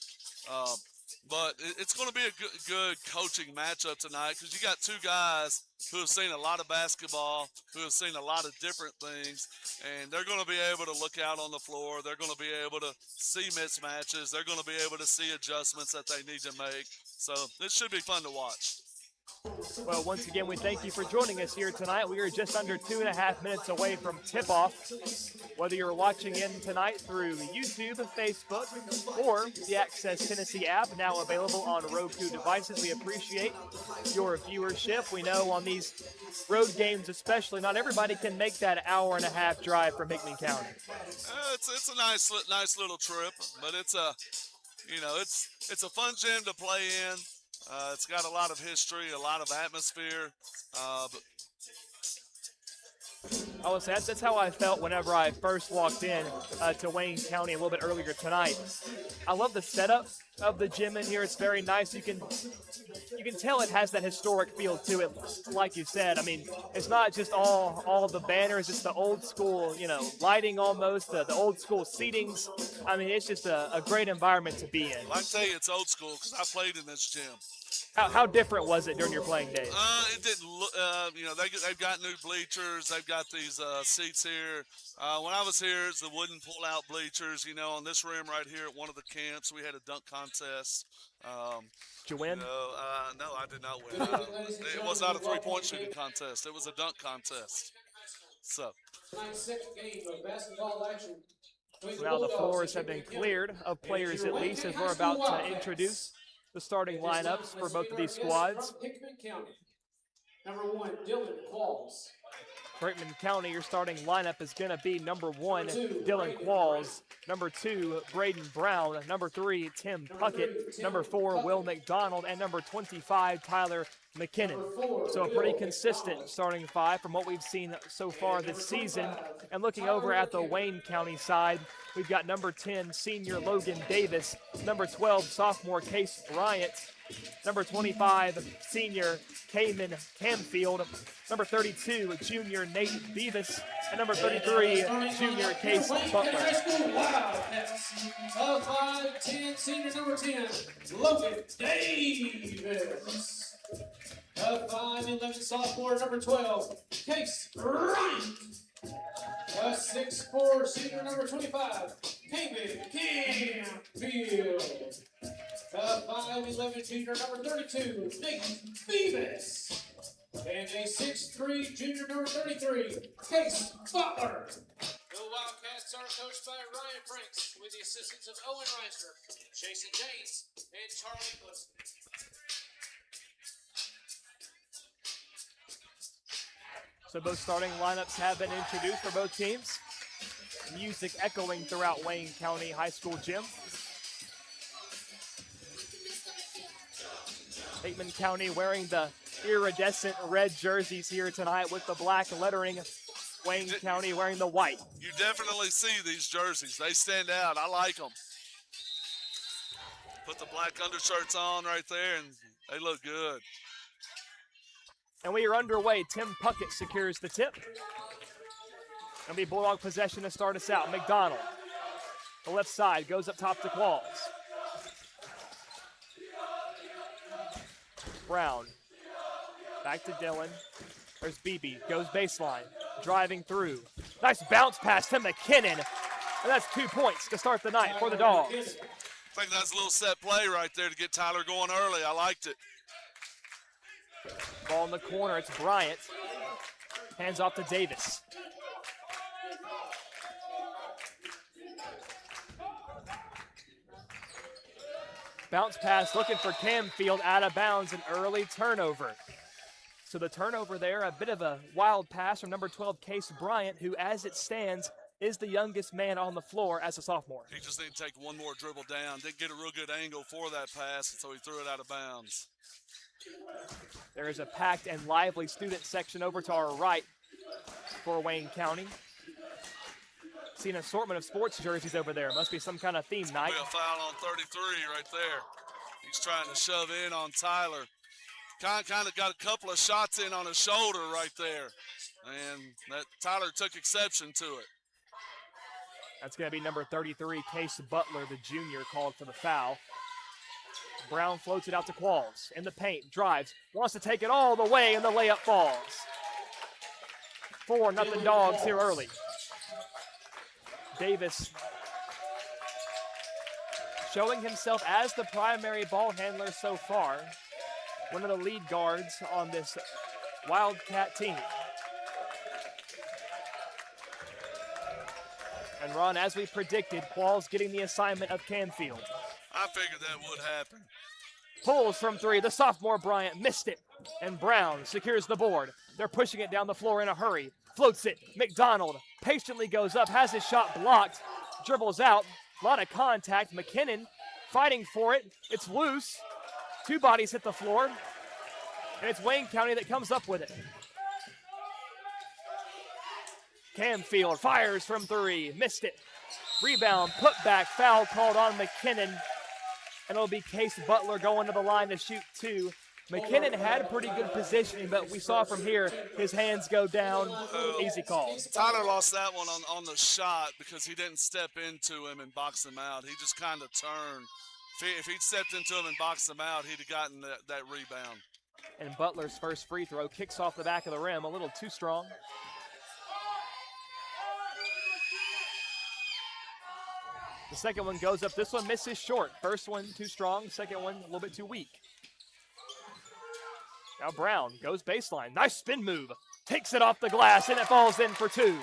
But it's going to be a good coaching matchup tonight because you got 2 guys who have seen a lot of basketball, who have seen a lot of different things, and they're going to be able to look out on the floor. They're going to be able to see mismatches. They're going to be able to see adjustments that they need to make. So this should be fun to watch. Well, once again, we thank you for joining us here tonight. We are just under 2.5 minutes away from tip-off. Whether you're watching in tonight through YouTube, Facebook, or the Access Tennessee app, now available on Roku devices, we appreciate your viewership. We know on these road games especially, not everybody can make that hour-and-a-half drive from Hickman County. It's a nice little trip, but it's a fun gym to play in. It's got a lot of history, a lot of atmosphere. I would say that's how I felt whenever I first walked in to Wayne County a little bit earlier tonight. I love the setup of the gym in here. It's very nice. You can tell it has that historic feel to it. Like you said, I mean, it's not just all the banners. It's the old school, lighting almost, the old school seatings. I mean, it's just a great environment to be in. I can tell you it's old school because I played in this gym. How different was it during your playing days? It didn't look, they've got new bleachers. They've got these seats here. When I was here, it's the wooden pull-out bleachers. On this rim right here at one of the camps, we had a dunk contest. Did you win? No, I did not win. It was not a three-point shooting contest. It was a dunk contest. So. Tonight's second game of basketball action. Now the floors have been cleared of players at least as we're about to introduce the starting lineups for both of these squads. Hickman County. Number 1, Dylan Qualls. Brigham County, your starting lineup is going to be number 1, Dylan Qualls, number 2, Braden Brown, number 3, Tim Puckett, number 4, Will McDonald, and number 25, Tyler McKinnon. So a pretty consistent starting 5 from what we've seen so far this season. And looking over at the Wayne County side, we've got number 10, senior Logan Davis, number 12, sophomore Case Bryant, number 25, senior Cayman Camfield, number 32, junior Nate Beavis, and number 33, junior Case Butler. Wildcats of 5'10", senior number 10, Logan Davis. Of 5'11", sophomore number 12, Case Bryant. 6'4", senior number 25, Canfield. 5'11" junior number 32, Nate Beavis. And a 6'3" junior number 33, Case Butler. The Wildcats are coached by Ryan Franks with the assistance of Owen Reister, Jason James, and Charlie Clifton. So both starting lineups have been introduced for both teams. Music echoing throughout Wayne County High School gym. Bateman County wearing the iridescent red jerseys here tonight with the black lettering. Wayne County wearing the white. You definitely see these jerseys. They stand out. I like them. Put the black undershirts on right there, and they look good. And we are underway. Tim Puckett secures the tip. Gonna be Bulldog possession to start us out. McDonald, the left side, goes up top to Qualls. Brown, back to Dillon. There's Beebe, goes baseline, driving through. Nice bounce pass to McKinnon. And that's 2 points to start the night for the Dogs. I think that's a little set play right there to get Tyler going early. I liked it. Ball in the corner, it's Bryant. Hands off to Davis. Bounce pass looking for Canfield, out of bounds, an early turnover. So the turnover there, a bit of a wild pass from number 12, Case Bryant, who as it stands is the youngest man on the floor as a sophomore. He just needed to take one more dribble down. Didn't get a real good angle for that pass, so he threw it out of bounds. There is a packed and lively student section over to our right for Wayne County. See an assortment of sports jerseys over there. Must be some kind of theme night. Be a foul on 33 right there. He's trying to shove in on Tyler. Kind of got a couple of shots in on his shoulder right there. And that Tyler took exception to it. That's going to be number 33, Case Butler, the junior, called for the foul. Brown floats it out to Qualls. In the paint, drives, wants to take it all the way, and the layup falls. 4-0 Dogs here early. Davis showing himself as the primary ball handler so far. One of the lead guards on this Wildcat team. And Ron, as we predicted, Qualls getting the assignment of Canfield. I figured that would happen. Pulls from three. The sophomore Bryant missed it. And Brown secures the board. They're pushing it down the floor in a hurry. Floats it. McDonald patiently goes up, has his shot blocked, dribbles out. A lot of contact. McKinnon fighting for it. It's loose. Two bodies hit the floor. And it's Wayne County that comes up with it. Canfield fires from three. Missed it. Rebound, put back, foul called on McKinnon. And it'll be Case Butler going to the line to shoot two. McKinnon had pretty good positioning, but we saw from here his hands go down. Easy call. Tyler lost that one on the shot because he didn't step into him and box him out. He just kind of turned. If he'd stepped into him and boxed him out, he'd have gotten that rebound. And Butler's first free throw kicks off the back of the rim, a little too strong. The second one goes up. This one misses short. First one too strong. Second one a little bit too weak. Now Brown goes baseline. Nice spin move. Takes it off the glass, and it falls in for two.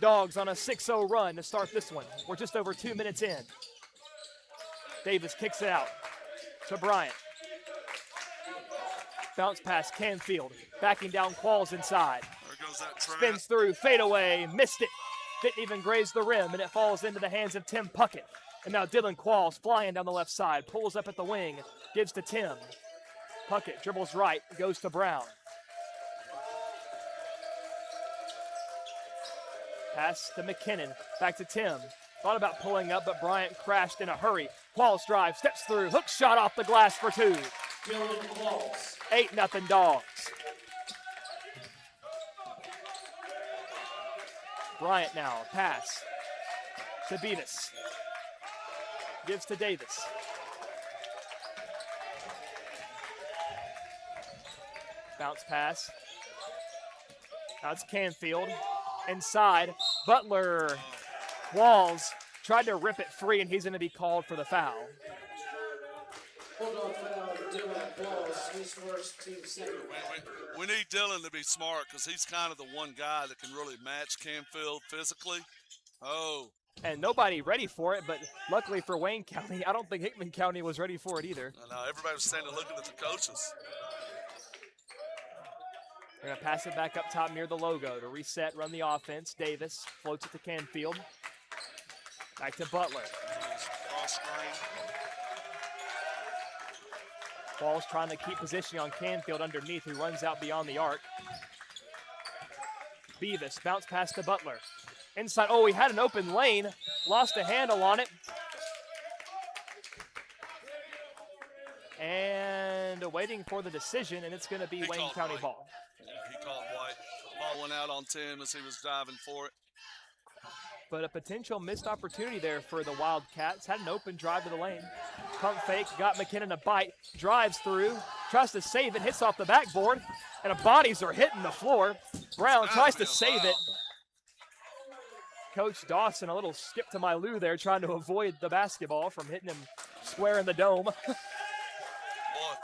Dogs on a 6-0 run to start this one. We're just over 2 minutes in. Davis kicks it out to Bryant. Bounce pass, Canfield. Backing down Qualls inside. There goes that trap. Spins through, fade away, missed it. Didn't even graze the rim, and it falls into the hands of Tim Puckett. And now Dylan Qualls flying down the left side, pulls up at the wing, gives to Tim. Puckett dribbles right, goes to Brown. Pass to McKinnon, back to Tim. Thought about pulling up, but Bryant crashed in a hurry. Qualls drive, steps through, hook shot off the glass for two. 8-0 Dogs. Bryant now, pass to Beavis. Gives to Davis. Bounce pass. Now it's Canfield. Inside, Butler Qualls tried to rip it free, and he's going to be called for the foul. Bulldog foul, Dylan Balls, his first, team second. We need Dylan to be smart because he's kind of the one guy that can really match Canfield physically. Oh. And nobody ready for it, but luckily for Wayne County, I don't think Hickman County was ready for it either. I know, everybody was standing looking at the coaches. They're going to pass it back up top near the logo to reset, run the offense. Davis floats it to Canfield. Back to Butler. Cross screen. Ball's trying to keep position on Canfield underneath, who runs out beyond the arc. Beavis bounce pass to Butler. Inside, oh, he had an open lane, lost a handle on it. And waiting for the decision, and it's going to be Wayne County white. ball. Yeah, he called white. Ball went out on Tim as he was diving for it. But a potential missed opportunity there for the Wildcats. Had an open drive to the lane. Pump fake, got McKinnon a bite, drives through, tries to save it, hits off the backboard, and the bodies are hitting the floor. Brown tries to save it. Coach Dawson, a little skip to my Lou there, trying to avoid the basketball from hitting him square in the dome. Boy,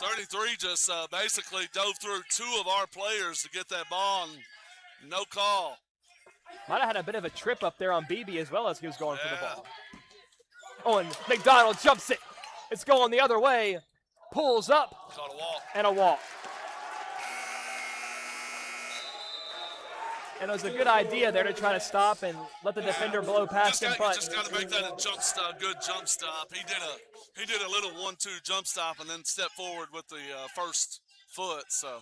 33 just basically dove through two of our players to get that ball, and no call. Might have had a bit of a trip up there on BB as well as he was going for the ball. Oh, and McDonald jumps it. It's going the other way. Pulls up. Caught a walk. And a walk. And it was a good idea there to try to stop and let the defender blow past him. But just got to make that a jump stop, good jump stop. He did a little 1-2 jump stop and then step forward with the first foot. So.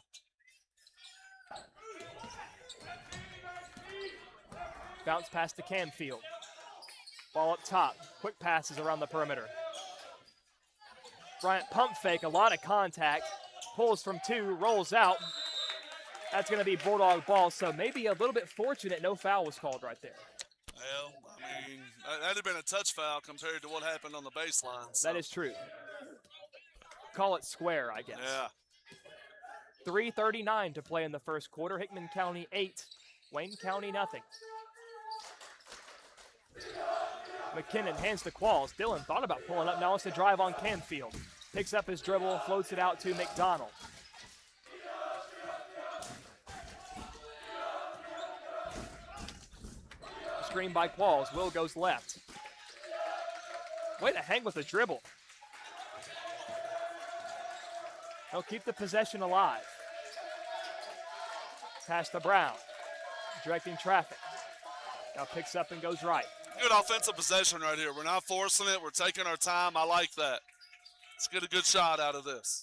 Bounce pass to Canfield. Ball up top. Quick passes around the perimeter. Bryant pump fake, a lot of contact. Pulls from two, rolls out. That's going to be Bulldog ball, so maybe a little bit fortunate no foul was called right there. Well, I mean, that'd have been a touch foul compared to what happened on the baseline. So. That is true. Call it square, I guess. Yeah. 3:39 to play in the first quarter. Hickman County 8, Wayne County nothing. McKinnon hands to Qualls. Dylan thought about pulling up, now wants to drive on Canfield. Picks up his dribble, floats it out to McDonald. Screen by Qualls. Will goes left. Way to hang with the dribble. He'll keep the possession alive. Pass to Brown. Directing traffic. Now picks up and goes right. Good offensive possession right here. We're not forcing it. We're taking our time. I like that. Let's get a good shot out of this.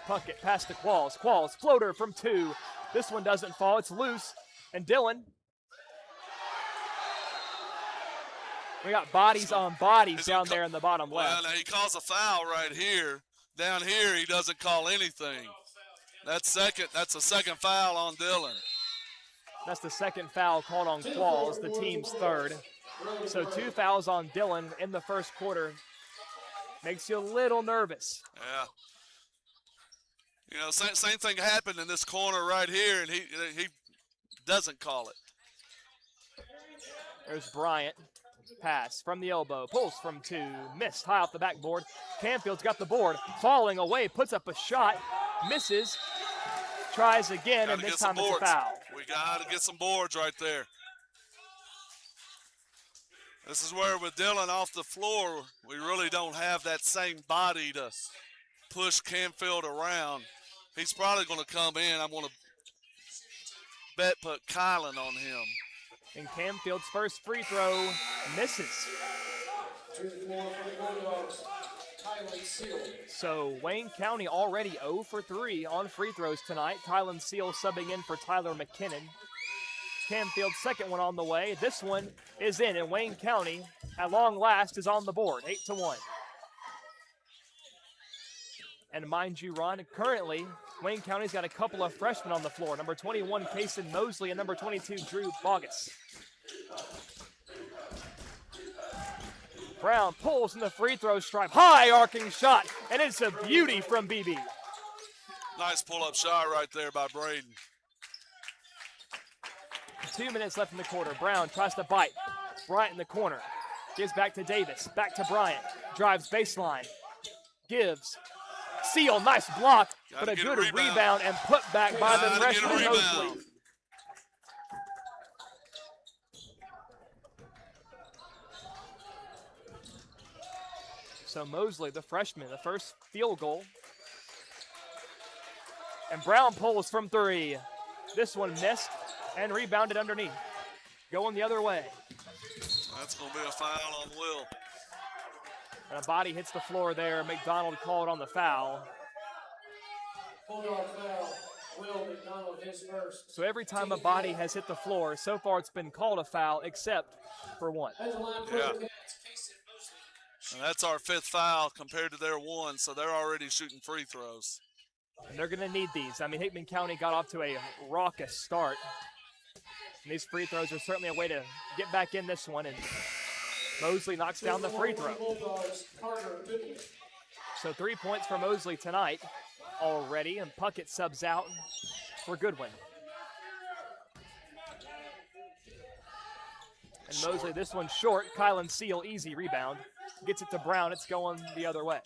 Puckett, pass to Qualls. Qualls, floater from two. This one doesn't fall. It's loose. And Dylan. We got bodies on bodies down there in the bottom left. Well, now he calls a foul right here. Down here, he doesn't call anything. That's a second foul on Dylan. That's the second foul called on Qualls, the team's third. So 2 fouls on Dylan in the first quarter. Makes you a little nervous. Yeah. You know, same thing happened in this corner right here, and he doesn't call it. There's Bryant. Pass from the elbow. Pulls from two. Missed high off the backboard. Canfield's got the board. Falling away. Puts up a shot. Misses. Tries again, and this time it's a foul. We got to get some boards right there. This is where with Dylan off the floor, we really don't have that same body to push Canfield around. He's probably going to come in. I'm going to bet put Kylan on him. And Canfield's first free throw misses. So Wayne County already 0 for 3 on free throws tonight. Kylan Seal subbing in for Tyler McKinnon. Canfield's second one on the way. This one is in, and Wayne County, at long last, is on the board, 8-1. And mind you, Ron, currently, Wayne County's got a couple of freshmen on the floor. Number 21, Kason Mosley, and number 22, Drew Bogus. Brown pulls in the free throw stripe. High arcing shot, and it's a beauty from BB. Nice pull-up shot right there by Braden. 2 minutes left in the quarter. Brown tries to bite. Bryant in the corner. Gives back to Davis. Back to Bryant. Drives baseline. Gives. Seal, nice block, but a good rebound and put back by the freshman Mosley. So Mosley, the freshman, the first field goal. And Brown pulls from 3. This one missed and rebounded underneath. Going the other way. That's going to be a foul on Will. And a body hits the floor there. McDonald called on the foul. Full-yard foul. Will McDonald, his first. So every time a body has hit the floor, so far it's been called a foul except for one. Yeah. And that's our 5th foul compared to their 1, so they're already shooting free throws. And they're going to need these. I mean, Hickman County got off to a raucous start. And these free throws are certainly a way to get back in this one. And Mosley knocks down the free throw. So 3 points for Mosley tonight already, and Puckett subs out for Goodwin. And Mosley, this one short. Kylan Seal, easy rebound. Gets it to Brown. It's going the other way.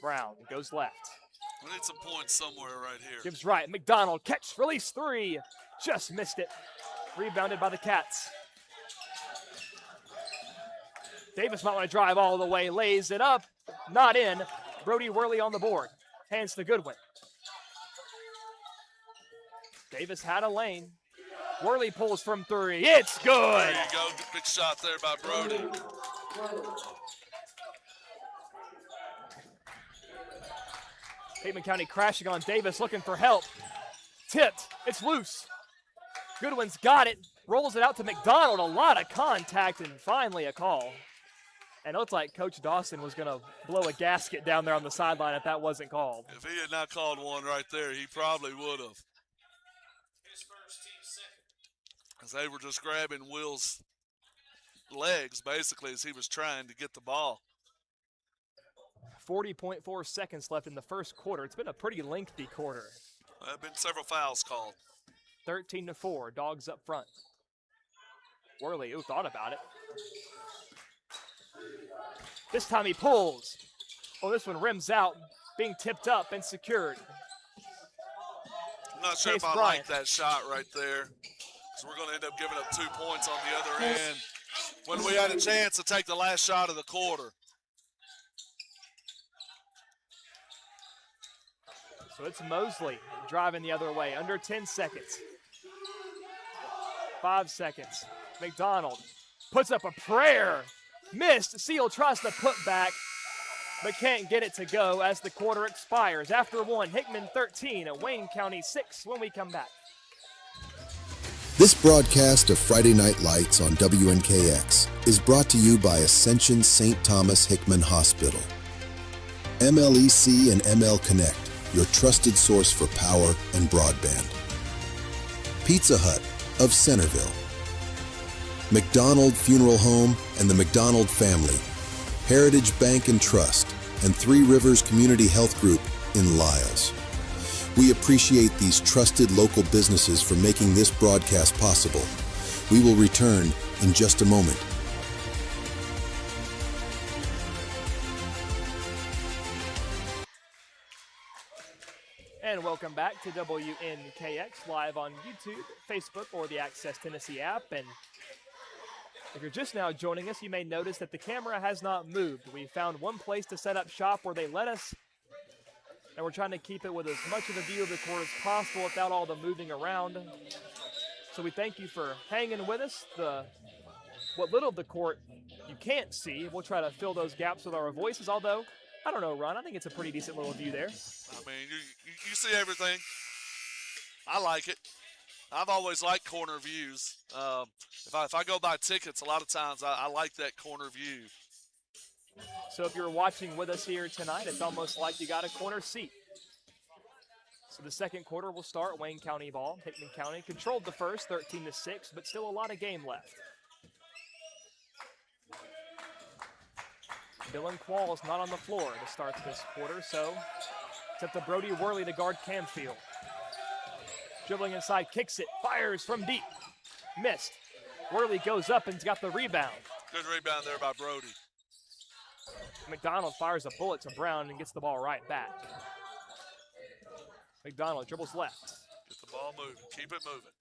Brown goes left. We need some points somewhere right here. Gives right. McDonald, catch, release 3. Just missed it. Rebounded by the Cats. Davis might want to drive all the way. Lays it up. Not in. Brody Worley on the board. Hands to Goodwin. Davis had a lane. Worley pulls from 3. It's good. There you go. Big shot there by Brody. Hickman County crashing on Davis, looking for help. Tipped. It's loose. Goodwin's got it. Rolls it out to McDonald. A lot of contact and finally a call. And it looked like Coach Dawson was going to blow a gasket down there on the sideline if that wasn't called. If he had not called one right there, he probably would have. His first, team second. As they were just grabbing Will's legs, basically, as he was trying to get the ball. 40.4 seconds left in the first quarter. It's been a pretty lengthy quarter. There have been several fouls called. 13-4, Dogs up front. Worley, who thought about it. This time he pulls. Oh, this one rims out, being tipped up and secured. I'm not sure if I like that shot right there. So we're going to end up giving up 2 points on the other end when we had a chance to take the last shot of the quarter. So it's Mosley driving the other way, under 10 seconds. 5 seconds. McDonald puts up a prayer. Missed. Seal tries to put back, but can't get it to go as the quarter expires. After 1, Hickman 13, Wayne County 6 when we come back. This broadcast of Friday Night Lights on WNKX is brought to you by Ascension St. Thomas Hickman Hospital. MLEC and ML Connect, your trusted source for power and broadband. Pizza Hut of Centerville. McDonald Funeral Home and the McDonald family. Heritage Bank and Trust and Three Rivers Community Health Group in Lyles. We appreciate these trusted local businesses for making this broadcast possible. We will return in just a moment. And welcome back to WNKX live on YouTube, Facebook, or the Access Tennessee app. And if you're just now joining us, you may notice that the camera has not moved. We found one place to set up shop where they let us, and we're trying to keep it with as much of a view of the court as possible without all the moving around. So we thank you for hanging with us. What little of the court you can't see, we'll try to fill those gaps with our voices, although, I don't know, Ron, I think it's a pretty decent little view there. I mean, you see everything. I like it. I've always liked corner views. If I go buy tickets, a lot of times I like that corner view. So if you're watching with us here tonight, it's almost like you got a corner seat. So the second quarter will start Wayne County ball. Hickman County controlled the first 13-6, but still a lot of game left. Dylan Qualls not on the floor to start this quarter, so It's up to Brody Worley to guard Camfield. Dribbling inside, kicks it, fires from deep. Missed. Worley goes up and's got the rebound. Good rebound there by Brody. McDonald fires a bullet to Brown and gets the ball right back. McDonald dribbles left. Get the ball moving. Keep it moving.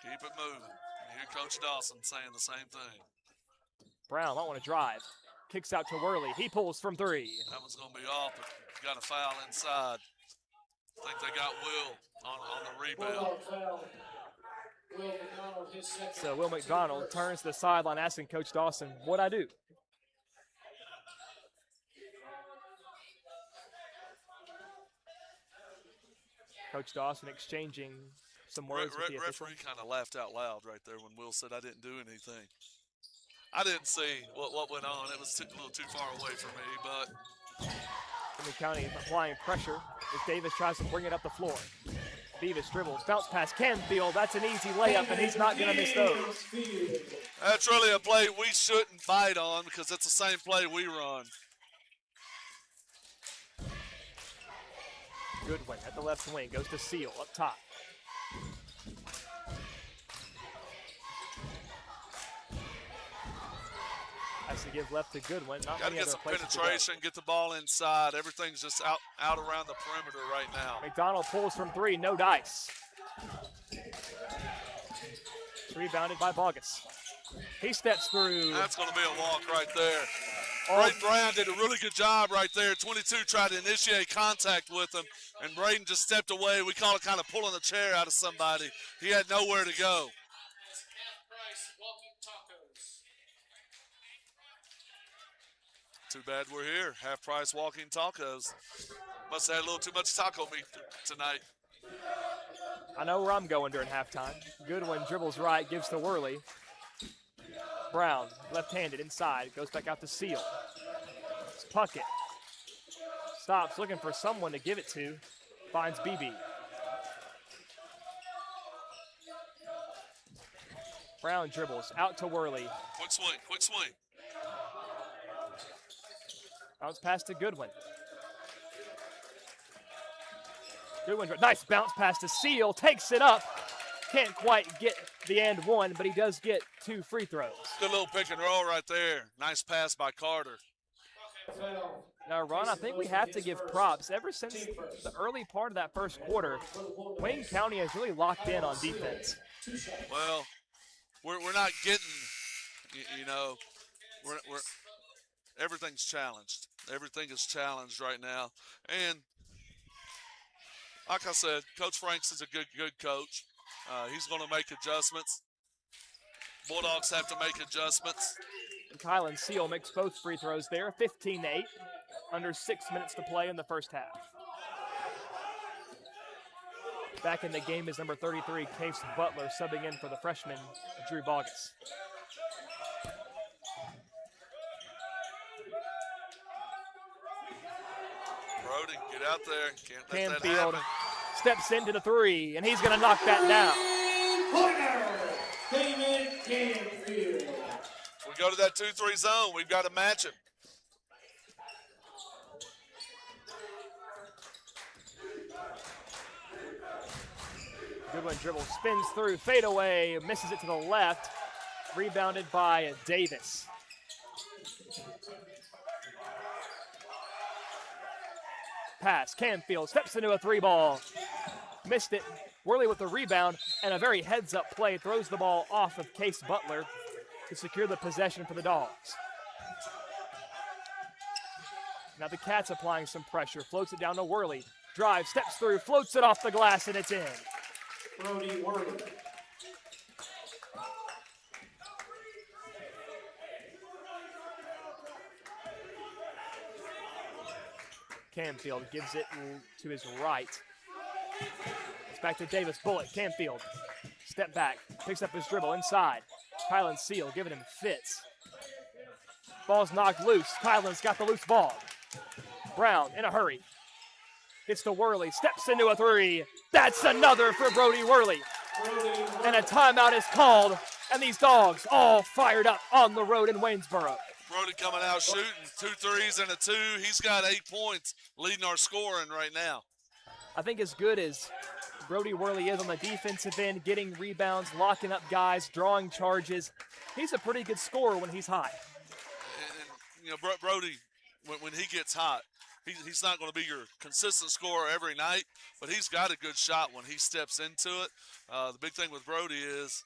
Keep it moving. You hear Coach Dawson saying the same thing. Brown might want to drive. Kicks out to Worley. He pulls from three. That one's going to be off, but you got a foul inside. I think they got Will on the rebound. Will McDonald, his second. So Will McDonald turns to the sideline asking Coach Dawson, what'd I do? Coach Dawson exchanging some words with the official. Referee kind of laughed out loud right there when Will said I didn't do anything. I didn't see what went on. It was a little too far away for me, but Henry County applying pressure as Davis tries to bring it up the floor. Beavis dribbles, bounce pass, Canfield. That's an easy layup, and he's not going to miss those. That's really a play we shouldn't bite on because it's the same play we run. Goodwin at the left wing, goes to Seal up top. Has to give left to Goodwin. Not Got to many get other some places to go. penetration, get the ball inside. Everything's just out around the perimeter right now. McDonald pulls from three, no dice. Rebounded by Bogus. He steps through. That's going to be a walk right there. Oh. Braden Brown did a really good job right there. 22 tried to initiate contact with him, and Braden just stepped away. We call it kind of pulling the chair out of somebody. He had nowhere to go. Too bad we're here. Half price walking tacos. Must have had a little too much taco meat tonight. I know where I'm going during halftime. Goodwin dribbles right, gives to Worley. Brown, left-handed inside, goes back out to Seal. It's Puckett. Stops, looking for someone to give it to. Finds BB. Brown dribbles out to Worley. Quick swing, quick swing. Bounce pass to Goodwin. Goodwin, nice bounce pass to Seal, takes it up. Can't quite get the and one, but he does get 2 free throws. Good little pick and roll right there. Nice pass by Carter. Now, Ron, I think we have to give props. Ever since the early part of that first quarter, Wayne County has really locked in on defense. Well, we're not getting, you know, we're everything's challenged. Everything is challenged right now. And like I said, Coach Franks is a good coach. He's going to make adjustments. Bulldogs have to make adjustments. And Kylan Seal makes both free throws there, 15-8, under 6 minutes to play in the first half. Back in the game is number 33, Case Butler, subbing in for the freshman, Drew Bogus. Brody, get out there. Can't let that Canfield happen. steps into the three, and he's going to knock that down. David Canfield. If we go to that 2-3 zone, we've got to match him. Goodwin dribble, spins through, fade away, misses it to the left. Rebounded by Davis. Pass, Canfield steps into a 3-ball. Missed it. Worley with the rebound and a very heads-up play. Throws the ball off of Case Butler to secure the possession for the Dogs. Now the Cats applying some pressure. Floats it down to Worley. Drive, steps through, floats it off the glass, and it's in. Brody Worley. Canfield gives it to his right. It's back to Davis. Bullock, Canfield. Step back, picks up his dribble inside. Kylan Seal giving him fits. Ball's knocked loose. Kylan's got the loose ball. Brown in a hurry. Gets to Worley, steps into a 3. That's another for Brody Worley. And a timeout is called, and these Dogs all fired up on the road in Waynesboro. Brody coming out shooting 2 threes and a 2. He's got 8 points, leading our scoring right now. I think as good as Brody Worley is on the defensive end, getting rebounds, locking up guys, drawing charges, he's a pretty good scorer when he's hot. And you know, Brody, when he gets hot, he's not going to be your consistent scorer every night, but he's got a good shot when he steps into it. The big thing with Brody is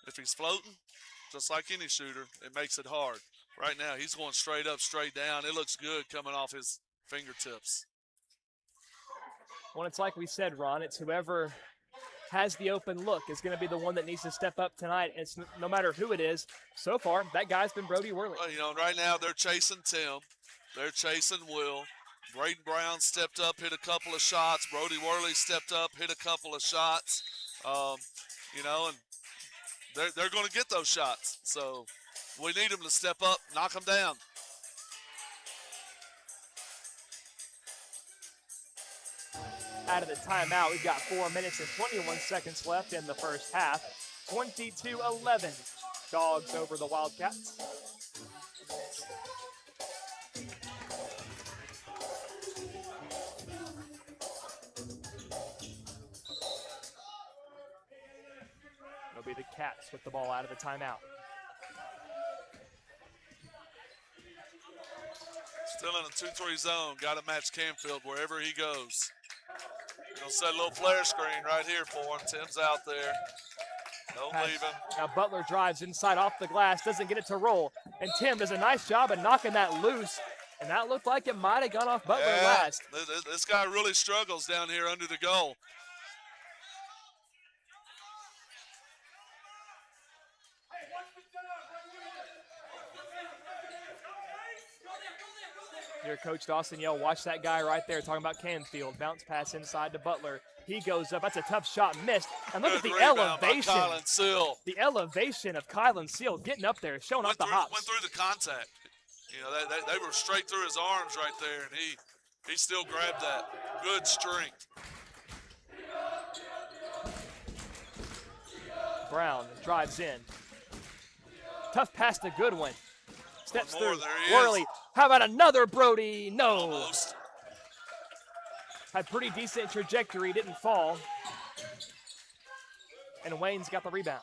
if he's floating, just like any shooter, it makes it hard. Right now, he's going straight up, straight down. It looks good coming off his fingertips. Well, it's like we said, Ron, it's whoever has the open look is going to be the one that needs to step up tonight. It's no matter who it is. So far, that guy's been Brody Worley. Well, you know, right now they're chasing Tim. They're chasing Will. Braden Brown stepped up, hit a couple of shots. Brody Worley stepped up, hit a couple of shots. You know, and they're going to get those shots. So we need them to step up, knock them down. Out of the timeout, we've got 4 minutes and 21 seconds left in the first half. 22-11, Dogs over the Wildcats. It'll be the Cats with the ball out of the timeout. Still in a 2-3 zone. Got to match Canfield wherever he goes. Going to set a little flare screen right here for him. Tim's out there. Don't leave him. Now Butler drives inside off the glass, doesn't get it to roll. And Tim does a nice job of knocking that loose. And that looked like it might have gone off Butler last. This guy really struggles down here under the goal. Your coach Dawson Yell, watch that guy right there talking about Canfield. Bounce pass inside to Butler. He goes up. That's a tough shot, missed. And look at the elevation. The elevation of Kylan Seal getting up there, showing off the hops. Went through the contact. You know, they were straight through his arms right there, and he still grabbed that. Good strength. Brown drives in. Tough pass to Goodwin. Steps through. There Worley. How about another Brody? No. Almost. Had pretty decent trajectory, didn't fall. And Wayne's got the rebound.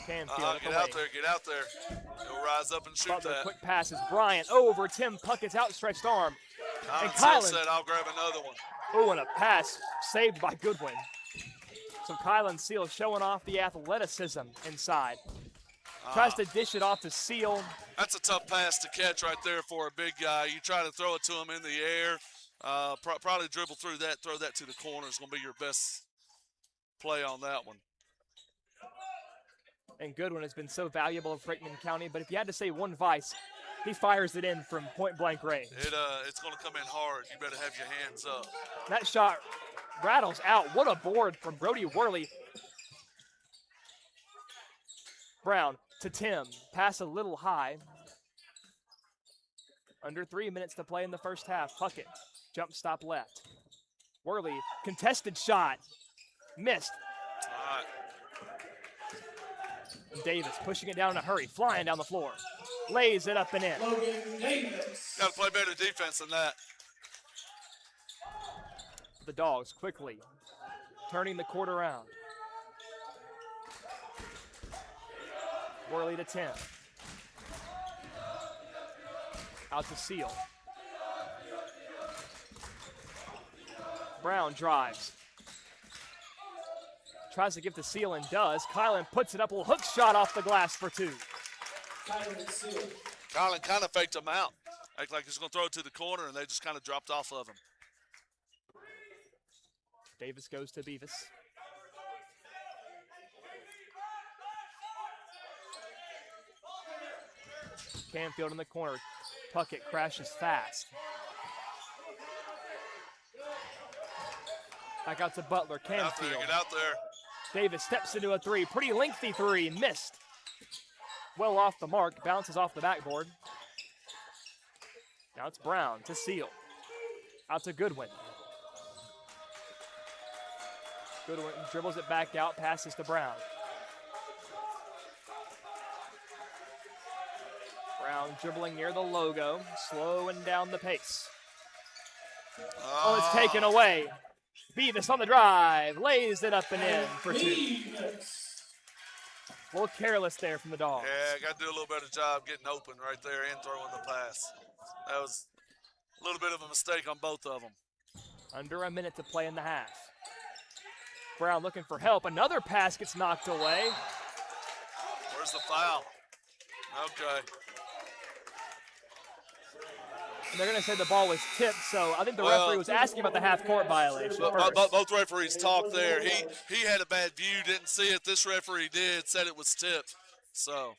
Canfield Get out there. He'll rise up and shoot Butler, that. quick passes. Bryant over Tim Puckett's outstretched arm. And Kylan Kylan. said, I'll grab another one. Oh, and a pass saved by Goodwin. So Kylan Seal showing off the athleticism inside. Tries to dish it off to Seal. That's a tough pass to catch right there for a big guy. You try to throw it to him in the air. Probably dribble through that, throw that to the corner is going to be your best play on that one. And Goodwin has been so valuable for Franklin County, but if you had to say one vice, he fires it in from point-blank range. It's going to come in hard. You better have your hands up. That shot rattles out. What a board from Brody Worley. Brown to Tim. Pass a little high. Under 3 minutes to play in the first half. Puckett, jump stop left. Worley, contested shot. Missed. All right. Davis pushing it down in a hurry. Flying down the floor. Lays it up and in. Logan Davis. Got to play better defense than that. The Dogs quickly turning the court around. Worley to Tim. Out to Seal. Brown drives. Tries to give to Seal and does. Kylan puts it up. A little hook shot off the glass for two. Kylan kind of faked him out. Act like he's going to throw it to the corner, and they just kind of dropped off of him. Davis goes to Beavis. Canfield in the corner. Puckett crashes fast. Back out to Butler. Canfield. Get out there. Davis steps into a three. Pretty lengthy three. Missed. Well off the mark. Bounces off the backboard. Now it's Brown to Seal. Out to Goodwin. Goodwin dribbles it back out. Passes to Brown. Brown dribbling near the logo, slowing down the pace. Oh, it's taken away. Beavis on the drive, lays it up and in for two. A little careless there from the Dogs. Yeah, got to do a little better job getting open right there and throwing the pass. That was a little bit of a mistake on both of them. Under a minute to play in the half. Brown looking for help. Another pass gets knocked away. Where's the foul? Okay. And they're going to say the ball was tipped, so I think the referee was asking about the half-court violation first. Both referees talked there. He had a bad view, didn't see it. This referee did, said it was tipped. So,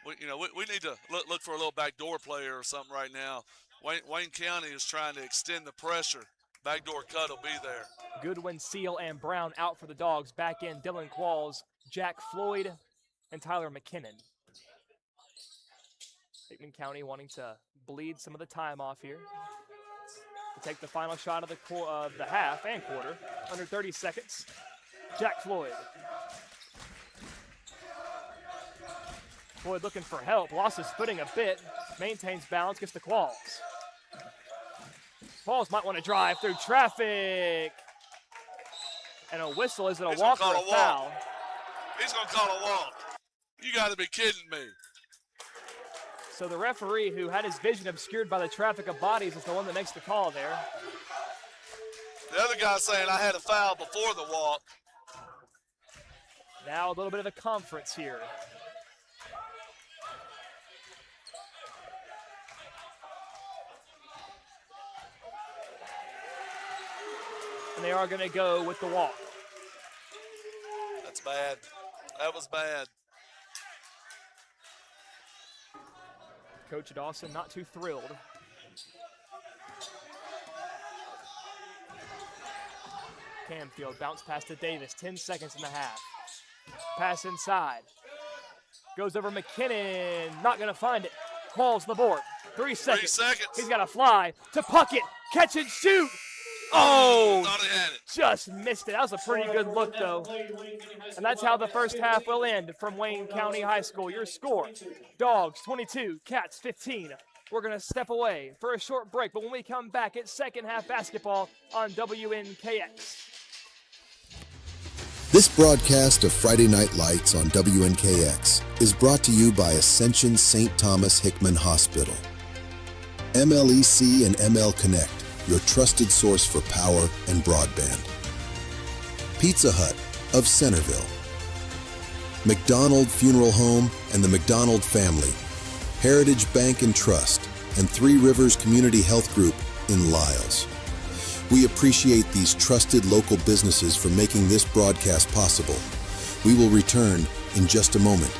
we need to look for a little backdoor player or something right now. Wayne County is trying to extend the pressure. Backdoor cut will be there. Goodwin, Seal, and Brown out for the Dogs. Back in Dylan Qualls, Jack Floyd, and Tyler McKinnon. Hickman County wanting to bleed some of the time off here to take the final shot of the half and quarter. Under 30 seconds. Jack Floyd. Floyd looking for help. Lost his footing a bit. Maintains balance. Gets to Qualls. Qualls might want to drive through traffic. And a whistle. Is it a walk or a foul? He's going to call a walk. You got to be kidding me. So the referee, who had his vision obscured by the traffic of bodies, is the one that makes the call there. The other guy saying I had a foul before the walk. Now a little bit of a conference here. And they are going to go with the walk. That's bad. That was bad. Coach Dawson not too thrilled. Camfield bounce pass to Davis, 10 seconds in the half. Pass inside. Goes over McKinnon, not going to find it. Qualls the board, 3 seconds. 3 seconds. He's got to fly to Puckett, catch and shoot. Oh, thought he had it. Just missed it. That was a pretty good look, though. And that's how the first half will end from Wayne County High School. Your score, Dogs 22, Cats 15. We're going to step away for a short break, but when we come back, it's second half basketball on WNKX. This broadcast of Friday Night Lights on WNKX is brought to you by Ascension St. Thomas Hickman Hospital. MLEC and ML Connect, your trusted source for power and broadband. Pizza Hut of Centerville. McDonald Funeral Home and the McDonald Family. Heritage Bank and Trust, and Three Rivers Community Health Group in Lyles. We appreciate these trusted local businesses for making this broadcast possible. We will return in just a moment.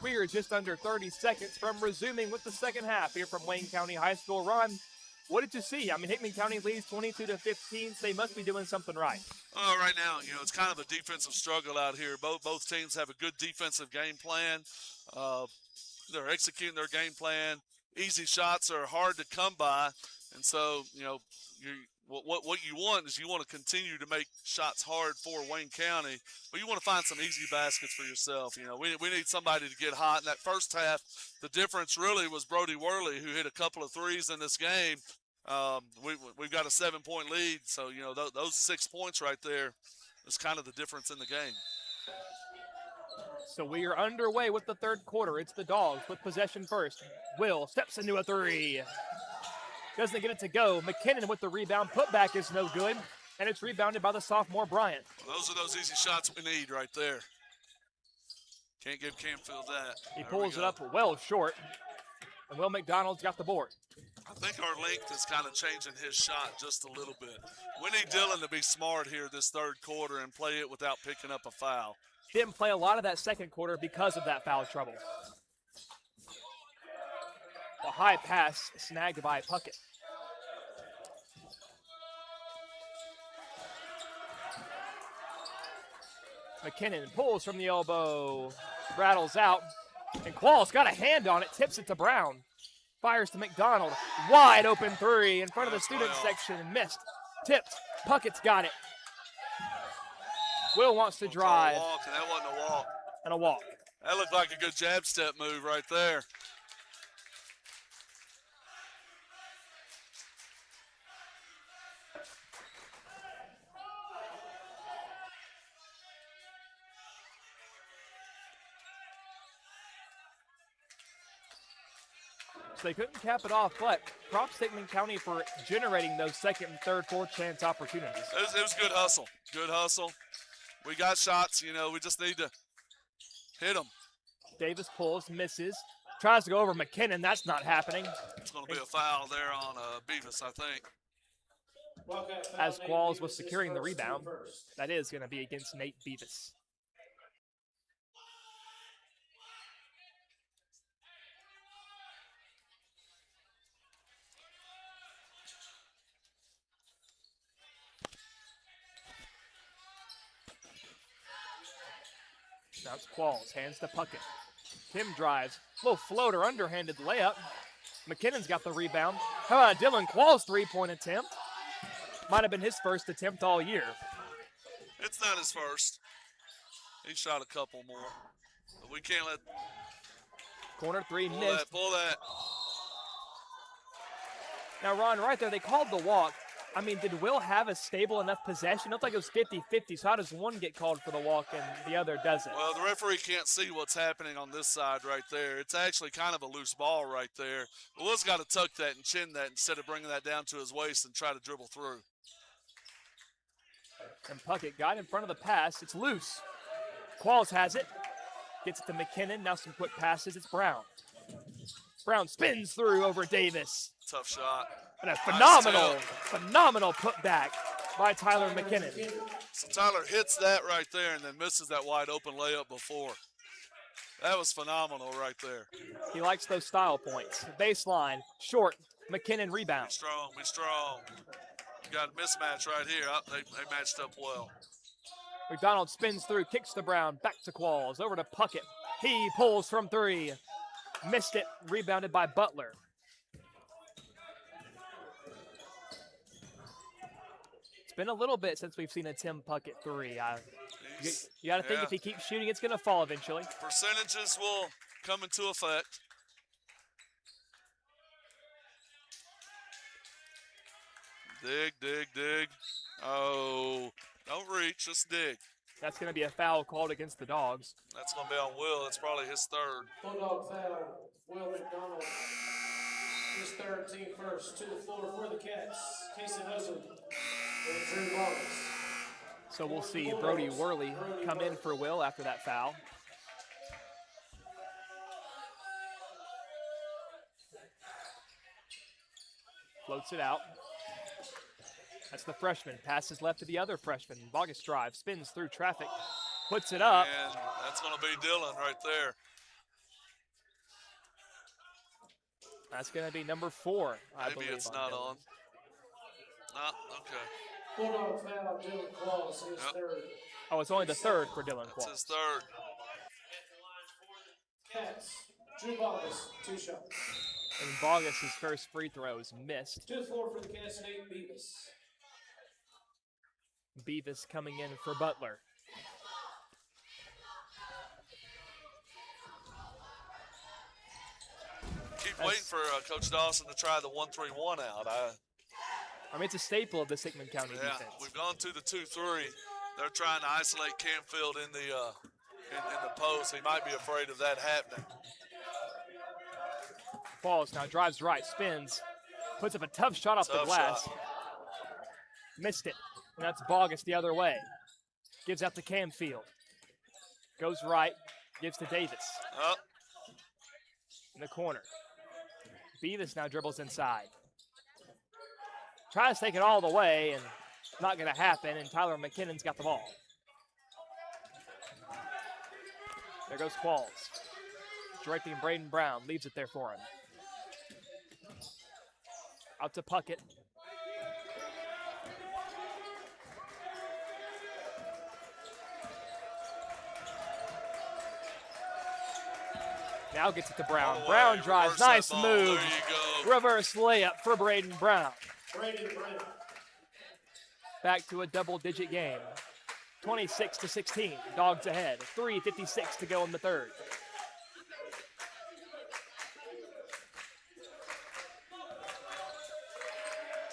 We are just under 30 seconds from resuming with the second half here from Wayne County High School. Ron, what did you see? I mean, Hickman County leads 22-15, so they must be doing something right. Oh, right now, it's kind of a defensive struggle out here. Both teams have a good defensive game plan. They're executing their game plan. Easy shots are hard to come by, and so what you want is you want to continue to make shots hard for Wayne County, but you want to find some easy baskets for yourself. We need somebody to get hot. In that first half, the difference really was Brody Worley, who hit a couple of threes in this game. We've got a 7-point lead, so those 6 points right there is kind of the difference in the game. So we are underway with the third quarter. It's the Dogs with possession first. Will steps into a three. Doesn't get it to go. McKinnon with the rebound. Putback is no good, and it's rebounded by the sophomore Bryant. Well, those are those easy shots we need right there. Can't give Camfield that. He pulls it up well short, and Will McDonald's got the board. I think our length is kind of changing his shot just a little bit. We need Dylan to be smart here this third quarter and play it without picking up a foul. Didn't play a lot of that second quarter because of that foul trouble. The high pass snagged by Puckett. McKinnon pulls from the elbow, rattles out, and Qualls got a hand on it, tips it to Brown. Fires to McDonald, wide open three in front of the student section, missed, tipped, Puckett's got it. Will wants to drive. That wasn't a walk. And a walk. That looked like a good jab step move right there. So they couldn't cap it off, but props to Hickman County for generating those second and third, fourth chance opportunities. It was good hustle. Good hustle. We got shots, we just need to hit them. Davis pulls, misses, tries to go over McKinnon. That's not happening. It's going to be a foul there on Beavis, I think. As Qualls was securing the rebound, that is going to be against Nate Beavis. Now it's Qualls, hands to Puckett. Tim drives, little floater, underhanded layup. McKinnon's got the rebound. How about Dylan Qualls' three-point attempt? Might have been his first attempt all year. It's not his first. He shot a couple more. But we can't let... Corner three, missed. Pull that. Now, Ron, right there, they called the walk. I mean, did Will have a stable enough possession? It looked like it was 50-50, so how does one get called for the walk and the other doesn't? Well, the referee can't see what's happening on this side right there. It's actually kind of a loose ball right there. Will's got to tuck that and chin that instead of bringing that down to his waist and try to dribble through. And Puckett got in front of the pass. It's loose. Qualls has it. Gets it to McKinnon. Now some quick passes. It's Brown. Brown spins through over Davis. Tough shot. And a phenomenal putback by Tyler McKinnon. So Tyler hits that right there and then misses that wide open layup before. That was phenomenal right there. He likes those style points. Baseline, short, McKinnon rebound. Be strong. You got a mismatch right here. They matched up well. McDonald spins through, kicks to Brown, back to Qualls, over to Puckett. He pulls from three. Missed it, rebounded by Butler. It's been a little bit since we've seen a Tim Puckett three. You got to think if he keeps shooting, it's going to fall eventually. Percentages will come into effect. Dig. Oh, don't reach, just dig. That's going to be a foul called against the Dogs. That's going to be on Will. It's probably his third. Bulldog foul. Will McDonald. His third, team first. To the floor for the Cats. Casey Husband. And Drew Wallace. So we'll see Brody Worley come in for Will after that foul. Floats it out. That's the freshman. Passes left to the other freshman. Bogus drive, spins through traffic, puts it up. And that's going to be Dylan right there. That's going to be number 4, I Maybe believe. it's not Dylan. on. Ah, okay. Bulldog foul, Dylan Qualls, his Yep. third. Oh, it's only the 3rd for Dylan That's his Qualls. third. Cats, Drew Bogus, 2 shots. And Bogus' first free throw is missed. 2-4 for the Cats, Nate Beavis. Beavis coming in for Butler. Keep waiting for Coach Dawson to try the 1-3-1 out. I mean, it's a staple of the Hickman County Yeah, defense. we've gone to the 2-3. They're trying to isolate Camfield in the in the post. He might be afraid of that happening. Qualls now drives right, spins, puts up a tough shot off the Tough glass. shot. Missed it. And that's Bogus the other way. Gives out to Camfield. Goes right, gives to Davis Up. in the corner. Beavis now dribbles inside. Tries to take it all the way, and not going to happen, and Tyler McKinnon's got the ball. There goes Qualls. Directing Braden Brown, leaves it there for him. Out to Puckett. Now gets it to Brown. All the Brown way, drives, reverse that nice ball. move. There you go. Reverse layup for Braden Brown. Braden Brown. Back to a double-digit game. 26-16, Dogs ahead. 3:56 to go in the third.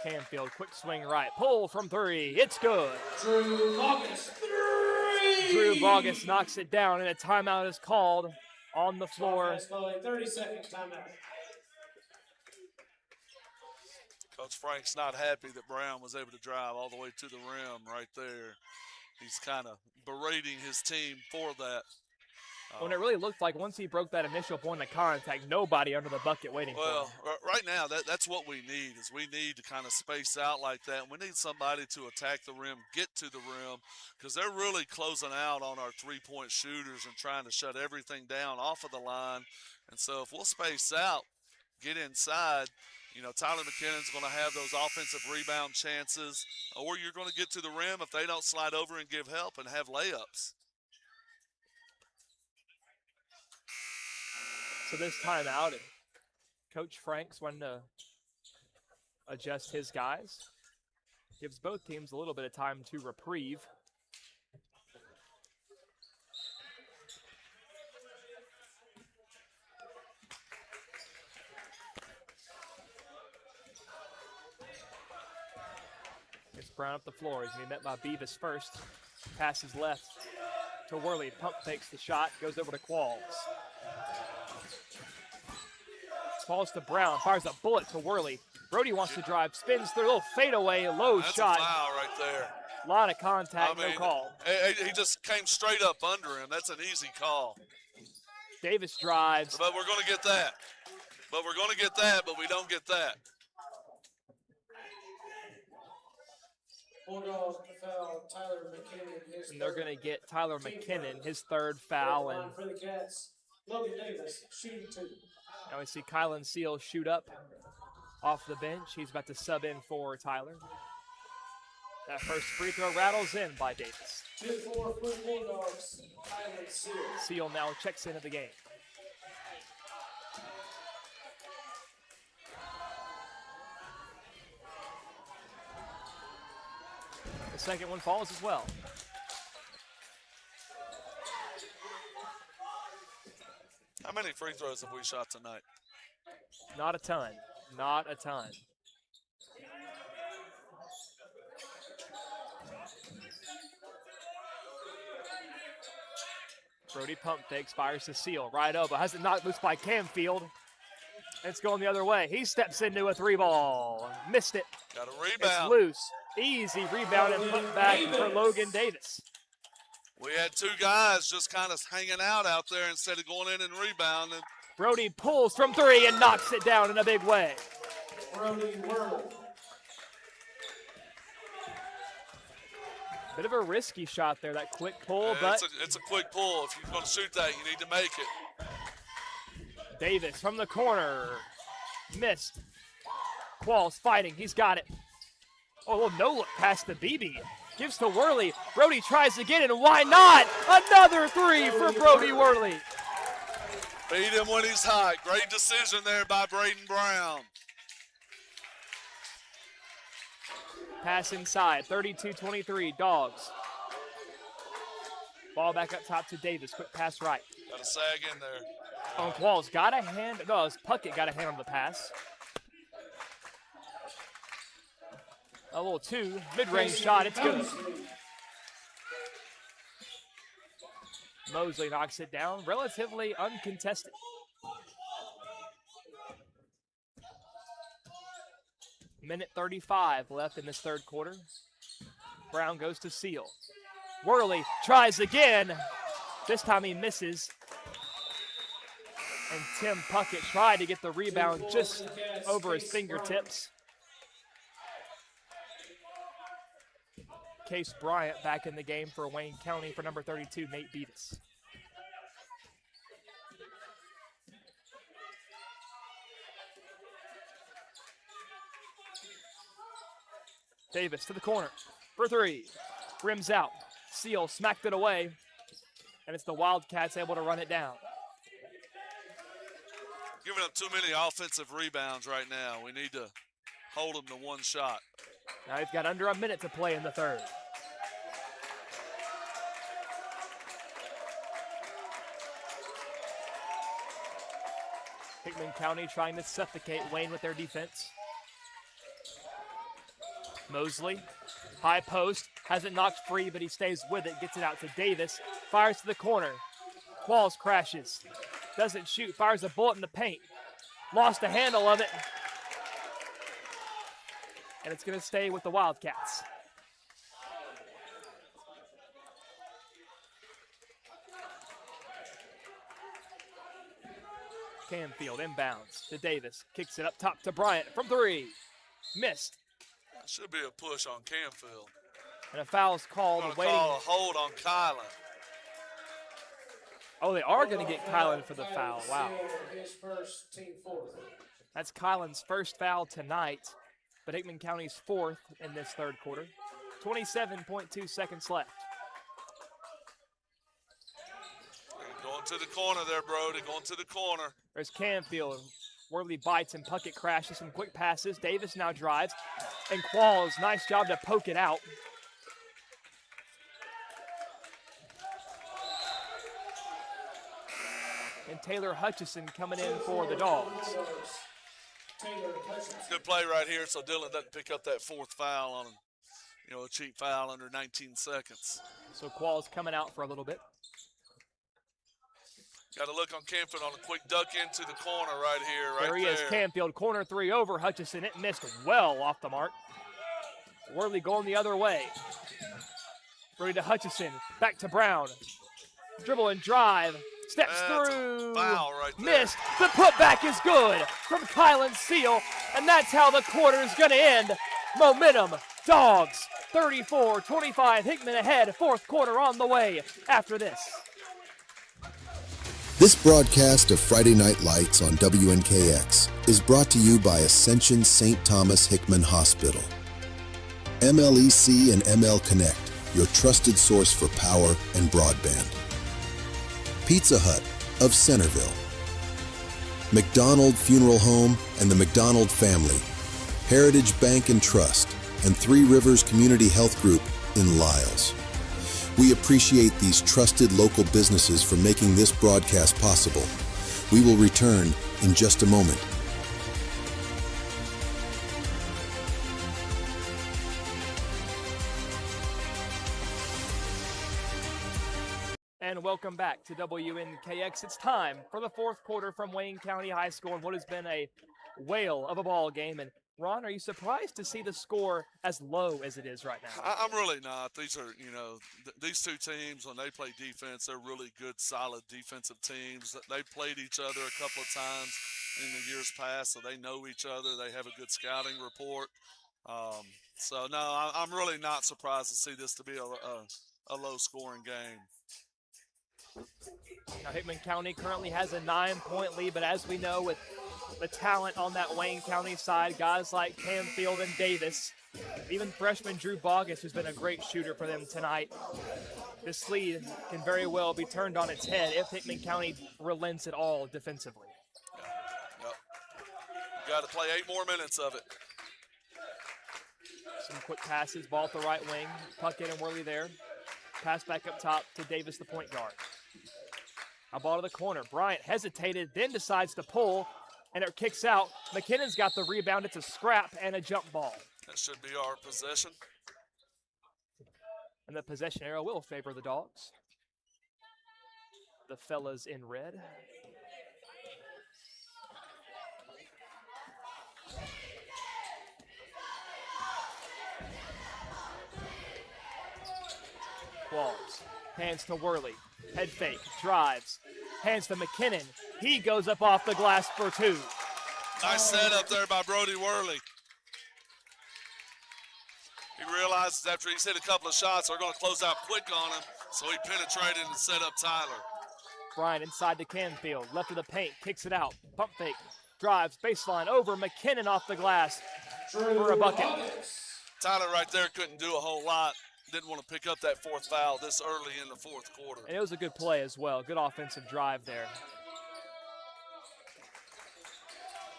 Camfield, quick swing right. Pull from 3. It's good. Drew Bogus, 3. Drew Bogus knocks it down, and a timeout is called on the floor. Cats calling 30-second timeout. Coach Frank's not happy that Brown was able to drive all the way to the rim right there. He's kind of berating his team for that. When it really looked like once he broke that initial point of contact, nobody under the bucket waiting for Well, him. right now, that's what we need, is we need to kind of space out like that. We need somebody to attack the rim, get to the rim, because they're really closing out on our three-point shooters and trying to shut everything down off of the line. And so if we'll space out, get inside, you know, Tyler McKinnon's going to have those offensive rebound chances, or you're going to get to the rim if they don't slide over and give help and have layups. So this timeout, and Coach Frank's wanting to adjust his guys. Gives both teams a little bit of time to reprieve. Gets Brown up the floor. He's going to be met by Beavis first. Passes left to Worley. Pump fakes the shot. Goes over to Qualls. Falls to Brown. Fires a bullet to Worley. Brody wants to drive. Spins through a little fadeaway. Low That's shot. a foul right there. Lot of contact. I mean, no call. He just came straight up under him. That's an easy call. Davis drives. But we're going to get that. But we don't get that. Bulldog foul, Tyler McKinnon, his And they're third. going to get Tyler Team McKinnon, foul. his third foul. And Line for the Cats, Logan Davis, shooting 2. now we see Kylan Seal shoot up off the bench. He's about to sub in for Tyler. That first free throw rattles in by Davis. 2-4 for the Bulldogs, Tyler Seal. Seal now checks into the game. The second one falls as well. How many free throws have we shot tonight? Not a ton. Not a ton. Brody pump fakes, fires to Seal. Right elbow. Has it knocked loose by Camfield. It's going the other way. He steps into a 3-ball. Missed it. Got a It's rebound. loose. Easy rebound and put back for Logan Davis. We had two guys just kind of hanging out there instead of going in and rebounding. Brody pulls from 3 and knocks it down in a big way. Brody Whirl. Bit of a risky shot there, that quick pull, but It's a quick pull. If you're going to shoot that, you need to make it. Davis from the corner. Missed. Qualls fighting. He's got it. Oh, a little no-look pass to BB. Gives to Worley. Brody tries again, and why not? Another three for Brody Worley. Beat him when he's hot. Great decision there by Braden Brown. Pass inside. 32-23. Dogs. Ball back up top to Davis. Quick pass right. Got a sag in there. On Qualls. Got a hand. No, his Puckett got a hand on the pass. A little two. Mid-range shot. It's good. Mosley knocks it down. Relatively uncontested. Minute 35 left in this third quarter. Brown goes to Seal. Worley tries again. This time he misses. And Tim Puckett tried to get the rebound just over his fingertips. Case Bryant back in the game for Wayne County for number 32, Nate Beavis. Davis to the corner for three. Rims out. Seal smacked it away. And it's the Wildcats able to run it down. Giving up too many offensive rebounds right now. We need to hold them to one shot. Now he's got under a minute to play in the third. Hickman County trying to suffocate Wayne with their defense. Mosley, high post, has it knocked free, but he stays with it, gets it out to Davis, fires to the corner. Qualls crashes, doesn't shoot, fires a bullet in the paint. Lost the handle of it. And it's going to stay with the Wildcats. Canfield inbounds to Davis. Kicks it up top to Bryant from three. Missed. Should be a push on Canfield. And a foul's called. Gonna Waiting. call a hold on Kylan. Oh, they are going to get Kylan for the foul. Wow. His first, team fourth. That's Kylan's first foul tonight, but Hickman County's fourth in this third quarter. 27.2 seconds left. Going to the corner there, Brody. Going to the corner. There's Canfield. Worley bites and Puckett crashes. Some quick passes. Davis now drives. And Qualls, nice job to poke it out. And Taylor Hutchison coming in for the Dogs. Good play right here, so Dylan doesn't pick up that fourth foul on, a cheap foul under 19 seconds. So Qualls coming out for a little bit. Got to look on Canfield on a quick duck into the corner right here, right there. There he is, Canfield, corner three over Hutchison. It missed well off the mark. Worley going the other way. Brody to Hutchison, back to Brown. Dribble and drive, steps through. Foul right there. Missed. The putback is good from Kylan Seal, and that's how the quarter is going to end. Momentum, Dogs, 34-25. Hickman ahead, fourth quarter on the way after this. This broadcast of Friday Night Lights on WNKX is brought to you by Ascension St. Thomas Hickman Hospital. MLEC and ML Connect, your trusted source for power and broadband. Pizza Hut of Centerville. McDonald Funeral Home and the McDonald Family. Heritage Bank and Trust and Three Rivers Community Health Group in Lyles. We appreciate these trusted local businesses for making this broadcast possible. We will return in just a moment. And welcome back to WNKX. It's time for the fourth quarter from Wayne County High School and what has been a whale of a ball game. And Ron, are you surprised to see the score as low as it is right now? I'm really not. These are, these two teams, when they play defense, they're really good, solid defensive teams. They played each other a couple of times in the years past, so they know each other. They have a good scouting report. So, no, I'm really not surprised to see this to be a low-scoring game. Now, Hickman County currently has a 9-point lead, but as we know, with the talent on that Wayne County side, guys like Canfield and Davis. Even freshman Drew Bogus, who's been a great shooter for them tonight. This lead can very well be turned on its head if Hickman County relents at all defensively. Yep. You got to play 8 more minutes of it. Some quick passes, ball at the right wing. Puckett and Worley there. Pass back up top to Davis, the point guard. A ball to the corner. Bryant hesitated, then decides to pull, and it kicks out. McKinnon's got the rebound. It's a scrap and a jump ball. That should be our possession. And the possession arrow will favor the Dogs. The fellas in red. Walls, hands to Worley, head fake, drives, hands to McKinnon. He goes up off the glass for 2. Nice setup there by Brody Worley. He realizes after he's hit a couple of shots, they're going to close out quick on him, so he penetrated and set up Tyler. Bryant inside to Canfield, left of the paint, kicks it out, pump fake, drives, baseline over, McKinnon off the glass for a bucket. Tyler right there couldn't do a whole lot. Didn't want to pick up that 4th foul this early in the 4th quarter. And it was a good play as well. Good offensive drive there.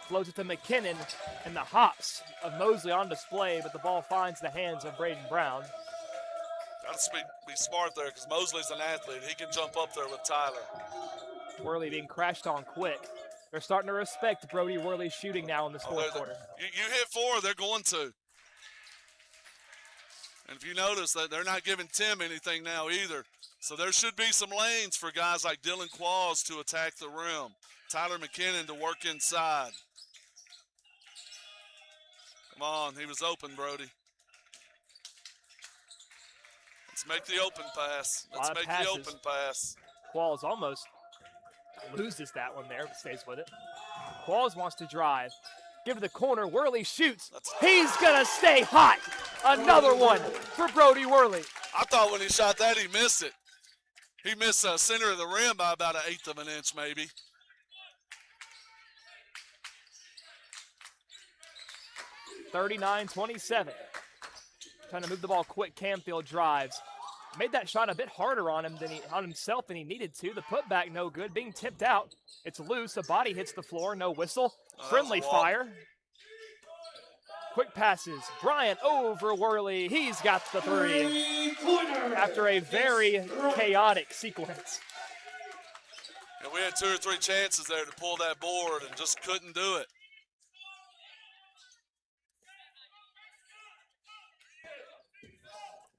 Floats it to McKinnon, and the hops of Mosley on display, but the ball finds the hands of Braden Brown. Got to be smart there because Mosley's an athlete. He can jump up there with Tyler. Worley being crashed on quick. They're starting to respect Brody Worley's shooting now in this 4th quarter. You hit 4, they're going to. And if you notice that they're not giving Tim anything now either. So there should be some lanes for guys like Dylan Qualls to attack the rim. Tyler McKinnon to work inside. Come on, he was open, Brody. Let's make the open pass. Let's make the open pass. Qualls almost loses that one there, but stays with it. Qualls wants to drive. Give to the corner. Worley shoots. He's going to stay hot. Another one for Brody Worley. I thought when he shot that, he missed it. He missed the center of the rim by about 1/8 of an inch, maybe. (39-27). Trying to move the ball quick. Canfield drives. Made that shot a bit harder on himself than he needed to. The putback no good. Being tipped out. It's loose. A body hits the floor. No whistle. Friendly fire. Quick passes. Bryant over Worley. He's got the 3 after a very chaotic sequence. And we had 2 or 3 chances there to pull that board and just couldn't do it.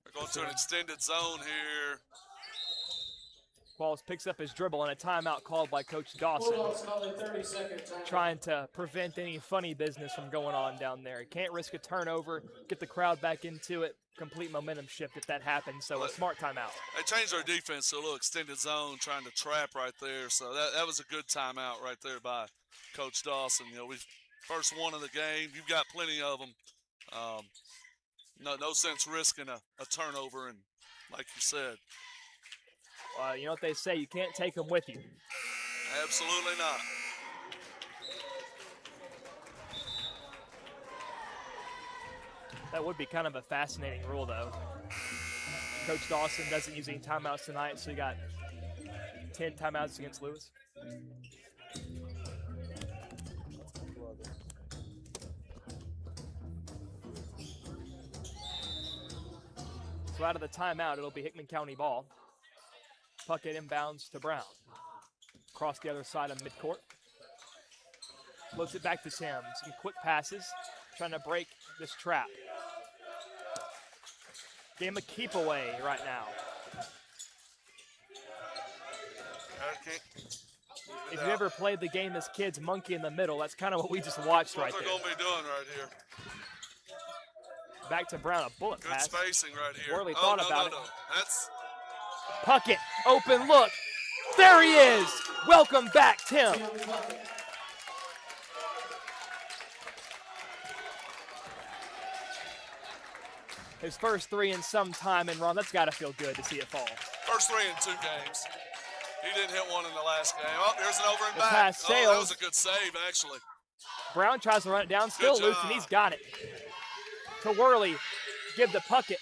We're going to an extended zone here. Qualls picks up his dribble and a timeout called by Coach Dawson. Trying to prevent any funny business from going on down there. He can't risk a turnover, get the crowd back into it, complete momentum shift if that happens, so a smart timeout. They changed their defense to a little extended zone, trying to trap right there, so that was a good timeout right there by Coach Dawson. You know, we first one of the game. You've got plenty of them. No sense risking a turnover, and like you said. You know what they say, you can't take them with you. Absolutely not. That would be kind of a fascinating rule, though. Coach Dawson doesn't use any timeouts tonight, so he got 10 timeouts against Lewis. So out of the timeout, it'll be Hickman County ball. Puckett inbounds to Brown. Across the other side of midcourt. Floats it back to Sims. Some quick passes, trying to break this trap. Game of keep away right now. If you ever played the game as kids, monkey in the middle, that's kind of what we just watched right there. What they're going to be doing right here. Back to Brown, a bullet pass. Good spacing right here. Worley thought about it. That's Puckett, open look. There he is. Welcome back, Tim. His first 3 in some time, and Ron, that's got to feel good to see it fall. First 3 in 2 games. He didn't hit one in the last game. Oh, here's an over and The back. pass Oh, that sails. was a good save, actually. Brown tries to run it down, still Good loose, job. and he's got it. To Worley, give the Puckett.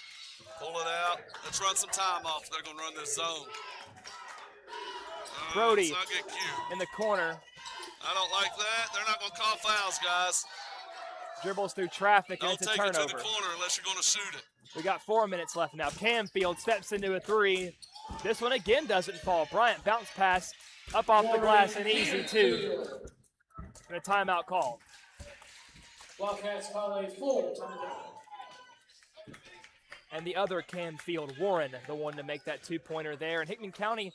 Pull it out. Let's run some time off. They're going to run this zone. Brody Let's not get cute. in the corner. I don't like that. They're not going to call fouls, guys. Dribbles through traffic, and Don't it's a take it to turnover. the corner unless you're going to shoot it. We got 4 minutes left now. Camfield steps into a three. This one again doesn't fall. Bryant bounce pass up off the glass and easy too. And a timeout called. Wildcats call a full timeout. And the other Camfield, Warren, the one to make that two-pointer there. And Hickman County,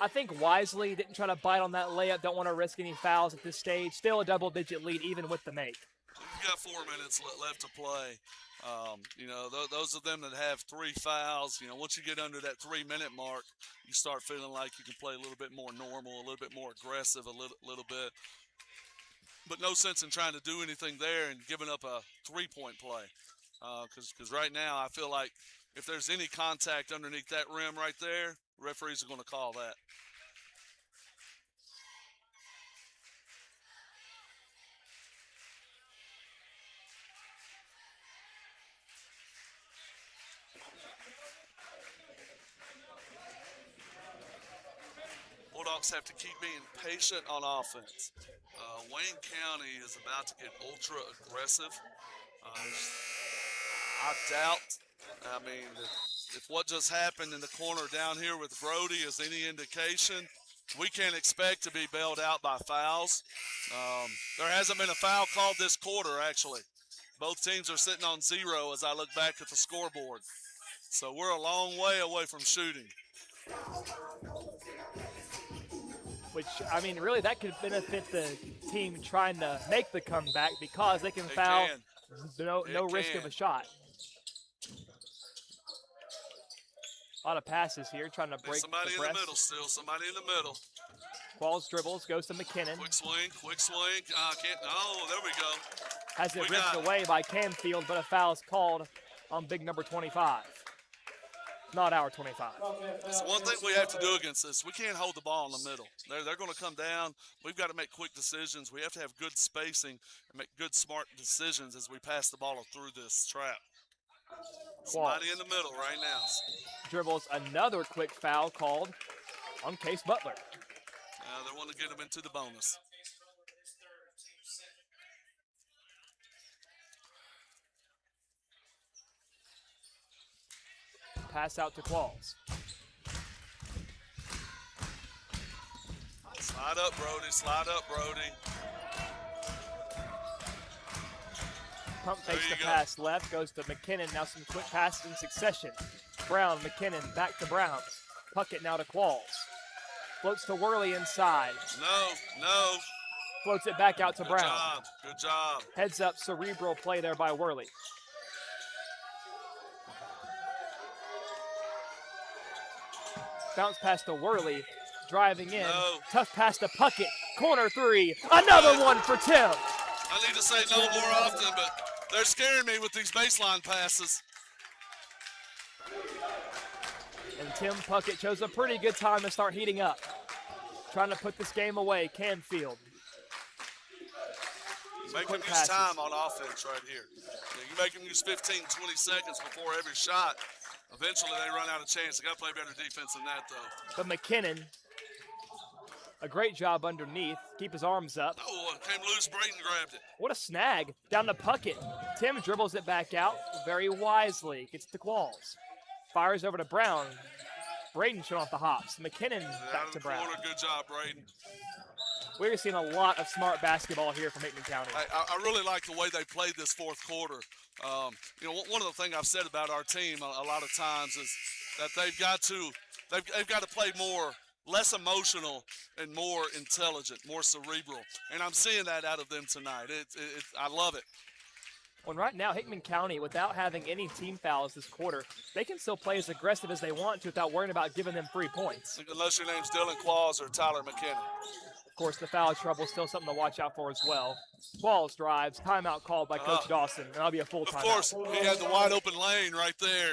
I think wisely, didn't try to bite on that layup. Don't want to risk any fouls at this stage. Still a double-digit lead even with the make. You've got 4 minutes left to play. You know, those of them that have 3 fouls, you know, once you get under that 3-minute mark, you start feeling like you can play a little bit more normal, a little bit more aggressive, a little bit. But no sense in trying to do anything there and giving up a 3-point play. Because right now I feel like if there's any contact underneath that rim right there, referees are going to call that. Bulldogs have to keep being patient on offense. Wayne County is about to get ultra aggressive. I doubt, I mean, if what just happened in the corner down here with Brody is any indication, we can't expect to be bailed out by fouls. There hasn't been a foul called this quarter, actually. Both teams are sitting on 0 as I look back at the scoreboard. So we're a long way away from shooting. Which, I mean, really that could benefit the team trying to make the comeback because they can foul, no risk of a shot. A lot of passes here, trying to break somebody the in press. the middle still, somebody in the middle. Qualls dribbles, goes to McKinnon. Quick swing. Can't, oh, there we go. Has it We ripped got it. away by Camfield, but a foul is called on big number 25. Not our 25. That's one thing we have to do against this. We can't hold the ball in the middle. They're going to come down. We've got to make quick decisions. We have to have good spacing and make good, smart decisions as we pass the ball through this trap. Somebody in the middle right now. Dribbles another quick foul called on Case Butler. They want to get him into the bonus. Pass out to Qualls. Slide up, Brody. Slide up, Brody. Pump fakes There the you go. pass left, goes to McKinnon. Now some quick passes in succession. Brown, McKinnon, back to Brown. Puckett now to Qualls. Floats to Worley inside. No. Floats it back out to Good Brown. job. Good job. Heads up, cerebral play there by Worley. Bounce pass to Worley, driving in. No. Tough pass to Puckett. Corner three. Another one for Tim. I need to say no more often, but they're scaring me with these baseline passes. And Tim Puckett chose a pretty good time to start heating up. Trying to put this game away, Canfield. Make them quick use passes. time on offense right here. You make them use 15, 20 seconds before every shot. Eventually, they run out of chance. They got to play better defense than that, though. But McKinnon, a great job underneath. Keep his arms up. Oh, it came loose. Brayton grabbed it. What a snag. Down to Puckett. Tim dribbles it back out very wisely. Gets to Qualls. Fires over to Brown. Braden showing off the hops. McKinnon Out back of to the Brown. corner. Good job, Brayton. We're seeing a lot of smart basketball here from Hickman County. I really like the way they played this fourth quarter. You know, one of the things I've said about our team a lot of times is that they've got to play less emotional and more intelligent, more cerebral. And I'm seeing that out of them tonight. I love it. Well, right now, Hickman County, without having any team fouls this quarter, they can still play as aggressive as they want to without worrying about giving them 3 points. Unless your name's Dylan Claus or Tyler McKinnon. Of course, the foul trouble is still something to watch out for as well. Qualls drives, timeout called by Coach Dawson, and that'll be a full Of timeout. course, he had the wide open lane right there.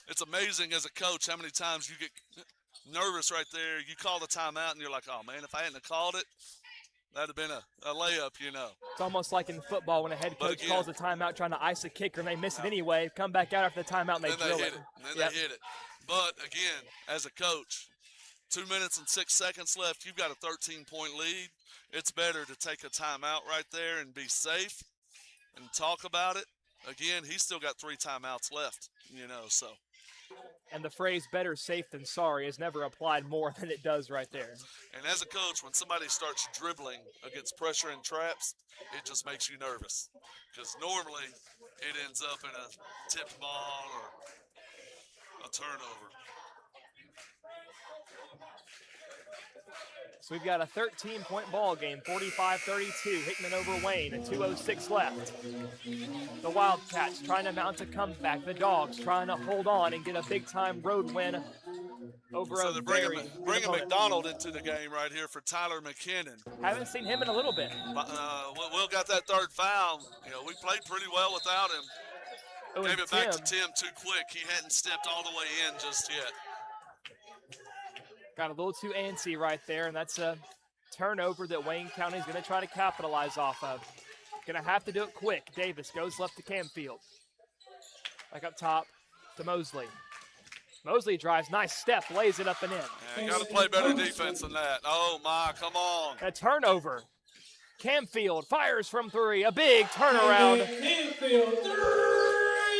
It's amazing as a coach how many times you get nervous right there. You call the timeout, and you're like, oh, man, if I hadn't have called it, That'd have been a layup, you know. It's almost like in football when a head But coach again- calls a timeout trying to ice a kicker and they miss it anyway, come back out after the timeout and they Then drill they hit it. it. And then Yep. they hit it. But again, as a coach, 2 minutes and 6 seconds left. You've got a 13-point lead. It's better to take a timeout right there and be safe and talk about it. Again, he's still got 3 timeouts left, you know, so. And the phrase better safe than sorry is never applied more than it does right there. And as a coach, when somebody starts dribbling against pressure and traps, it just makes you nervous. Because normally it ends up in a tipped ball or a turnover. So we've got a 13-point ball game, 45-32, Hickman over Wayne, and 2:06 left. The Wildcats trying to mount a comeback. The Dogs trying to hold on and get a big-time road win over So a they're very bringing opponent. McDonald into the game right here for Tyler McKinnon. Haven't seen him in a little bit. Will got that 3rd foul. You know, we played pretty well without him. Oh, Gave and it back to Tim Tim too quick. He hadn't stepped all the way in just yet. got a little too antsy right there, and that's a turnover that Wayne County is going to try to capitalize off of. Going to have to do it quick. Davis goes left to Camfield. Back up top to Mosley. Mosley drives, nice step, lays it up and in. Yeah, you got to play better defense than that. Oh, my, come on. A turnover. Camfield fires from 3, a big turnaround. Canfield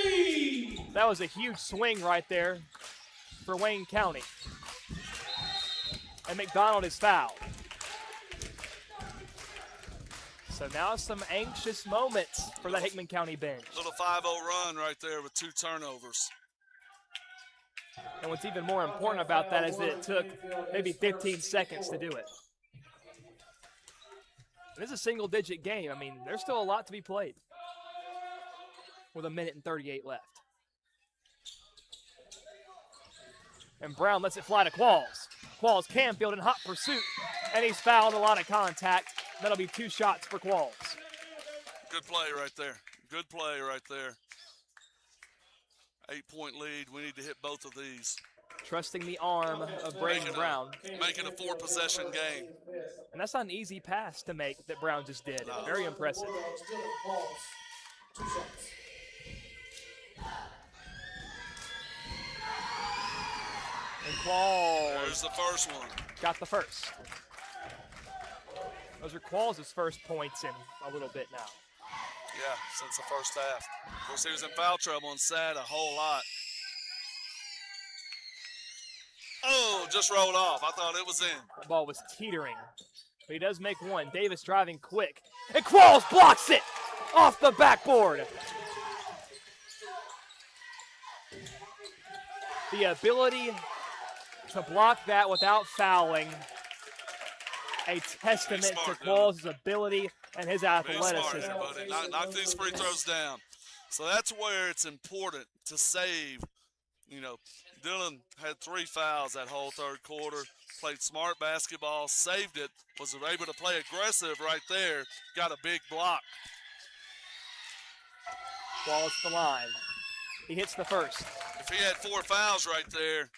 3! That was a huge swing right there for Wayne County. And McDonald is fouled. So now some anxious moments for the Hickman County bench. Little 5-0 run right there with 2 turnovers. And what's even more important about that is that it took maybe 15 seconds to do it. And this is a single-digit game. I mean, there's still a lot to be played with 1:38 left. And Brown lets it fly to Qualls. Qualls, Camfield in hot pursuit, and he's fouled, a lot of contact. That'll be 2 shots for Qualls. Good play right there. Good play right there. 8-point lead. We need to hit both of these. Trusting the arm of Braden Brown. Make it a 4-possession game. And that's not an easy pass to make that Brown just did. No. Very impressive. Bulldogs still at Qualls. 2 shots. And Qualls There's the first one. got the first. Those are Qualls' first points in a little bit now. Yeah, since the first half. Of course, he was in foul trouble and sat a whole lot. Oh, just rolled off. I thought it was in. The ball was teetering. But he does make one. Davis driving quick. And Qualls blocks it off the backboard. The ability to block that without fouling. A testament to smart, dude. Qualls' ability and his Be smart, athleticism. buddy. Knock these free throws down. So that's where it's important to save. You know, Dylan had 3 fouls that whole 3rd quarter, played smart basketball, saved it, was able to play aggressive right there, got a big block. Qualls to the line. He hits the first. If he had 4 fouls right there,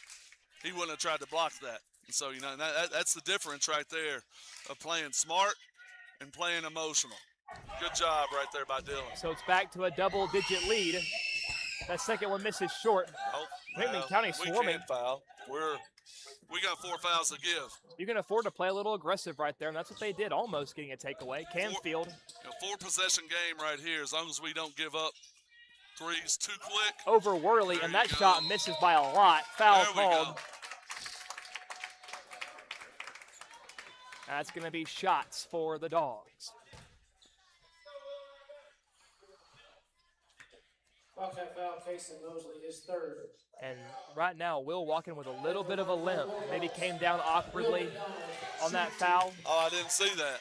he wouldn't have tried to block that. And so, you know, that's the difference right there of playing smart and playing emotional. Good job right there by Dylan. So it's back to a double-digit lead. That second one misses short. Oh, Hickman County we swarming. can't foul. We got 4 fouls to give. You can afford to play a little aggressive right there, and that's what they did, almost getting a takeaway. Camfield, You know, 4-possession game right here. As long as we don't give up threes too quick. over Worley, There and you that go. shot misses by a lot. Foul There we called. go. That's going to be shots for the Dogs. Wildcat foul, Casey Mosley, his 3rd. And right now, Will walking with a little bit of a limp. Maybe came down awkwardly on that foul. Oh, I didn't see that.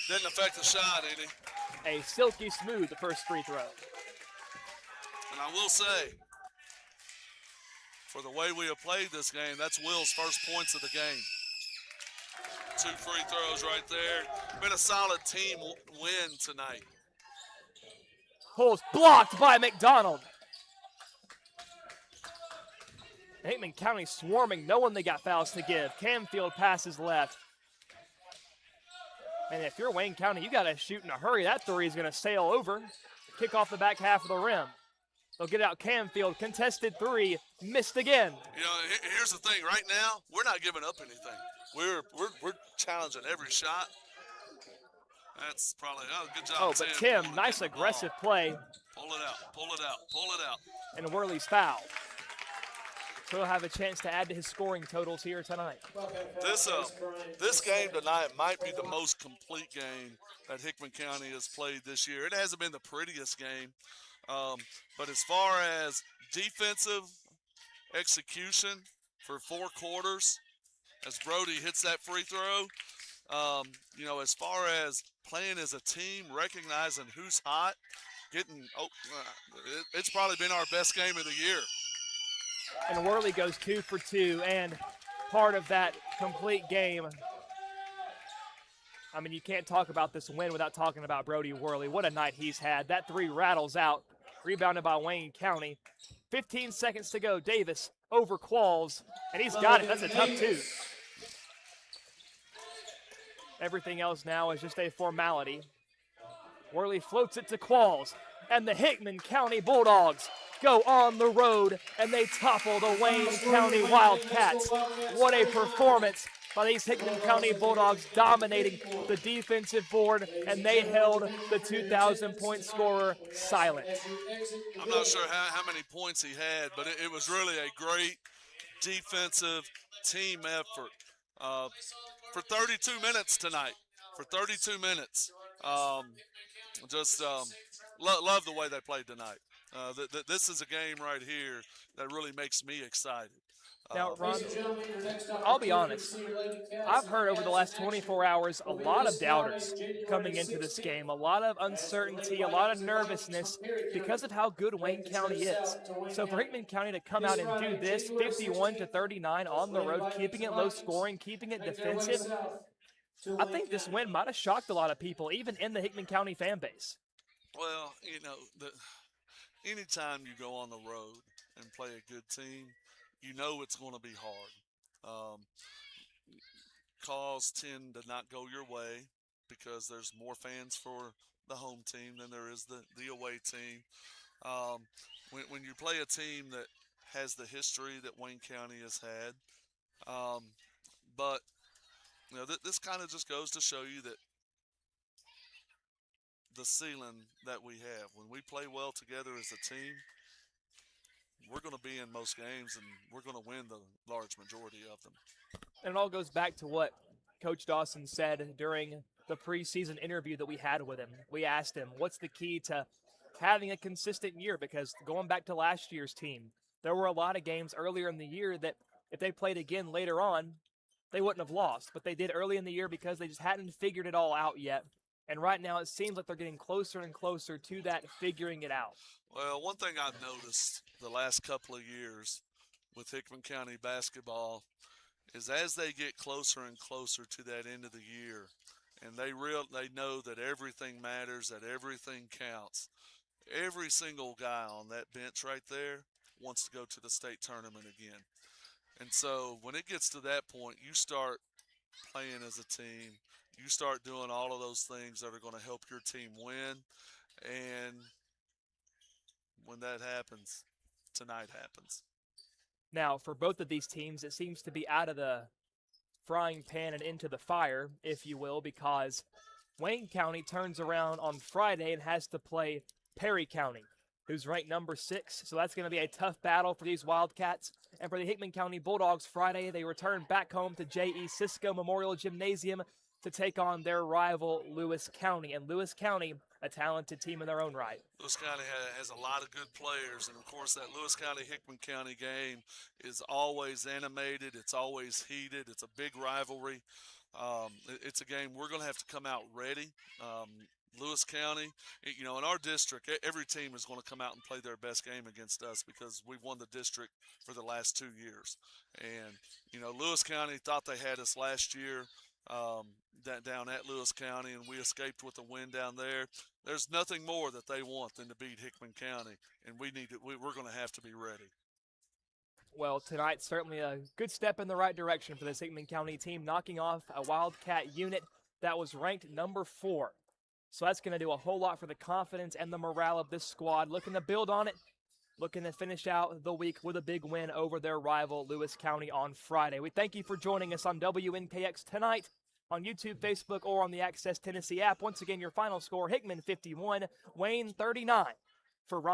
Didn't affect the shot any. A silky smooth, the first free throw. And I will say, for the way we have played this game, that's Will's first points of the game. 2 free throws right there. Been a solid team win tonight. Pulls blocked by McDonald. Hickman County swarming, knowing they got fouls to give. Camfield passes left. And if you're Wayne County, you got to shoot in a hurry. That three is going to sail over, kick off the back half of the rim. They'll get out Canfield, contested three, missed again. You know, here's the thing. Right now, we're not giving up anything. We're challenging every shot. That's probably good job. Oh, but Tim, nice aggressive play. Pull it out, pull it out, pull it out. And Worley's foul. So he'll have a chance to add to his scoring totals here tonight. This game tonight might be the most complete game that Hickman County has played this year. It hasn't been the prettiest game, but as far as defensive execution for 4 quarters, as Brody hits that free throw, you know, as far as playing as a team, recognizing who's hot, it's probably been our best game of the year. And Worley goes 2 for 2, and part of that complete game. I mean, you can't talk about this win without talking about Brody Worley. What a night he's had. That three rattles out, rebounded by Wayne County. 15 seconds to go. Davis over Qualls, and he's got it. That's a tough two. Everything else now is just a formality. Worley floats it to Qualls, and the Hickman County Bulldogs go on the road, and they topple the Wayne County Wildcats. What a performance by these Hickman County Bulldogs, dominating the defensive board, and they held the 2,000-point scorer silent. I'm not sure how many points he had, but it was really a great defensive team effort for 32 minutes tonight. For 32 minutes. Love the way they played tonight. This is a game right here that really makes me excited. Now, Ron, I'll be honest. I've heard over the last 24 hours a lot of doubters coming into this game, a lot of uncertainty, a lot of nervousness because of how good Wayne County is. So for Hickman County to come out and do this, 51-39 on the road, keeping it low scoring, keeping it defensive, I think this win might have shocked a lot of people, even in the Hickman County fan base. Well, you know, anytime you go on the road and play a good team, you know it's going to be hard. Calls tend to not go your way because there's more fans for the home team than there is the away team. When you play a team that has the history that Wayne County has had, but you know, this kind of just goes to show you that the ceiling that we have. When we play well together as a team, we're going to be in most games, and we're going to win the large majority of them. And it all goes back to what Coach Dawson said during the preseason interview that we had with him. We asked him, what's the key to having a consistent year? Because going back to last year's team, there were a lot of games earlier in the year that if they played again later on, they wouldn't have lost. But they did early in the year because they just hadn't figured it all out yet. And right now it seems like they're getting closer and closer to that figuring it out. Well, one thing I've noticed the last couple of years with Hickman County basketball is as they get closer and closer to that end of the year, and they know that everything matters, that everything counts. Every single guy on that bench right there wants to go to the state tournament again. And so when it gets to that point, you start playing as a team. You start doing all of those things that are going to help your team win. And when that happens, tonight happens. Now, for both of these teams, it seems to be out of the frying pan and into the fire, if you will, because Wayne County turns around on Friday and has to play Perry County, who's ranked number 6. So that's going to be a tough battle for these Wildcats. And for the Hickman County Bulldogs, Friday, they return back home to J.E. Cisco Memorial Gymnasium to take on their rival Lewis County. And Lewis County, a talented team in their own right. Lewis County has a lot of good players, and of course that Lewis County-Hickman County game is always animated. It's always heated. It's a big rivalry. It's a game we're going to have to come out ready. Lewis County, you know, in our district, every team is going to come out and play their best game against us because we've won the district for the last 2 years. And, you know, Lewis County thought they had us last year down at Lewis County, and we escaped with a win down there. There's nothing more that they want than to beat Hickman County, and we're going to have to be ready. Well, tonight's certainly a good step in the right direction for this Hickman County team, knocking off a Wildcat unit that was ranked number 4. So that's going to do a whole lot for the confidence and the morale of this squad. Looking to build on it, looking to finish out the week with a big win over their rival, Lewis County, on Friday. We thank you for joining us on WNKX tonight on YouTube, Facebook, or on the Access Tennessee app. Once again, your final score, Hickman 51, Wayne 39. For Ron